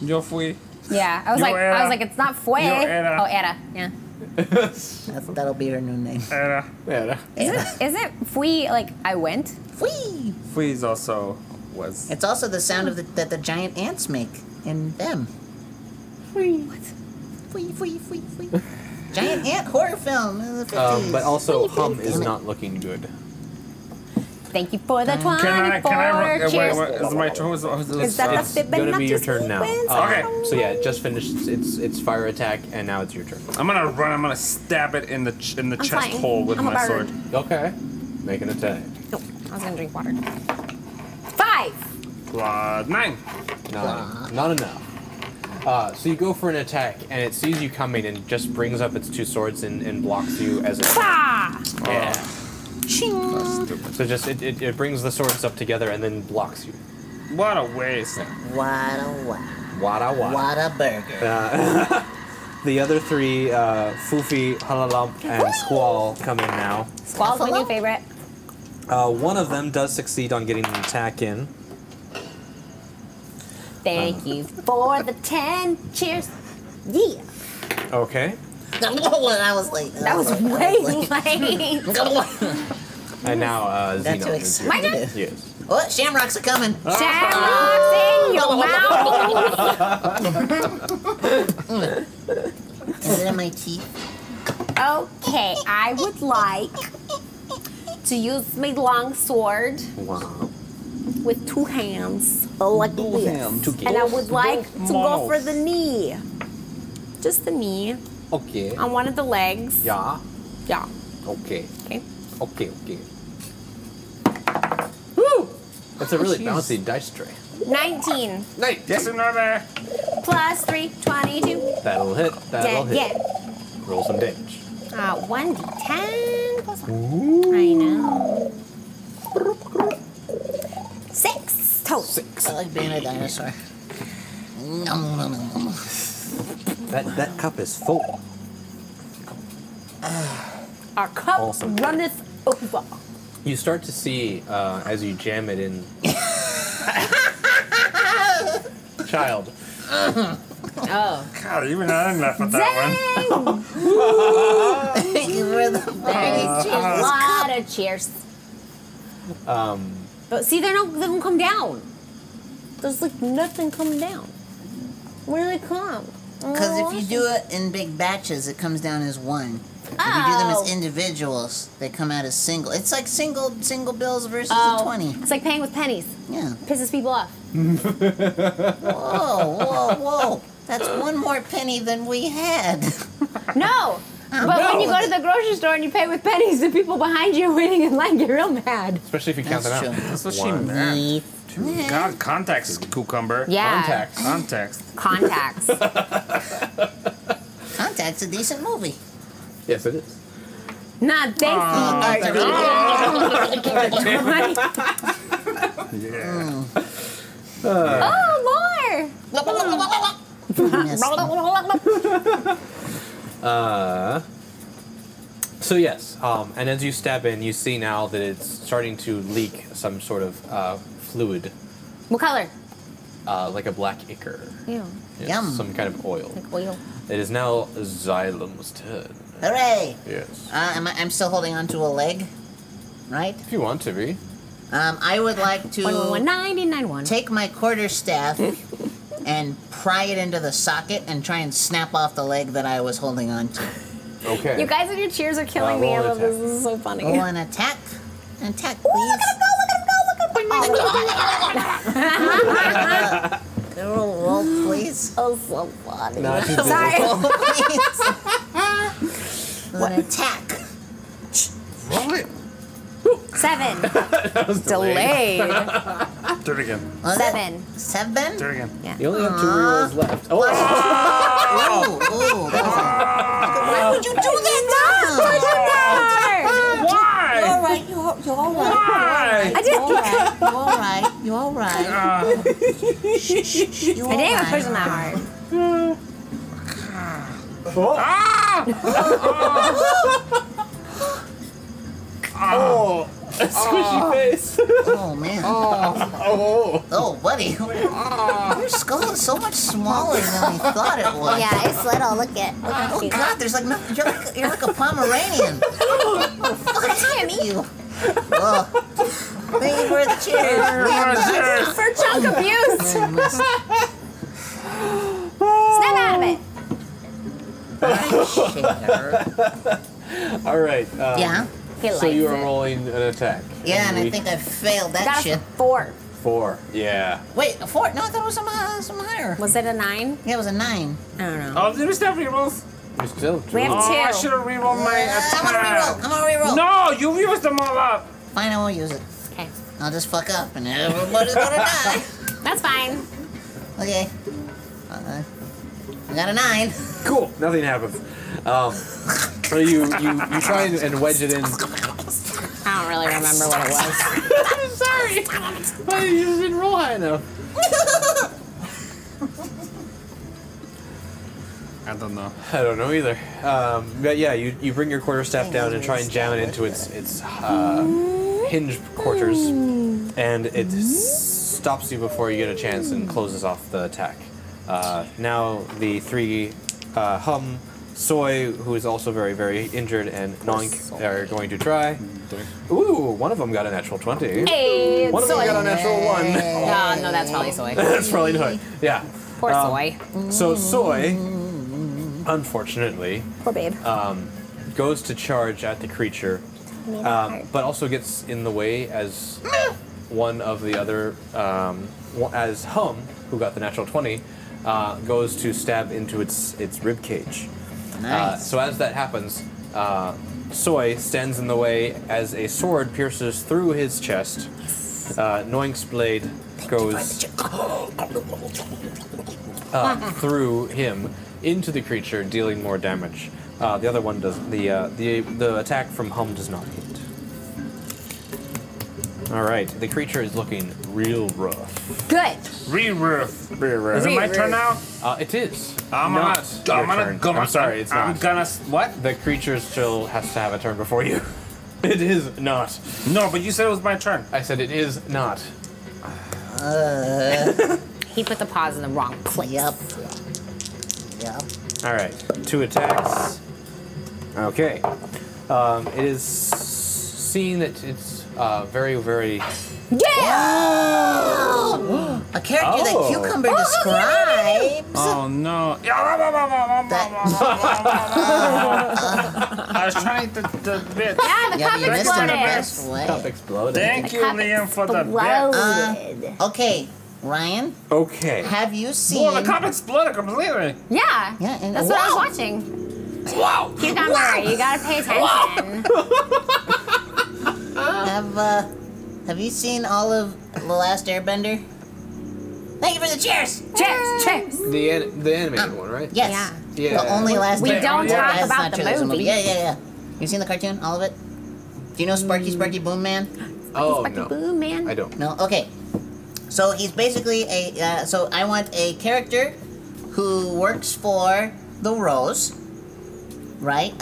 Yo fui. Yeah, I was Yo like, era. it's not fue. Yo era. Oh, era. Yeah. That'll be her new name. Era. Yeah. Isn't fui like I went? Fwee! Fui's also was. It's also the sound of that the giant ants make in them. What? Fwee, fwee, fwee, fwee. Giant ant horror film in the 50s. But also, hum is Damn it. not looking good. Thank you for the 24 Can I cheers. wait, is my turn? Is that It's the gonna be your turn now. Okay. So yeah, it just finished its fire attack, and now it's your turn. I'm gonna run. I'm gonna stab it in the chest flying. hole with I'm a my bird. sword. Okay. Make an attack. No, I was gonna drink water. 5. +9. 9. Not enough. So you go for an attack, and it sees you coming and just brings up its two swords and blocks you as a... Ah! Yeah. Ching. So just it brings the swords up together and then blocks you. What a waste. What a wow. Wada wada. What a burger. The other three, Foofy, Halalump, and Squall come in now. Squall's my new favorite. One of them does succeed on getting an attack in. Thank you for the 10 cheers. Yeah. Okay. That was late. That was way late. And now That's Xeno too is here. My turn? excited. Yes. Oh, shamrocks are coming. Shamrocks in your mouth. Is it in my teeth? Okay, I would like to use my long sword Wow. with 2 hands, like this. hands. And I would like to go for the knee. Just the knee Okay. on one of the legs. Yeah. Yeah. Okay. Okay. Okay. Okay. Woo! That's a really jeez. bouncy dice tray. 19 Nice. Yes, another. plus 3, 22. That'll hit. That'll hit. Yeah. Roll some damage. 1d10 plus 1. I know. 6 total. 6. I like being a dinosaur. Nom, nom, nom, nom. That cup is full. Our cup Awesome. runneth over. You start to see as you jam it in. Child. Oh. God, even I didn't laugh at that one. Dang! Thank you for the very A lot of cheers. But see, they don't come down. There's like nothing coming down. Where do they come? Because if you do it in big batches, it comes down as 1. If you do them Oh. as individuals, they come out as single. It's like single bills versus Oh, a 20. it's like paying with pennies. Yeah. Pisses people off. Whoa. That's 1 more penny than we had. No. But when you go to the grocery store and you pay with pennies, the people behind you are waiting in line get real mad. Especially if you count them That's out. true. That's what she One. meant. God, context, cucumber. Yeah. Contacts. Context. Contacts. Contact's a decent movie. Yes, it is. Not thanks. Yeah. Oh, more. Yes. So yes, and as you stab in, you see now that it's starting to leak some sort of fluid, What color? like a black ichor. Ew. Yes, Yum. some kind of oil. Like oil. It is now Xylem's turn. Hooray! Yes. I'm still holding on to a leg, right? If you want to be. I would like to 111.99. take my quarterstaff and pry it into the socket and try and snap off the leg that I was holding on to. Okay. You guys and your cheers are killing me. I roll an love this. This is so funny. Oh, an attack? An attack, please. Roll, please. Oh, so funny. Not too busy. Sorry. Roll, please. An attack. Roll it. 7. That was delayed. Delayed. Do it again. Was it 7. 7? Do it again. Yeah. You only have 2 rerolls left. Oh! Ooh, that alright. You alright. You alright. You I didn't even push him that hard. Oh, a squishy face. Oh man. Oh, buddy. Your skull is so much smaller than I thought it was. Yeah, it's little. Look at Oh you. God, there's like nothing. You're like a Pomeranian. Look at you. Oh. Thank you for the cheers. For chunk abuse. Snap out of it. All right. Yeah. He So likes you are it. rolling an attack. Yeah, and I think I failed that Got shit. a 4. 4. Yeah. Wait, a 4? No, I thought it was some higher. Was it a 9? Yeah, it was a 9. I don't know. Oh, did we still rerolls? You're still. We have Oh, I 2. should have rerolled my attack. I'm gonna reroll. No, you used them all up. Fine, I won't use it. Okay. I'll just fuck up and everybody's gonna die. That's fine. Okay. I got a 9. Cool. Nothing happens. So you try and wedge it in. I don't really remember what it was. I'm sorry. But you just didn't roll high enough. I don't know. I don't know either. But yeah, you bring your quarterstaff down and try and jam it into its hinge quarters, and it stops you before you get a chance and closes off the attack. Now the 3 Hum, Soy, who is also very, very injured, and Noink are going to try. Ooh, one of them got a natural 20. Hey, One of them soy. got a natural 1. Oh, no, that's probably soy. That's probably not. Yeah. Poor soy. So Soy, unfortunately, Poor babe. goes to charge at the creature, but also gets in the way as one of the other, as Hum, who got the natural 20, goes to stab into its rib cage. Nice. So as that happens, Soy stands in the way as a sword pierces through his chest. Noink's blade goes through him into the creature, dealing more damage. The other one does. The attack from Hum does not hit. All right, the creature is looking real rough. Good. Re-roof. Is it my turn now? It is. I'm not gonna your turn. go. I'm sorry, it's I'm not. gonna what? The creature still has to have a turn before you. It is not. No, but you said it was my turn. I said it is not. He put the paws in the wrong place. Yep. All right, 2 attacks. Okay. It is seen that it's very, very. Yeah! A character that Oh. Cucumber describes. Oh no! I was trying to bit. Yeah, the Yeah, cup you missed it in the exploded. best way. Cup exploded. Thank you, cup Liam, for the bit. Exploded. Okay, Ryan, Okay. have you seen? Well, the cup exploded completely. Yeah. Yeah, and That's what I was wow. watching. Wow! Cucumber, you gotta pay attention. Have you seen all of The Last Airbender? Thank you for the cheers. Cheers, cheers. The animated one, right? Yes. Yeah. Yeah. The only Last We Airbender. don't talk That's about not the true, there's a movie. Yeah. You seen the cartoon? All of it? Do you know Sparky Boom Man? Oh Sparky no, Boom Man. I don't. No? Okay. So he's basically so I want a character who works for the Rose, right?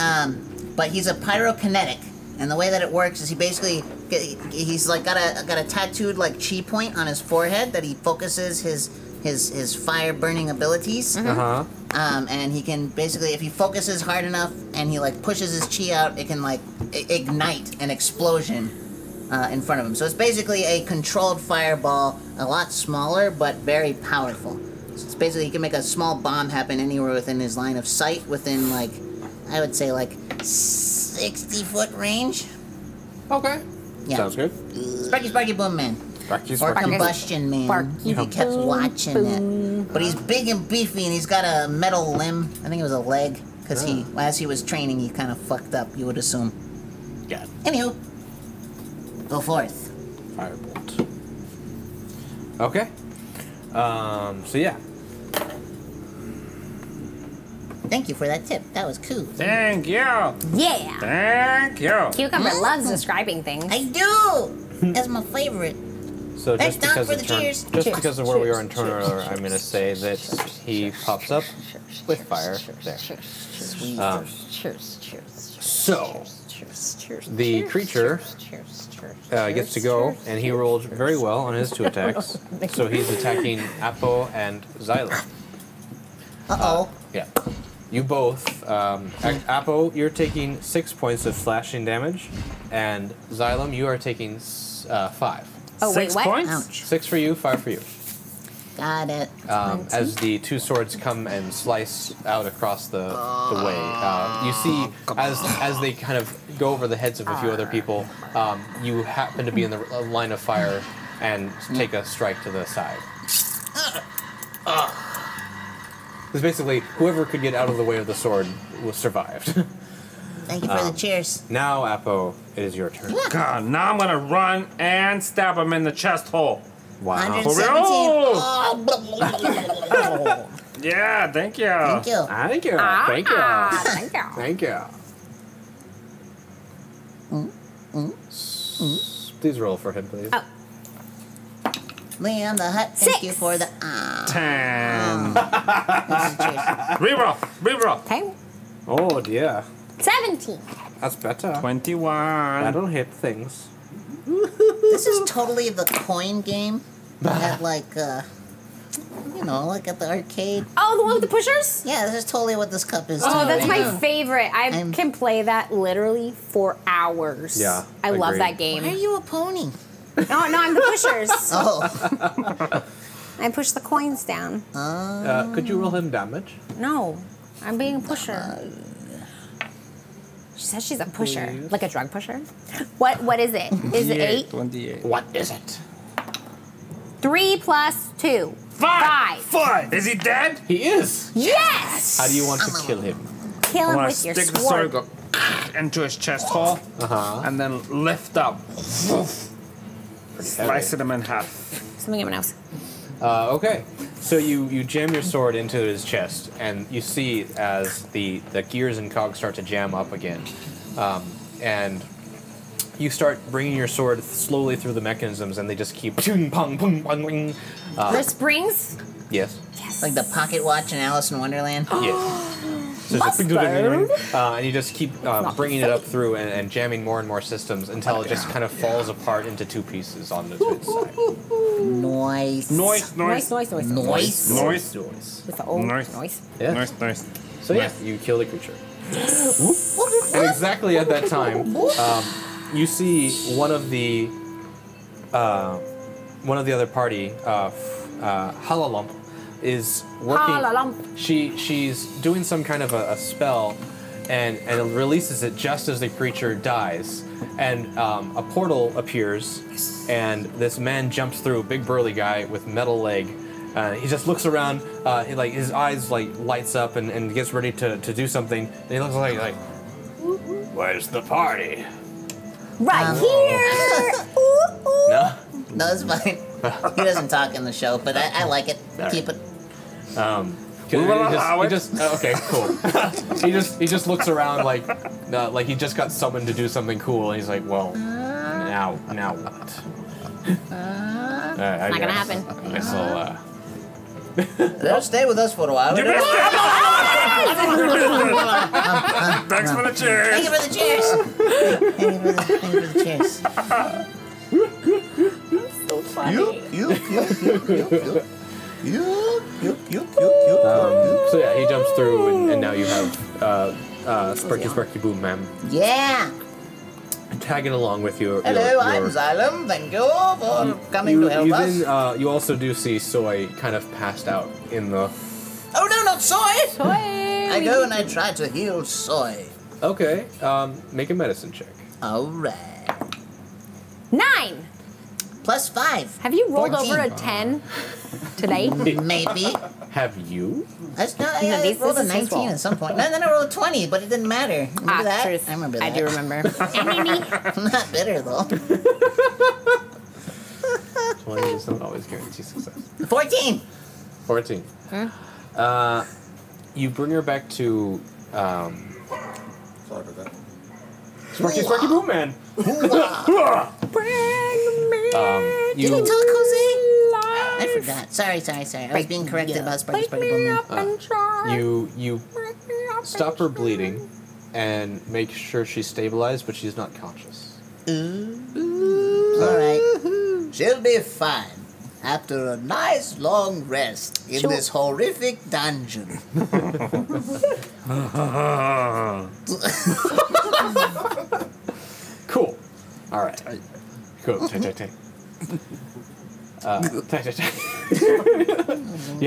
But he's a pyrokinetic. And the way that it works is he's like got a tattooed like chi point on his forehead that he focuses his fire burning abilities. Uh huh. And he can basically, if he focuses hard enough and he like pushes his chi out, it can like ignite an explosion in front of him. So it's basically a controlled fireball, a lot smaller but very powerful. So it's basically he can make a small bomb happen anywhere within his line of sight, within like, I would say like 60-foot range. Okay. Yeah. Sounds good. Sparky Boom Man. Or Combustion Man. Sparky He kept Boom watching it. But he's big and beefy, and he's got a metal limb. I think it was a leg, because as he was training, he kind of fucked up, you would assume. Yeah. Anywho, go forth. Firebolt. Okay. So yeah. Thank you for that tip. That was cool. Thank you. Yeah. Thank you. Cucumber loves describing things. I do! That's my favorite. So Thanks, just Doc, because for of the turn, cheers. just Cheers. because of where we are in turn Cheers. order, I'm going to say that he pops up with fire there. Um, So the creature gets to go, and he rolled very well on his 2 attacks. So he's attacking Apo and Xylem. Uh-oh. Yeah. You both, Apo, you're taking 6 points of slashing damage, and Xylem, you are taking 5. Oh, wait, 6 what? points? Ouch. 6 for you, 5 for you. Got it. As the 2 swords come and slice out across the way, you see as they kind of go over the heads of a few other people, you happen to be in the line of fire and take a strike to the side. Because basically, whoever could get out of the way of the sword was survived. Thank you for the cheers. Now, Apo, it is your turn. God, now I'm gonna run and stab him in the chest hole. Wow. 117. Oh, blah, blah, blah, blah. Yeah, thank you. Thank you. Thank you. Thank you. Thank you. Thank you. Please roll for him, please. Oh. Liam the Hut, thank 6. you for the... 10. cheers. Reroll. Reroll. Okay. Oh dear. 17. That's better. 21. That'll hit things. This is totally the coin game at like, you know, like at the arcade. Oh, the one with the pushers? Yeah, this is totally what this cup is. Oh, that's totally. my favorite. I I'm- can play that literally for hours. Yeah, I love agreed. that game. Why are you a pony? No, I'm the pushers. Oh, I push the coins down. Could you roll him damage? No, I'm being a pusher. She says she's a pusher, Please. like a drug pusher. What is it? Is it 8? 28. What is it? 3 plus 2. 5. Is he dead? He is. Yes. How do you want to kill him? Kill I him want with to your stick the sword, sword? go into his chest hole, and then lift up. Slice him in half. Something in my nose. Okay. So you jam your sword into his chest, and you see as the gears and cogs start to jam up again, and you start bringing your sword slowly through the mechanisms, and they just keep ping, pong, pong, pong, pong. The springs? Yes. Yes. like the pocket watch in Alice in Wonderland. Yes. So it's like, and you just keep bringing it up through and jamming more and more systems until it just kind of falls apart into 2 pieces on its side. Noise. Noise. Noise. Noise. With the old Noise. noise. Yeah. Nice. So yeah, you kill the creature. And exactly at that time, you see one of the other party, Halalump, is working. Halalump. She's doing some kind of a spell, and it releases it just as the creature dies, and a portal appears, and this man jumps through, big burly guy with metal leg. He just looks around, like his eyes like lights up and gets ready to do something. And he looks like, where's the party? Right here. Ooh, ooh. No. No, it's fine. He doesn't talk in the show, but I like it. Keep it. We will allow it. Okay, cool. he just looks around like he just got summoned to do something cool, and he's like, well, now what? Not gonna happen. I guess I'll, They'll stay with us for a while. You missed it! Thanks for the Thank cheers. you for the cheers. Thank you for the cheers. So funny. So yeah, he jumps through, and now you have Sparky Boom Man Yeah. tagging along with you. Hello, I'm Xylem. Thank you for coming to help us. Then you also do see Soy kind of passed out in the. Oh no, not soy! Toy. I go and I try to heal soy. Okay, make a medicine check. All right. 9. +5. Have you rolled 14. over a 10 today? Maybe. Have you? That's not, No, I this rolled a is his 19 fault. at some point. And then I rolled a 20, but it didn't matter. Remember that? Truth. I remember that. I do remember. I'm not bitter, though. 20 does not always guarantee success. 14. 14. You bring her back to Sorry about that. Sparky Boom Man. Bring Did you talk, Jose? I forgot. Sorry. I was being corrected about Sparky Boom. You stop her bleeding and make sure she's stabilized, but she's not conscious. Alright. She'll be fine after a nice long rest in this horrific dungeon. Cool. All right. Cool. Take. Take. You have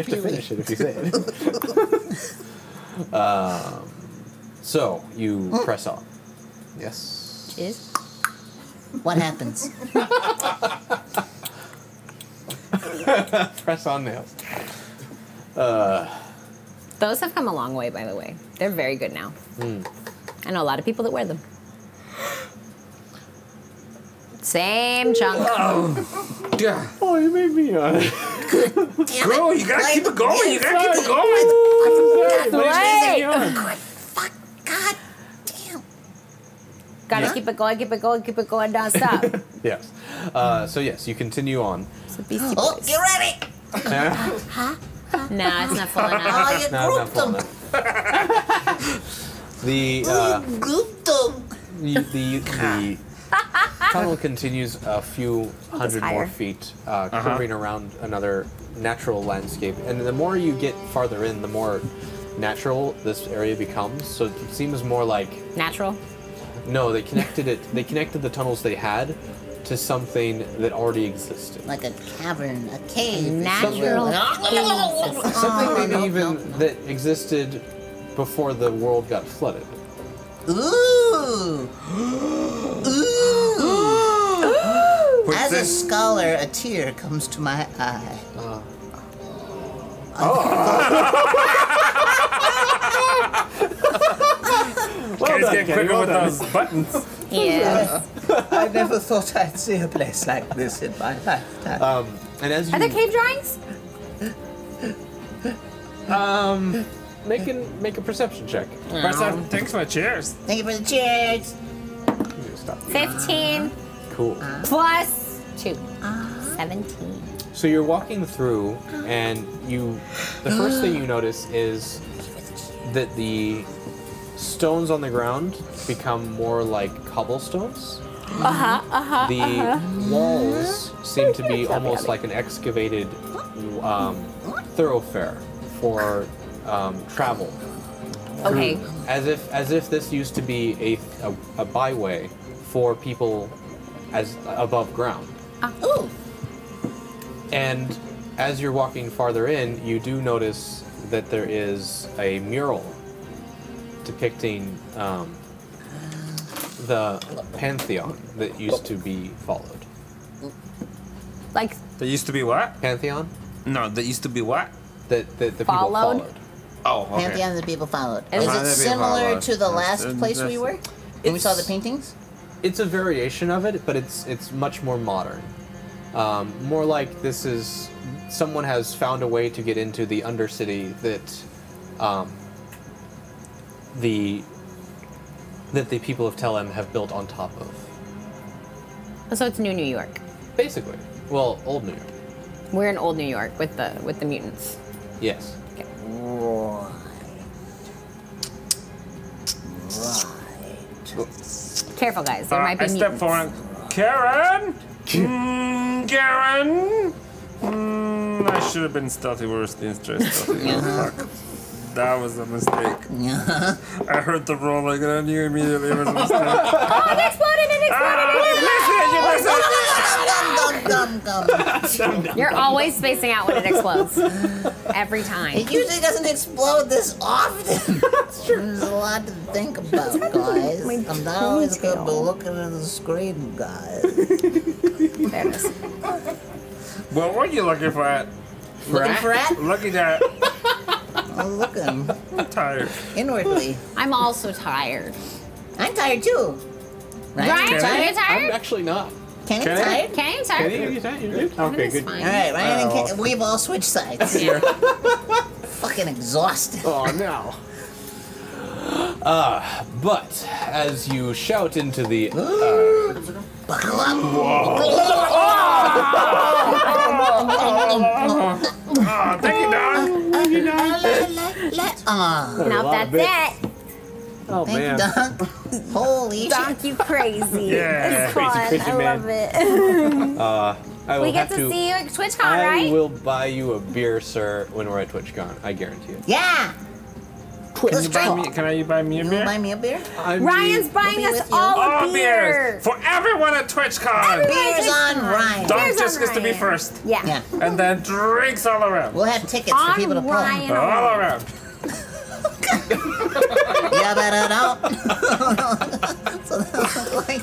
to finish it if you say it. So you press on. Yes. Cheers. What happens? Press on nails. Those have come a long way, by the way. They're very good now. I know a lot of people that wear them. Same chunk. Yeah. Oh, you made me Damn Go, it. you gotta keep it going. Yeah, You gotta keep it going. Good fuck. God damn. Gotta keep it going, don't stop. Yes. So yes, you continue on. It's the Beastie Oh, Boys. get ready. Nah, it's not full enough. Oh, you No, not grouped full them. enough. The Grouped them. the tunnel continues a few hundred more higher. feet, curving around another natural landscape. And the more you get farther in, the more natural this area becomes. So it seems more like Natural. no, they connected it. They connected the tunnels they had to something that already existed. Like a cavern, a cave. Natural. Something maybe even that existed before the world got flooded. Ooh. Ooh. What's As a this? scholar, a tear comes to my eye. Guys get quicker with those buttons. Yes. I never thought I'd see a place like this in my lifetime. And as you Are there cave drawings? make a perception check. Thanks for my cheers. Thank you for the cheers. Stop. 15 Cool. plus 2. 17. So you're walking through, and the first thing you notice is that the stones on the ground become more like cobblestones. The walls seem to be almost like an excavated thoroughfare for travel. Okay. As if this used to be a byway for people as above ground. Ooh. And as you're walking farther in, you do notice that there is a mural depicting the pantheon that used to be followed. Like, There used to be what? Pantheon? No, there used to be what? That the people Followed? followed. Oh, okay. Pantheon that people followed. Is Is it it similar followed? to the last That's- place we were? When we saw the It's- paintings? It's a variation of it, but it's much more modern. More like this is someone has found a way to get into the Undercity that the people of Telem have built on top of. so it's New York. Basically, well, old New York. We're in old New York with the mutants. Yes. Right. Careful, guys. There might be I step mutants. forward. Karen? Karen? I should have been stealthy worse than stealthy. Fuck. That was a mistake. I heard the rolling and I knew immediately it was a mistake. Oh, it exploded! It exploded! You're always spacing out when it explodes. Every time. It usually doesn't explode this often. There's a lot to think about, guys. I'm not always going to be looking at the screen, guys. There it is. What were you looking for? Looking for it? Looking at I'm looking tired. inwardly. I'm also tired. I'm tired too. Right? Ryan, You are tired? you I'm tired? actually not. Kenny Kenny? tired? Kenny, I'm tired. Kenny, are you tired? You're good? Okay, It's good. All fine. right, Ryan and Kenny, we've all switched sides. Yeah. Fucking exhausted. Oh no. But as you shout into the Buckle up. Oh, thank you, Doc. Now that's it. Oh Thank man. you, Doc. Holy shit. Donk, you crazy. Yeah. It's fun. Crazy I man. love it. I will We get have to see you at TwitchCon, I right? will buy you a beer, sir, when we're at TwitchCon. I guarantee it. Yeah. Let's drink. Can you buy me a You beer? buy me a beer? Ryan's buying be us with you. all a All beer. beers for everyone at TwitchCon. Beers on Ryan. Doc Beers just on gets to be Ryan. first, Yeah. Yeah. and then drinks all around. We'll have tickets On for people to pull. Ryan. All around. Yeah, better know. So like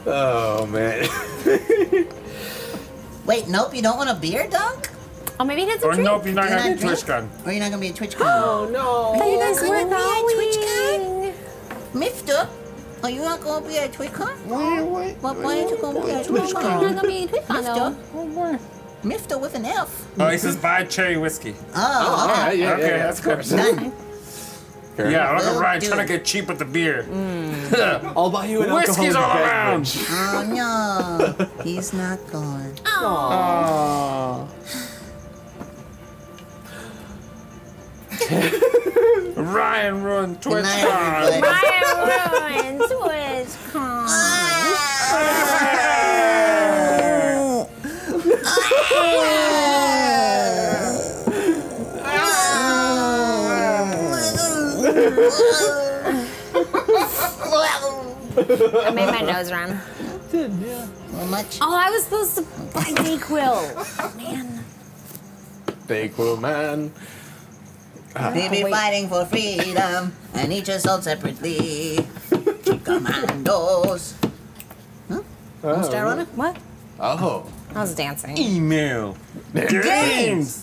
Oh man. Wait, nope, you don't want a beer, Dunk? Oh, maybe he doesn't Or drink. nope, you're not You're gonna not be drink? TwitchCon. Or you're not gonna be at TwitchCon? Oh no. I thought you guys You're were not gonna be at going. Mifta? Are you not gonna be at TwitchCon? Why aren't you gonna be at You're not TwitchCon? gonna be at TwitchCon, though. Mifta with an F. Oh, he says buy cherry whiskey. Oh, All okay. right, yeah, Okay, yeah, that's of course. Done. Fair Yeah, enough. look at Will Ryan do. trying to get cheap with the beer. I'll buy you an Whiskey's all alcoholic around. beverage. Oh no, he's not going. Oh. Ryan ruined Good night, TwitchCon. everybody. Ryan ruins TwitchCon. I made my nose run. How much? Oh, I was supposed to buy Dayquil. Man. Dayquil man. We be fighting for freedom, and each is sold separately. Commandos. Oh, Start running? What? Oh. I was dancing. Email. Games.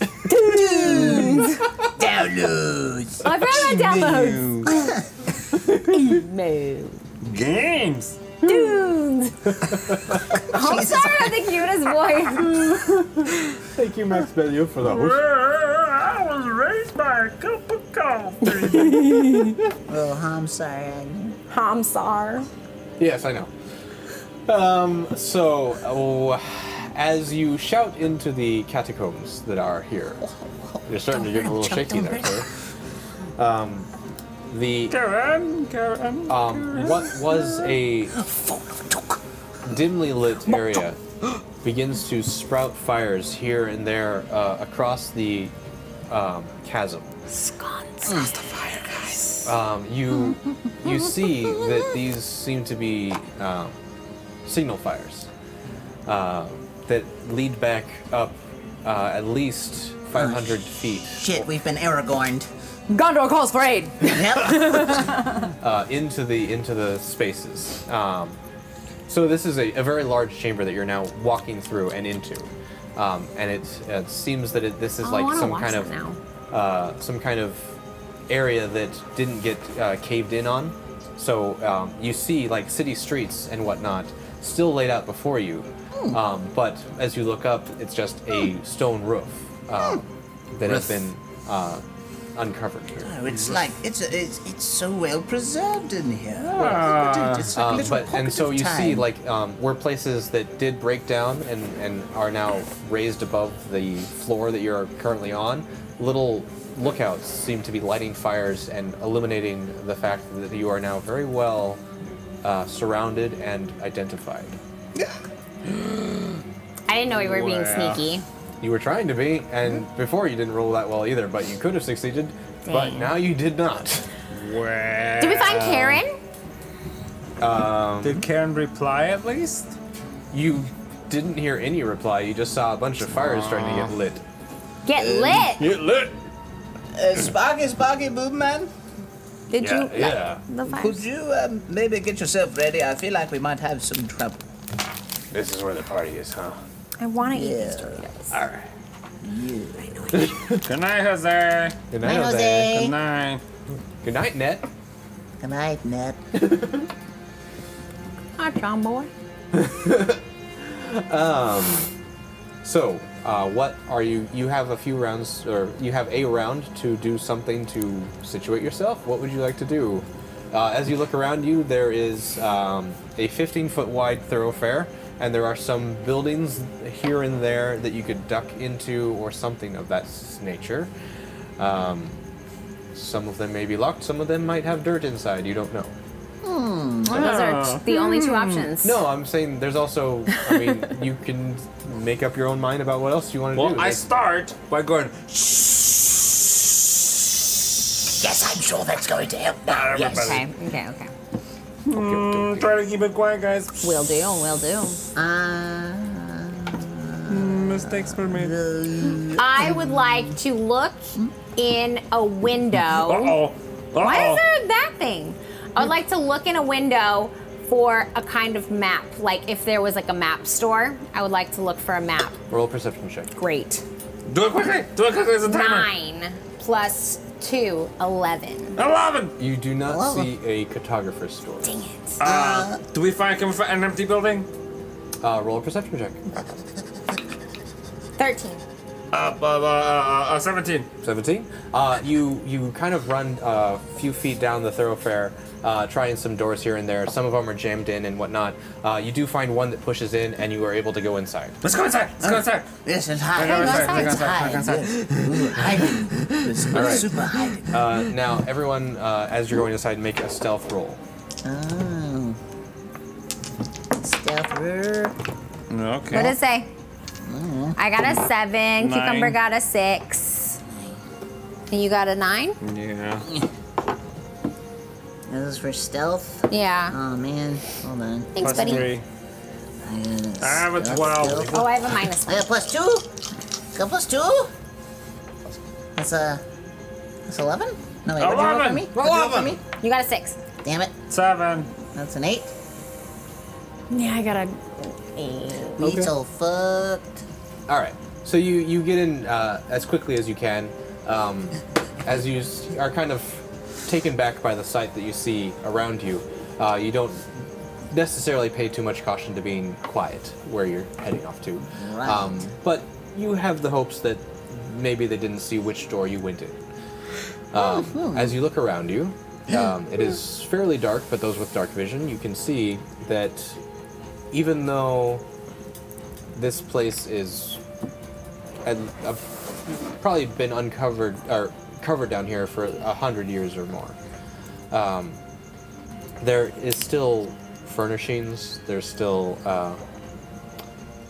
Downloads. Oh, I forgot about downloads. No. Games. Dudes. I'm sorry, I have the cutest voice. Thank you, Max Bellew, for the I was raised by a cup of coffee. Oh, I'm sorry. Hamsar. Yes, I know. As you shout into the catacombs that are here, you're starting to get a little shaky there, sir. What was a dimly lit area begins to sprout fires here and there across the chasm. You see that these seem to be signal fires that lead back up at least 500 feet Shit, we've been Aragorned. Gondor calls for aid. Yep. into the spaces. So this is a very large chamber that you're now walking through and into, and it seems that this is I like wanna some watch kind that of now. some kind of area that didn't get caved in on. So you see like city streets and whatnot still laid out before you, but as you look up, it's just a stone roof that has been uncovered here. Oh, it's like it's so well preserved in here. It's like a little But and pocket so of you time. see like where places that did break down and are now raised above the floor that you're currently on, little lookouts seem to be lighting fires and illuminating the fact that you are now very well surrounded and identified. I didn't know we were being Wow. sneaky. You were trying to be, and before you didn't roll that well either, but you could have succeeded, but Dang. now you did not. Well, Did we find Karen? Did Karen reply at least? You didn't hear any reply, you just saw a bunch of fires starting to get lit. Get lit. Get lit! Sparky Boob Man, Did you light Yeah. the could fires? you maybe get yourself ready? I feel like we might have some trouble. This is where the party is, huh? I want to eat Yeah. these Doritos. All right. Good night, Jose. Good Hi, night, Jose. Jose. Good night. Good night, Net. Good night, Ned. Hi, John boy. So, what are you? You have a few rounds, or you have a round to do something to situate yourself. What would you like to do? As you look around you, there is a 15-foot wide thoroughfare, and there are some buildings here and there that you could duck into or something of that nature. Some of them may be locked, some of them might have dirt inside, you don't know. Those are the only two options. No, I'm saying there's also, I mean, you can make up your own mind about what else you want to do. Well, I start by going, Yes, I'm sure that's going to help now. Yes. Okay. try to keep it quiet, guys. Will do. Mistakes were made. I would like to look in a window. Uh-oh. Why is there that thing? I would like to look in a window for a kind of map. Like if there was like a map store, I would like to look for a map. Roll a perception check. Great. Do it quickly. There's a timer. 9 plus 2, 11. 11. You do not see a cartographer's store. Dang it. Do we find an empty building? Roll a perception check. 13. 17. 17. You kind of run a few feet down the thoroughfare, trying some doors here and there. Some of them are jammed in and whatnot. You do find one that pushes in, and you are able to go inside. Let's go inside. Yes, it's high. Let's Hide. Ooh, hiding. It's super hiding. Now, everyone, as you're going inside, make a stealth roll. Oh. Stealth roll. Okay. What did it say? I got a 7. Cucumber got a 6. And you got a 9? Yeah. This is for stealth. Yeah. Oh man, hold on. Thanks, Plus buddy. 3. I have a 12. Stealth. Oh, I have a minus I 1. got +2. Got +2. That's 11. No wait, what'd you roll for 11. me? What'd you roll for me? You got a 6. Damn it, 7. that's an 8. Yeah, I got a 8. We so fucked. All right. So you get in as quickly as you can. As you are kind of taken back by the sight that you see around you, you don't necessarily pay too much caution to being quiet where you're heading off to. Right. But you have the hopes that maybe they didn't see which door you went in. As you look around you, it is fairly dark, but those with dark vision, you can see that even though this place is probably been uncovered or covered down here for 100 years or more, there is still furnishings. There's still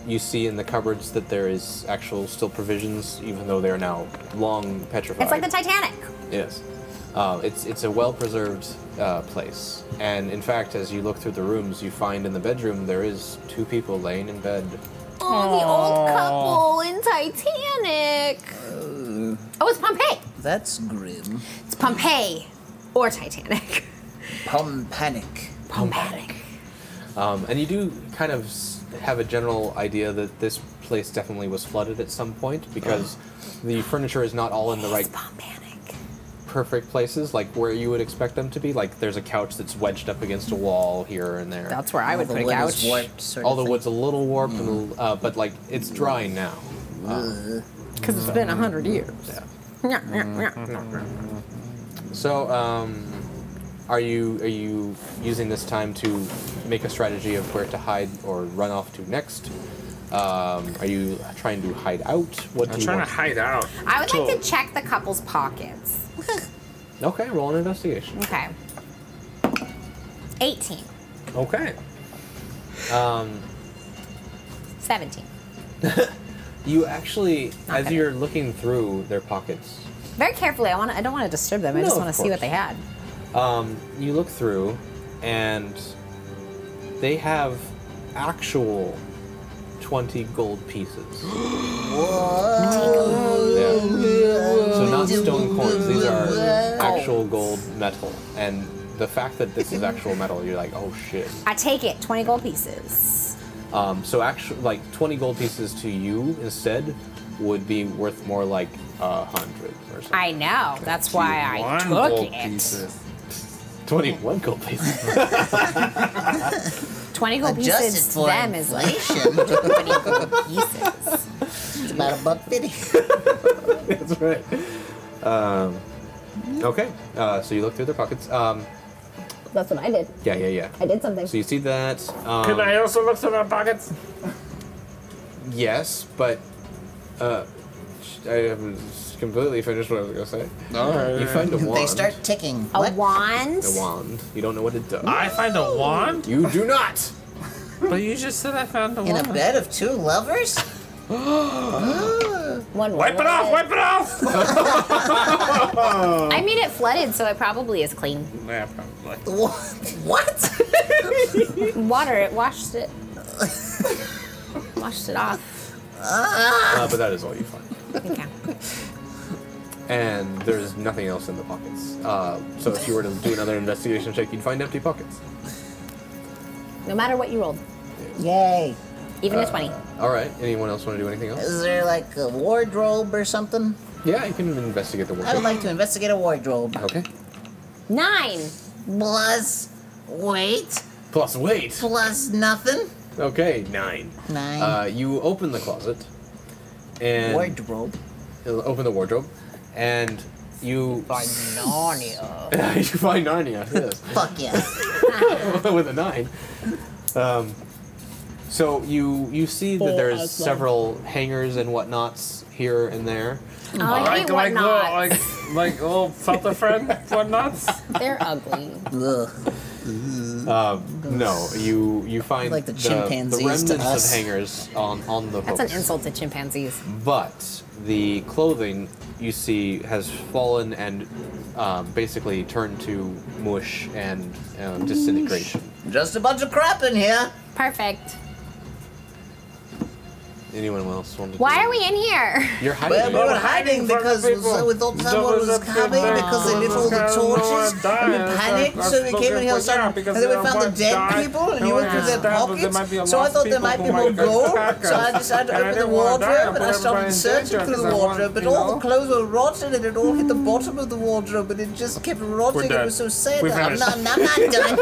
you see in the cupboards that there is actual still provisions, even though they're now long petrified. It's like the Titanic. Yes. It's a well-preserved place. And in fact, as you look through the rooms, you find in the bedroom there is 2 people laying in bed. Oh, the old couple in Titanic. Oh, it's Pompeii. That's grim. It's Pompeii or Titanic. Panic. Pompeii. And you do kind of have a general idea that this place definitely was flooded at some point because the furniture is not all in the right perfect places, like where you would expect them to be. Like there's a couch that's wedged up against a wall here and there. That's where I would All put the a wood is couch. warped, sort All of the thing. wood's a little warped, and but like it's drying now. Because it's been 100 years. So, are you using this time to make a strategy of where to hide or run off to next? Are you trying to hide out? What do I'm you trying to want? hide out. I would like to check the couple's pockets. Okay, roll an investigation. Okay. 18. Okay. 17. You actually, Not as good. you're looking through their pockets, Very carefully. I don't want to disturb them. I No, just of want to see what course. they had. you look through, and they have actual 20 gold pieces. Yeah. So not stone coins, these are actual gold metal. And the fact that this is actual metal, you're like, oh shit. I take it. 20 gold pieces. So actually, like 20 gold pieces to you instead would be worth more like 100 or something. I know. That's why I One took gold it. pieces. 21 gold pieces. 20 gold Adjusted pieces to for them is like inflation. 20 gold pieces. It's about $1.50. That's right. Okay, so you look through their pockets. That's what I did. Yeah. I did something. So you see that. Can I also look through their pockets? Yes, but I haven't completely finished what I was gonna say. Alright. You find a wand. They start ticking. A What? wand? A wand. You don't know what it does. I find a wand? You do not. But you just said I found a In a wand. bed of two lovers? One Wipe it off! Wipe it off! I made it flooded, so it probably is clean. Yeah, probably. What? Water, it washed it. Washed it off. But that is all you find. Okay. And there's nothing else in the pockets. So if you were to do another investigation check, you'd find empty pockets. No matter what you rolled. Yay. Even a 20. All right. Anyone else want to do anything else? Is there like a wardrobe or something? Yeah, you can investigate the I would wardrobe. like to investigate a wardrobe. Okay. 9. Plus weight. Plus weight. Plus nothing. Okay, 9. 9. You open the closet, and wardrobe. open the wardrobe, and you By Narnia. you find Narnia. Yes, Fuck yeah. with a 9. So you see that there's several hangers and whatnots here and there. Oh, I hate whatnots. like old Felter friend whatnots? They're ugly. Ugh. No, you find Like the the chimpanzees to remnants us. of hangers on the hooks. That's an insult to chimpanzees. But the clothing you see has fallen and basically turned to mush and disintegration. Just a bunch of crap in here. Perfect. Anyone else want to? Why are we in here? You're hiding. Well, we it. were hiding because we thought someone was coming because they lit all the torches and we panicked, so we came in here and then we found the dead people and you went through their pockets, so I thought there might be more gold, so I decided to open the wardrobe and I started searching through the wardrobe, but all the clothes were rotten and it all hit the bottom of the wardrobe and it just kept rotting. It was so sad. I'm not done.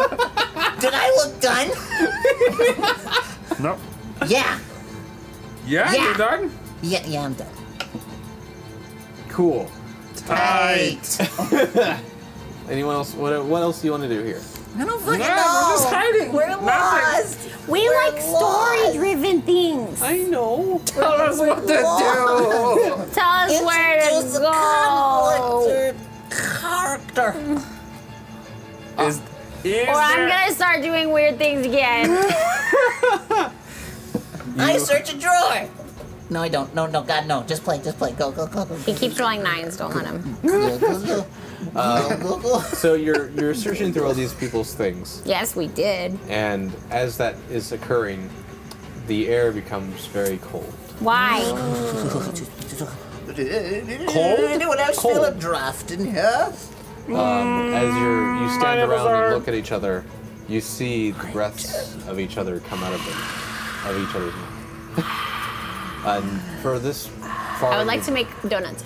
Did I look done? Nope. Yeah. Yeah, Yeah. you're done? Yeah, I'm done. Cool. Tight. Anyone else? What else do you want to do here? I don't fucking Yeah, know. we're just hiding. We're Nothing. lost. We We're like story-driven things. I know. Tell us what to do! Tell us where to Introduce a go. conflict character. Is Or I'm there... gonna start doing weird things again. I search a drawer. No, I don't. No, God, no. Just play. Go. He keeps rolling 9s. Don't let him. Go. So you're searching through all these people's things, Yes, we did. and as that is occurring, the air becomes very cold. Why? Cold? Anyone else feel a draft in here? As you stand name is around and Art. look at each other, you see the breaths of each other come out of each other's mouth. And for this far, I would like to make donuts.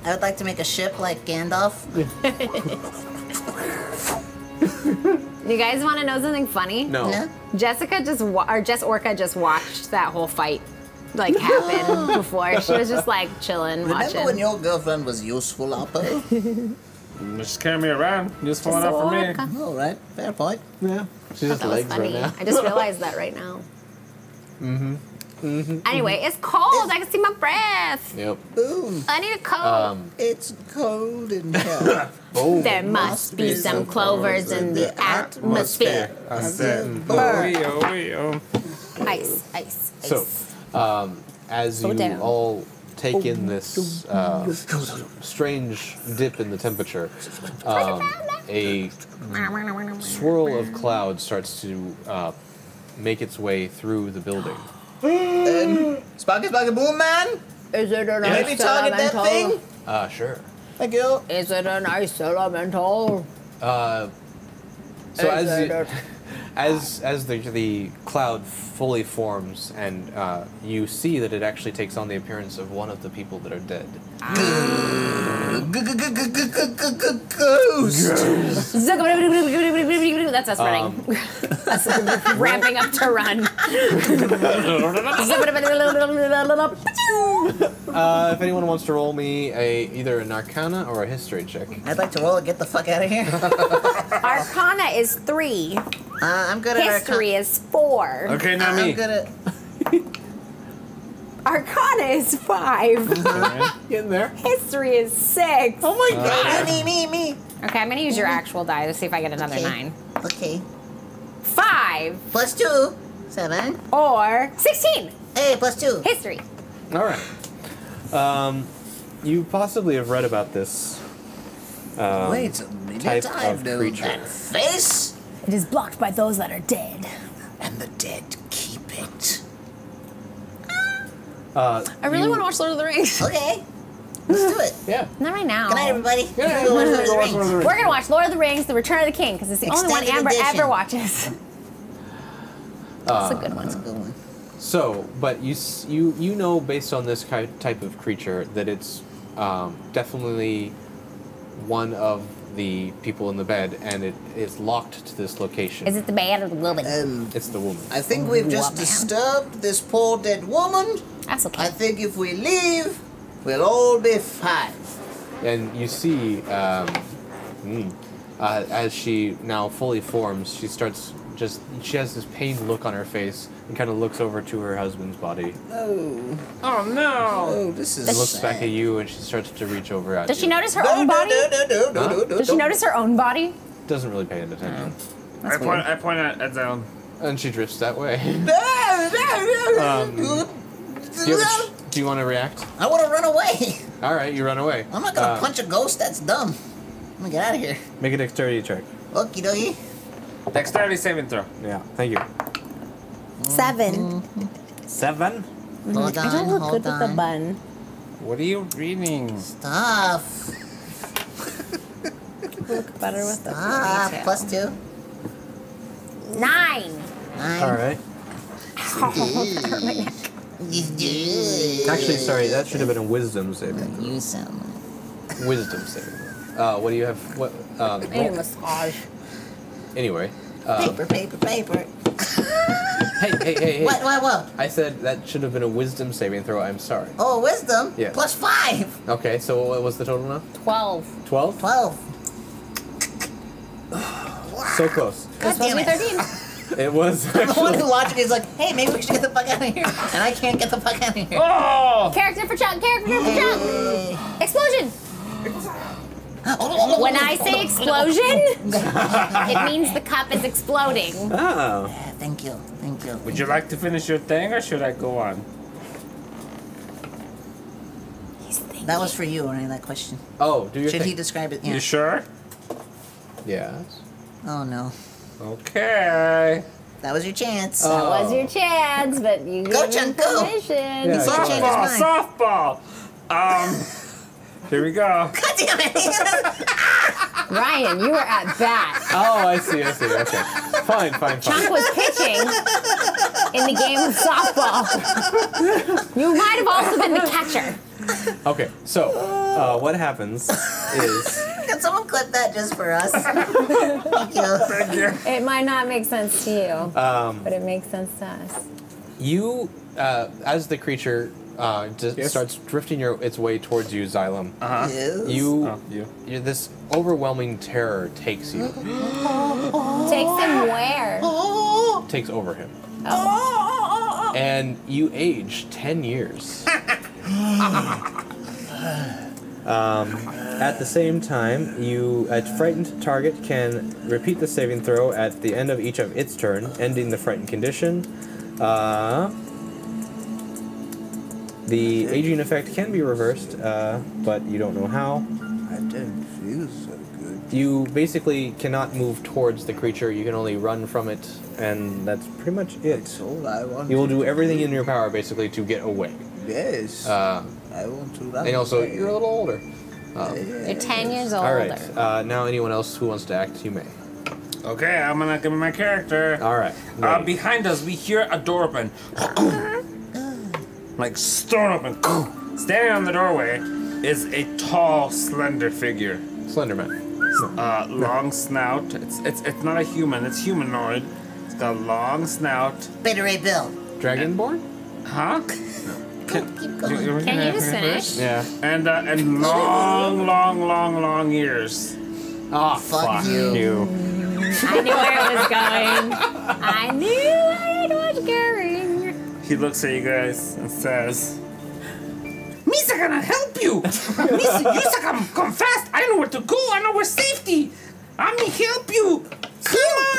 I would like to make a ship like Gandalf. You guys want to know something funny? No. Yeah? Jess Orca just watched that whole fight like happen before. She was just like chilling, Remember watching. when your girlfriend was useful, Appa? Just carry me around. Useful Just enough for me. Orca. All right, fair point. Yeah. She just That was legs funny. right now. I just realized that right now. Anyway, it's cold. I can see my breath. Yep. Boom. I need a coat. It's cold in here. Boom. There must be some clovers in the atmosphere. I said, Burr. oh. Ice, ice, ice. So, as Slow you down. all take in this strange dip in the temperature, a swirl of clouds starts to make its way through the building. Sparky Boom Man? Is it a Maybe nice target that elemental? thing? Sure. Thank you. Is it a nice elemental? So as the cloud fully forms and you see that it actually takes on the appearance of one of the people that are dead. Ghost. That's us running. That's ramping up to run. If anyone wants to roll me either an Arcana or a History check. I'd like to roll and get the fuck out of here. Arcana is 3. I'm good at History is 4. Okay, now me. I'm good at. Arcana is 5. Getting there. History is 6. Oh my god. Me. Okay, I'm gonna use your actual die to see if I get another Okay. 9. Okay. 5 Plus 2. 7. or 16. Hey, plus 2. History. All right. You possibly have read about this Wait a minute, type I of know creature. that face. It is blocked by those that are dead. And the dead keep it. I really want to watch Lord of the Rings. Okay. Let's do it. Yeah. Not right now. Good night, everybody. Yeah, Go watch yeah, Lord of the go watch Rings. Lord of the Rings. We're gonna watch Lord of the Rings: The Return of the King because it's the only one Extended Amber edition. ever watches. It's a good one. That's a good one. So, but you know based on this type of creature that it's definitely one of the people in the bed, and it is locked to this location. Is it the man or the woman? It's the woman. I think we've just Woman. disturbed this poor dead woman. That's okay. I think if we leave, we'll all be fine. And you see, as she now fully forms, she has this pained look on her face and kind of looks over to her husband's body. Oh, Oh no! oh, this is And looks sad. back at you, and she starts to reach over at Does she you. notice her No, own no, body? no. Does she notice her own body? Doesn't really pay attention. I point at down. And she drifts that way. No. Do you want to react? I want to run away. All right, you run away. I'm not gonna punch a ghost. That's dumb. I'm gonna get out of here. Make a dexterity check. Okie dokie. Dexterity saving throw. Yeah, thank you. 7. 7. Hold on. I don't look hold good with the on. bun. What are you reading? Stuff. Look better with the Ah, plus 2. 9. 9. All right. Hurt my neck. Actually, sorry, that should have been a wisdom saving. You sound. Wisdom saving. What do you have? What? I need a massage. Anyway. Paper. Hey. What? I said that should have been a wisdom saving throw. I'm sorry. Oh, wisdom. Yeah. Plus 5. Okay, so what was the total now? 12. 12? 12. So close. It's supposed to be damn it. 13. It was The one actually. who logically is like, hey, maybe we should get the fuck out of here. And I can't get the fuck out of here. Oh! Character for Chuck. Hey. Explosion. When I say explosion, it means the cup is exploding. Oh. Thank you. Would you like to finish your thing, or should I go on? That was for you, right? That question. Oh, do your Should he thing. describe it? Yeah. You sure? Yes. Oh no. Okay. That was your chance. That was your chance, but you Go, gave Chuck, go. permission. Yeah, He's gonna change his Softball! mind. Softball! Here we go. God damn it. Ryan, you were at bat. Oh, I see. Okay. Fine. Chunk was pitching in the game of softball. You might have also been the catcher. Okay, so what happens is Can someone clip that just for us? Thank you. Thank you. It might not make sense to you, but it makes sense to us. you, as the creature starts drifting its way towards you, Xylem. Yes. You, this overwhelming terror takes you, Takes him where? takes over him, Oh. and you age 10 years. At the same time, a frightened target can repeat the saving throw at the end of each of its turn, ending the frightened condition. The aging effect can be reversed, but you don't know how. I don't feel so good. You basically cannot move towards the creature, you can only run from it, and that's pretty much it. That's all I want. You will do everything in your power, basically, to get away. Yes. Uh, I want to run. and also, away. you're a little older. You're 10 years older. Alright, now anyone else who wants to act, you may. Okay, I'm gonna give me my character. Alright. Behind us, we hear a door open. Like, stone open. Standing on the doorway is a tall, slender figure. Slenderman. Long snout. It's not a human, it's humanoid. It's got a long snout. Beta Ray Bill. Dragonborn? Huh? Keep going. Can you just finish? Yeah. And long ears. Oh, Fuck you. I knew where it was going. I knew where it was going. He looks at you guys and says, Misa gonna help you. Misa, you come fast. I know where to go. I know where safety. I'm gonna help you. Come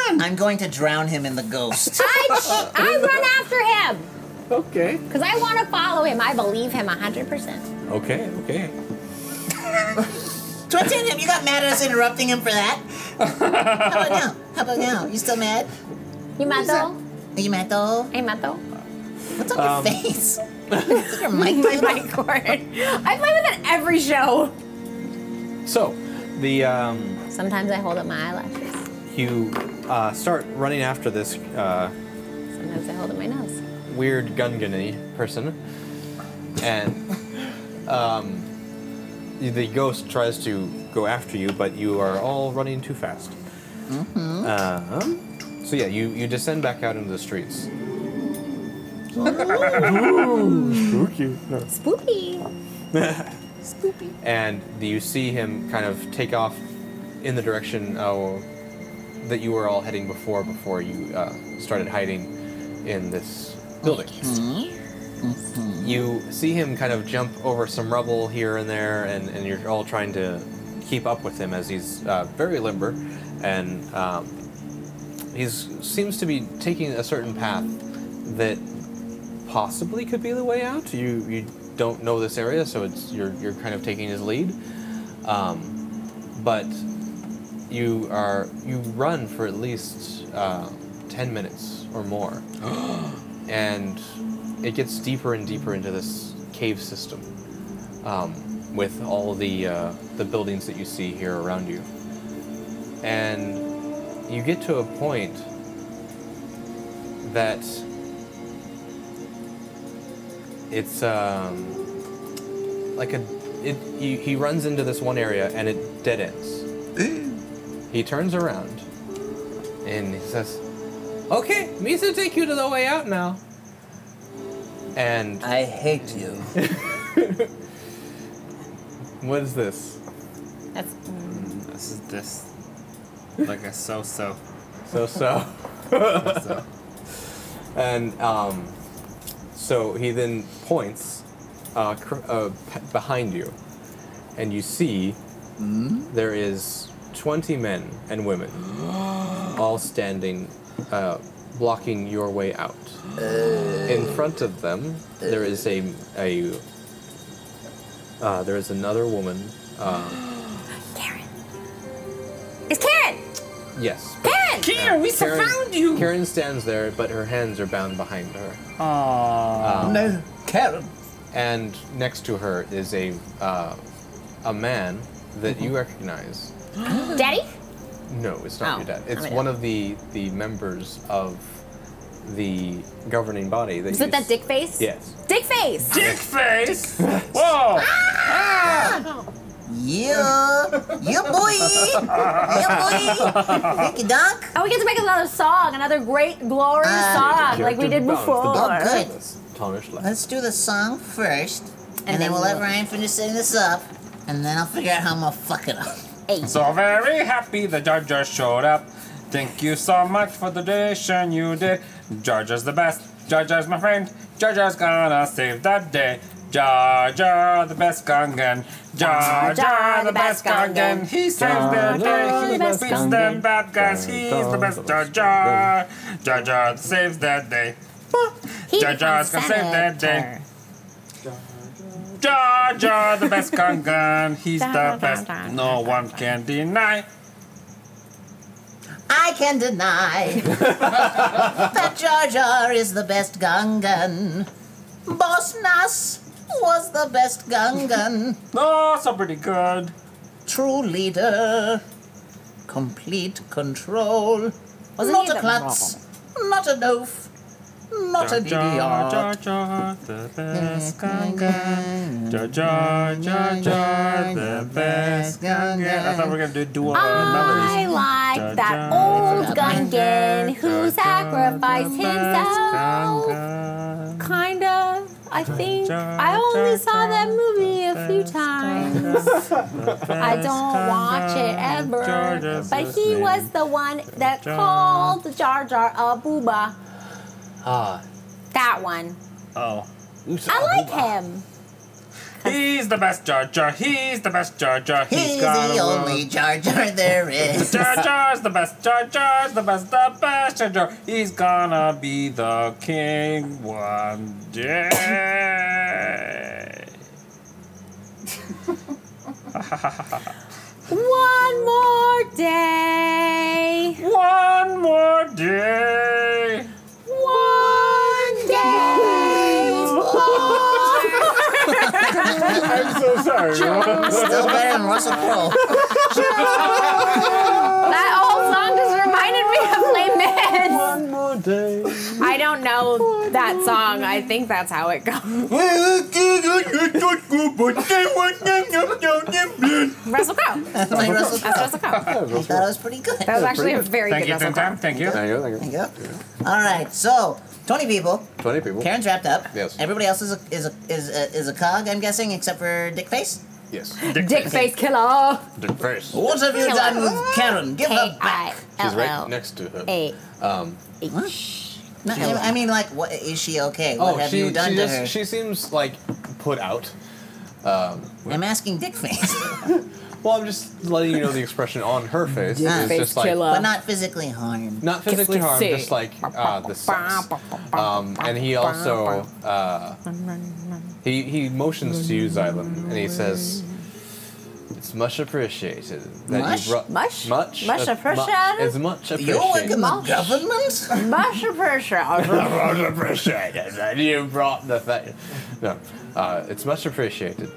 on. I'm going to drown him in the ghost. I run after him Okay. because I want to follow him. I believe him 100%. Okay. What's in him? You got mad at us interrupting him for that? How about now? You still mad? You mato? Are you mad though? Hey, mato? What's on your face? Is your mic My doing? mic cord. I play with it every show. So, the Sometimes I hold up my eyelashes. you start running after this Sometimes I hold up my nose. weird Gungan-y person, and the ghost tries to go after you, but you are all running too fast. So yeah, you descend back out into the streets. Spooky. And you see him kind of take off in the direction that you were all heading before you started hiding in this building. You see him kind of jump over some rubble here and there, and you're all trying to keep up with him as he's very limber, and he seems to be taking a certain path that possibly could be the way out. You don't know this area, so you're kind of taking his lead, but you run for at least 10 minutes or more, and it gets deeper and deeper into this cave system, with all the buildings that you see here around you, and you get to a point that it's he runs into this one area and it dead ends. He turns around and he says, "Okay, Misa, take you to the way out now." And I hate you. what is this? That's This is this. Like a so-so. So. So. And so he then points behind you, and you see there is 20 men and women all standing, blocking your way out. In front of them, there is there is another woman. Karen. It's Karen! Yes. Karen! Karen, we found you! Karen stands there, but her hands are bound behind her. Aww. No, Karen. And next to her is a man that you recognize. Daddy? No, it's not Oh, your dad. It's I'm one of the members of the governing body. Is it that dick face? Yes. Dick face! Dick face! Whoa! Yeah, boy. Thank you, Doc. Oh, we get to make another song, another great, glorious song, like we did before. Oh, good. Tarnished light. Let's do the song first, and then then we'll let we'll- Ryan finish setting this up, and then I'll figure out how I'm gonna fuck it up. Hey. So very happy the Jar Jar showed up. Thank you so much for the donation you did. Jar Jar's the best. Jar Jar's my friend. Jar Jar's gonna save the day. Jar Jar the best Gungan. Jar Jar the best Gungan. He saves the day. He beats them bad guys. He's the best Jar Jar. Jar Jar saves the day. Jar Jar's gonna save the day. Jar Jar the best Gungan. He's the best. No one can deny. I can deny that Jar Jar is the best Gungan. Boss Nass was the best Gungan. Oh, so pretty good. True leader. Complete control. Wasn't Not he a the- klutz. Not a doof. Not an Jar idiot. Jar, the best Gungan. Jar Jar, the best Gungan. I thought we were gonna do melodies. I like that Jar old Jar, Gungan who Jar Jar, sacrificed the best himself. Gungan. Kind of. I think I only saw that movie a few times. I don't watch it ever. But he was the one that called Jar Jar a booba. Ah. That one. Oh. I like him. He's the best Jar Jar. He's the best Jar Jar. He's the only Jar Jar there is. Jar Jar's the best. Jar Jar's the best. The best Jar Jar. He's gonna be the king one day. One more day. One more day. One day. I'm so sorry. Still better than Russell Crowe. That old song just reminded me of Les Mis. One more day. I don't know that song. I think that's how it goes. Russell Crowe. That's like Russell That's Crowe. Russell Crowe. I thought it was pretty good. That was actually a very Thank good you, Russell Tim Crowe. Tam. Thank you. Thank you. There you go. All right, so 20 people. 20 people. Karen's wrapped up. Yes. Everybody else is a cog, I'm guessing, except for Dickface. Yes. Dick face killer. Dick face. What have you done with Karen? Give her back. She's right K-I-L-L-A-H. next to him. No, I mean, like, what is she okay? What have you done to her? She seems like put out. I'm asking Dickface, Well, I'm just letting you know the expression on her face. Dick is face just like killer. but not physically harmed. not physically Kiss, harmed, kiss, just like this sucks. And he also he motions to you, Xylem, and he says, "It's much appreciated that Mush? you brought Much? much Much appreciated? It's much You work in appreciated. the government? Much appreciated. Much appreciated that you brought the thing. No, it's much appreciated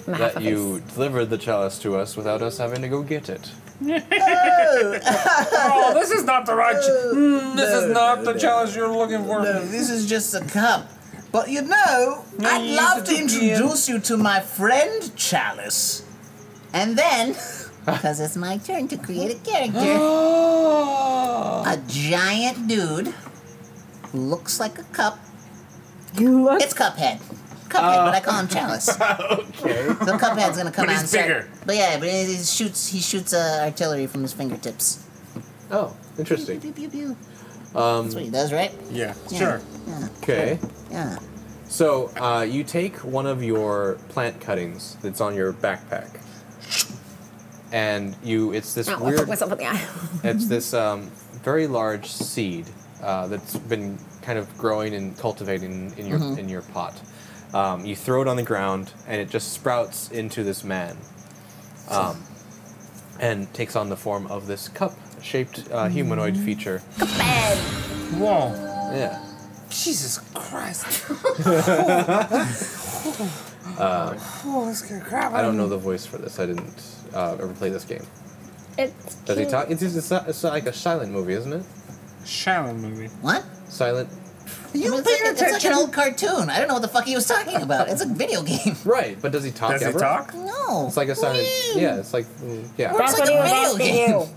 that you delivered the chalice to us without us having to go get it. Oh, this is not the right. This is not the challenge you're looking for. No, this is just a cup. But you know, I'd use love it to to introduce you to my friend Chalice. And then, because it's my turn to create a character, a giant dude who looks like a cup. It's Cuphead. Cuphead, but I call him Chalice. Okay. So Cuphead's gonna come But out he's and start. bigger. But yeah, but he shoots artillery from his fingertips. Oh, interesting. Pew, pew, pew. That's what he does, right? Yeah, Yeah. sure. Yeah. Okay. Yeah. So you take one of your plant cuttings that's on your backpack, and it's this I weird. put myself in the eye. It's this very large seed that's been kind of growing and cultivating in your pot. You throw it on the ground, and it just sprouts into this man, and takes on the form of this cup-shaped humanoid feature. Bed. Whoa. Yeah. Jesus Christ. I don't know the voice for this. I didn't ever play this game. It's Does he cute. talk? It's like a silent movie, isn't it? Shallow movie. What? Silent. It's like an old cartoon. I don't know what the fuck he was talking about. It's a video game. Right, but does he talk Does he ever? talk? No. It's like a silent. Yeah, it's like yeah. It's like a video game.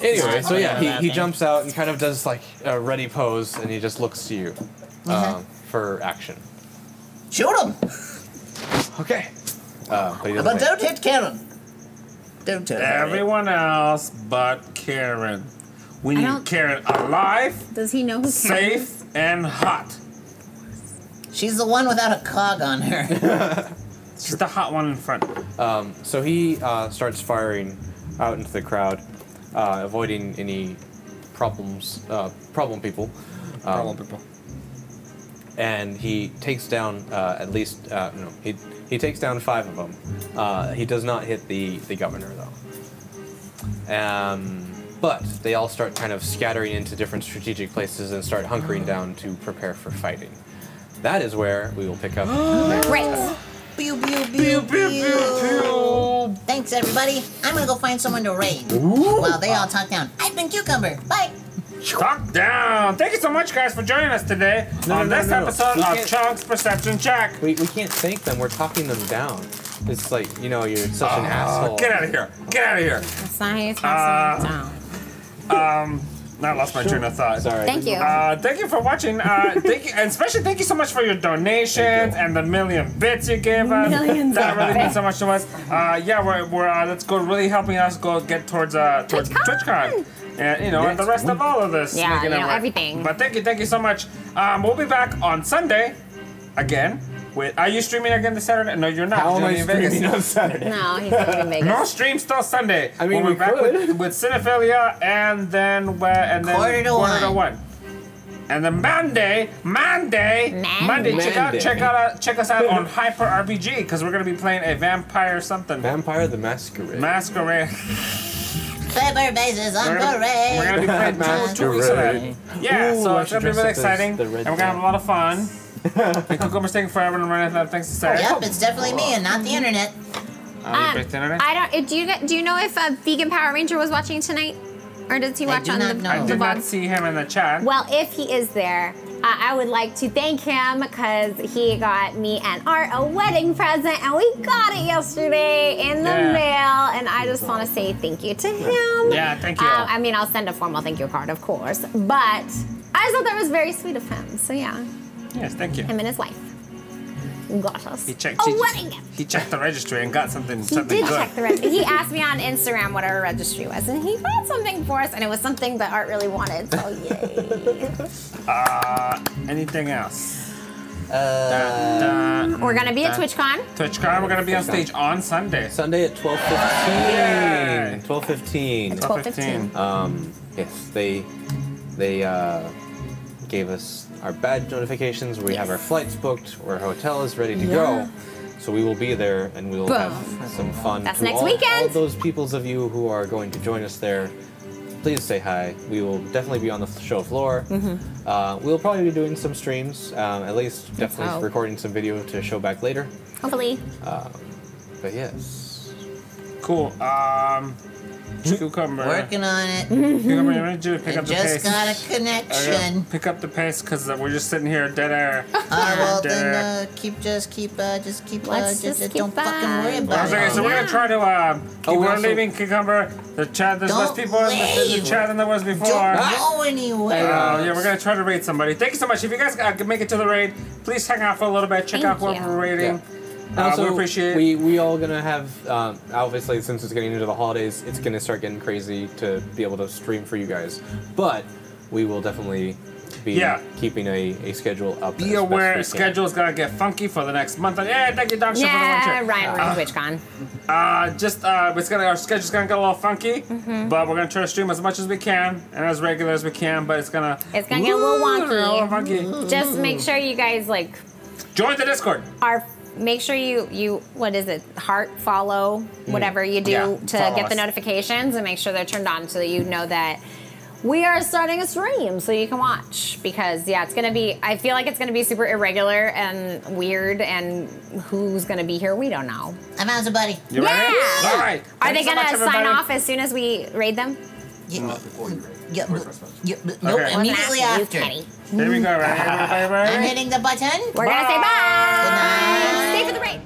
Anyway, so yeah, he jumps out and kind of does like a ready pose, and he just looks to you for action. Shoot him. Okay. But he doesn't But hit. don't hit Karen. Don't hit her. Everyone else but Karen. We I need don't- Karen alive, Does he know who Karen is? safe, and hot. She's the one without a cog on her. She's the hot one in front. So he starts firing out into the crowd, avoiding any problem people. Problem people. And he takes down at least he takes down 5 of them. He does not hit the governor though. But they all start kind of scattering into different strategic places and start hunkering down to prepare for fighting. That is where we will pick up. Great. Pew, pew, pew, pew. Thanks, everybody. I'm gonna go find someone to raid. While they all talk down. I've been Cucumber. Bye. Talk down. Thank you so much, guys, for joining us today on this episode We of can't- Chunk's Perception Check. We can't thank them. We're talking them down. It's like, you're such an asshole. Get out of here. Get out of here. That's not how you talk to Now I lost my train of thought. Sorry. Thank you. Thank you for watching. Thank you, and especially thank you so much for your donations and the million bits you gave us. Millions that of really bits. means so much to us. Yeah, we're that's good. Really helping us go get towards TwitchCon. And and the rest of all of this. Yeah, making it work. everything. But thank you so much. We'll be back on Sunday again. Are you streaming again this Saturday? No, you're not. How am You're I doing it in Vegas. streaming on Saturday? No, he's still in Vegas. No stream still Sunday. I mean, we're we back could. with Cinephilia and then Quarter to one. And then Monday, check us out on Hyper RPG because we're gonna be playing a vampire something. Vampire the Masquerade. Masquerade. Clever bases on We're gonna be playing two weeks of that. Yeah, Ooh, so I it's should gonna be dress really up as exciting, the and we're Red gonna have a lot of fun. And Cucumber's taking forever to run out of things to say. Yep, it's definitely me and not the internet. You break the internet? I don't. Do you know if Vegan Power Ranger was watching tonight, or does he watch do on not the know. I the did not VOD? see him in the chat. Well, if he is there, I would like to thank him because he got me and Art a wedding present, and we got it yesterday in the Yeah. mail. And I just want to say thank you to him. Yeah, thank you. I mean, I'll send a formal thank you card, of course, but I just thought that was very sweet of him. So yeah, Yes, thank you. him and his wife got us He checked. a wedding gift. He checked the registry and got something He did good. check the registry. He asked me on Instagram what our registry was, and he got something for us, and it was something that Art really wanted. So yay! Anything else? We're gonna be at TwitchCon. TwitchCon, we're gonna be on stage on Sunday. Sunday at 12:15. 12:15. 12:15. Yes, they gave us our badge notifications where we have our flights booked, our hotel is ready to go. So we will be there and we will have some fun. That's to next all weekend. those peoples of you who are going to join us there, please say hi. We will definitely be on the show floor. We'll probably be doing some streams, at least definitely hope. recording some video to show back later. Hopefully. But yes. Cool. Cucumber. Working on it. Cucumber, you ready to pick I up the pace? just got a connection. Pick up the pace because we're just sitting here dead air. Well Dead then, air. keep Let's just keep don't fucking worry vibing. about Okay, it. so we're gonna try to keep we're on also- leaving Cucumber. The chat, there's less Don't people in the leave. chat than there was before. Don't go anywhere. Yeah, we're gonna try to raid somebody. Thank you so much. If you guys can make it to the raid, please hang out for a little bit. Check out Thank what you. we're raiding. Also, we appreciate it. we all gonna have obviously since it's getting into the holidays, it's gonna start getting crazy to be able to stream for you guys. But we will definitely be keeping a schedule up. Be as aware, best we can. schedule's gonna get funky for the next month. Yeah, thank you, Dr. Yeah, for the Ryan, we're at TwitchCon. our schedule's gonna get a little funky, but we're gonna try to stream as much as we can and as regular as we can. But it's gonna It's gonna get a little wonky. funky. Just make sure you guys Join the Discord. make sure you what is it? Heart, follow, whatever you do Yeah, to follow get the us. notifications and make sure they're turned on so that you know that we are starting a stream so you can watch because it's gonna be I feel like it's gonna be super irregular and weird and who's gonna be here we don't know. I found somebody. You ready? Yeah. All right. Are they Thanks so gonna much, sign everybody. off as soon as we raid them? Nope, Okay. immediately after. Kenny. Here we go, right? I'm hitting the button. We're gonna say bye. Good night. Stay for the raid.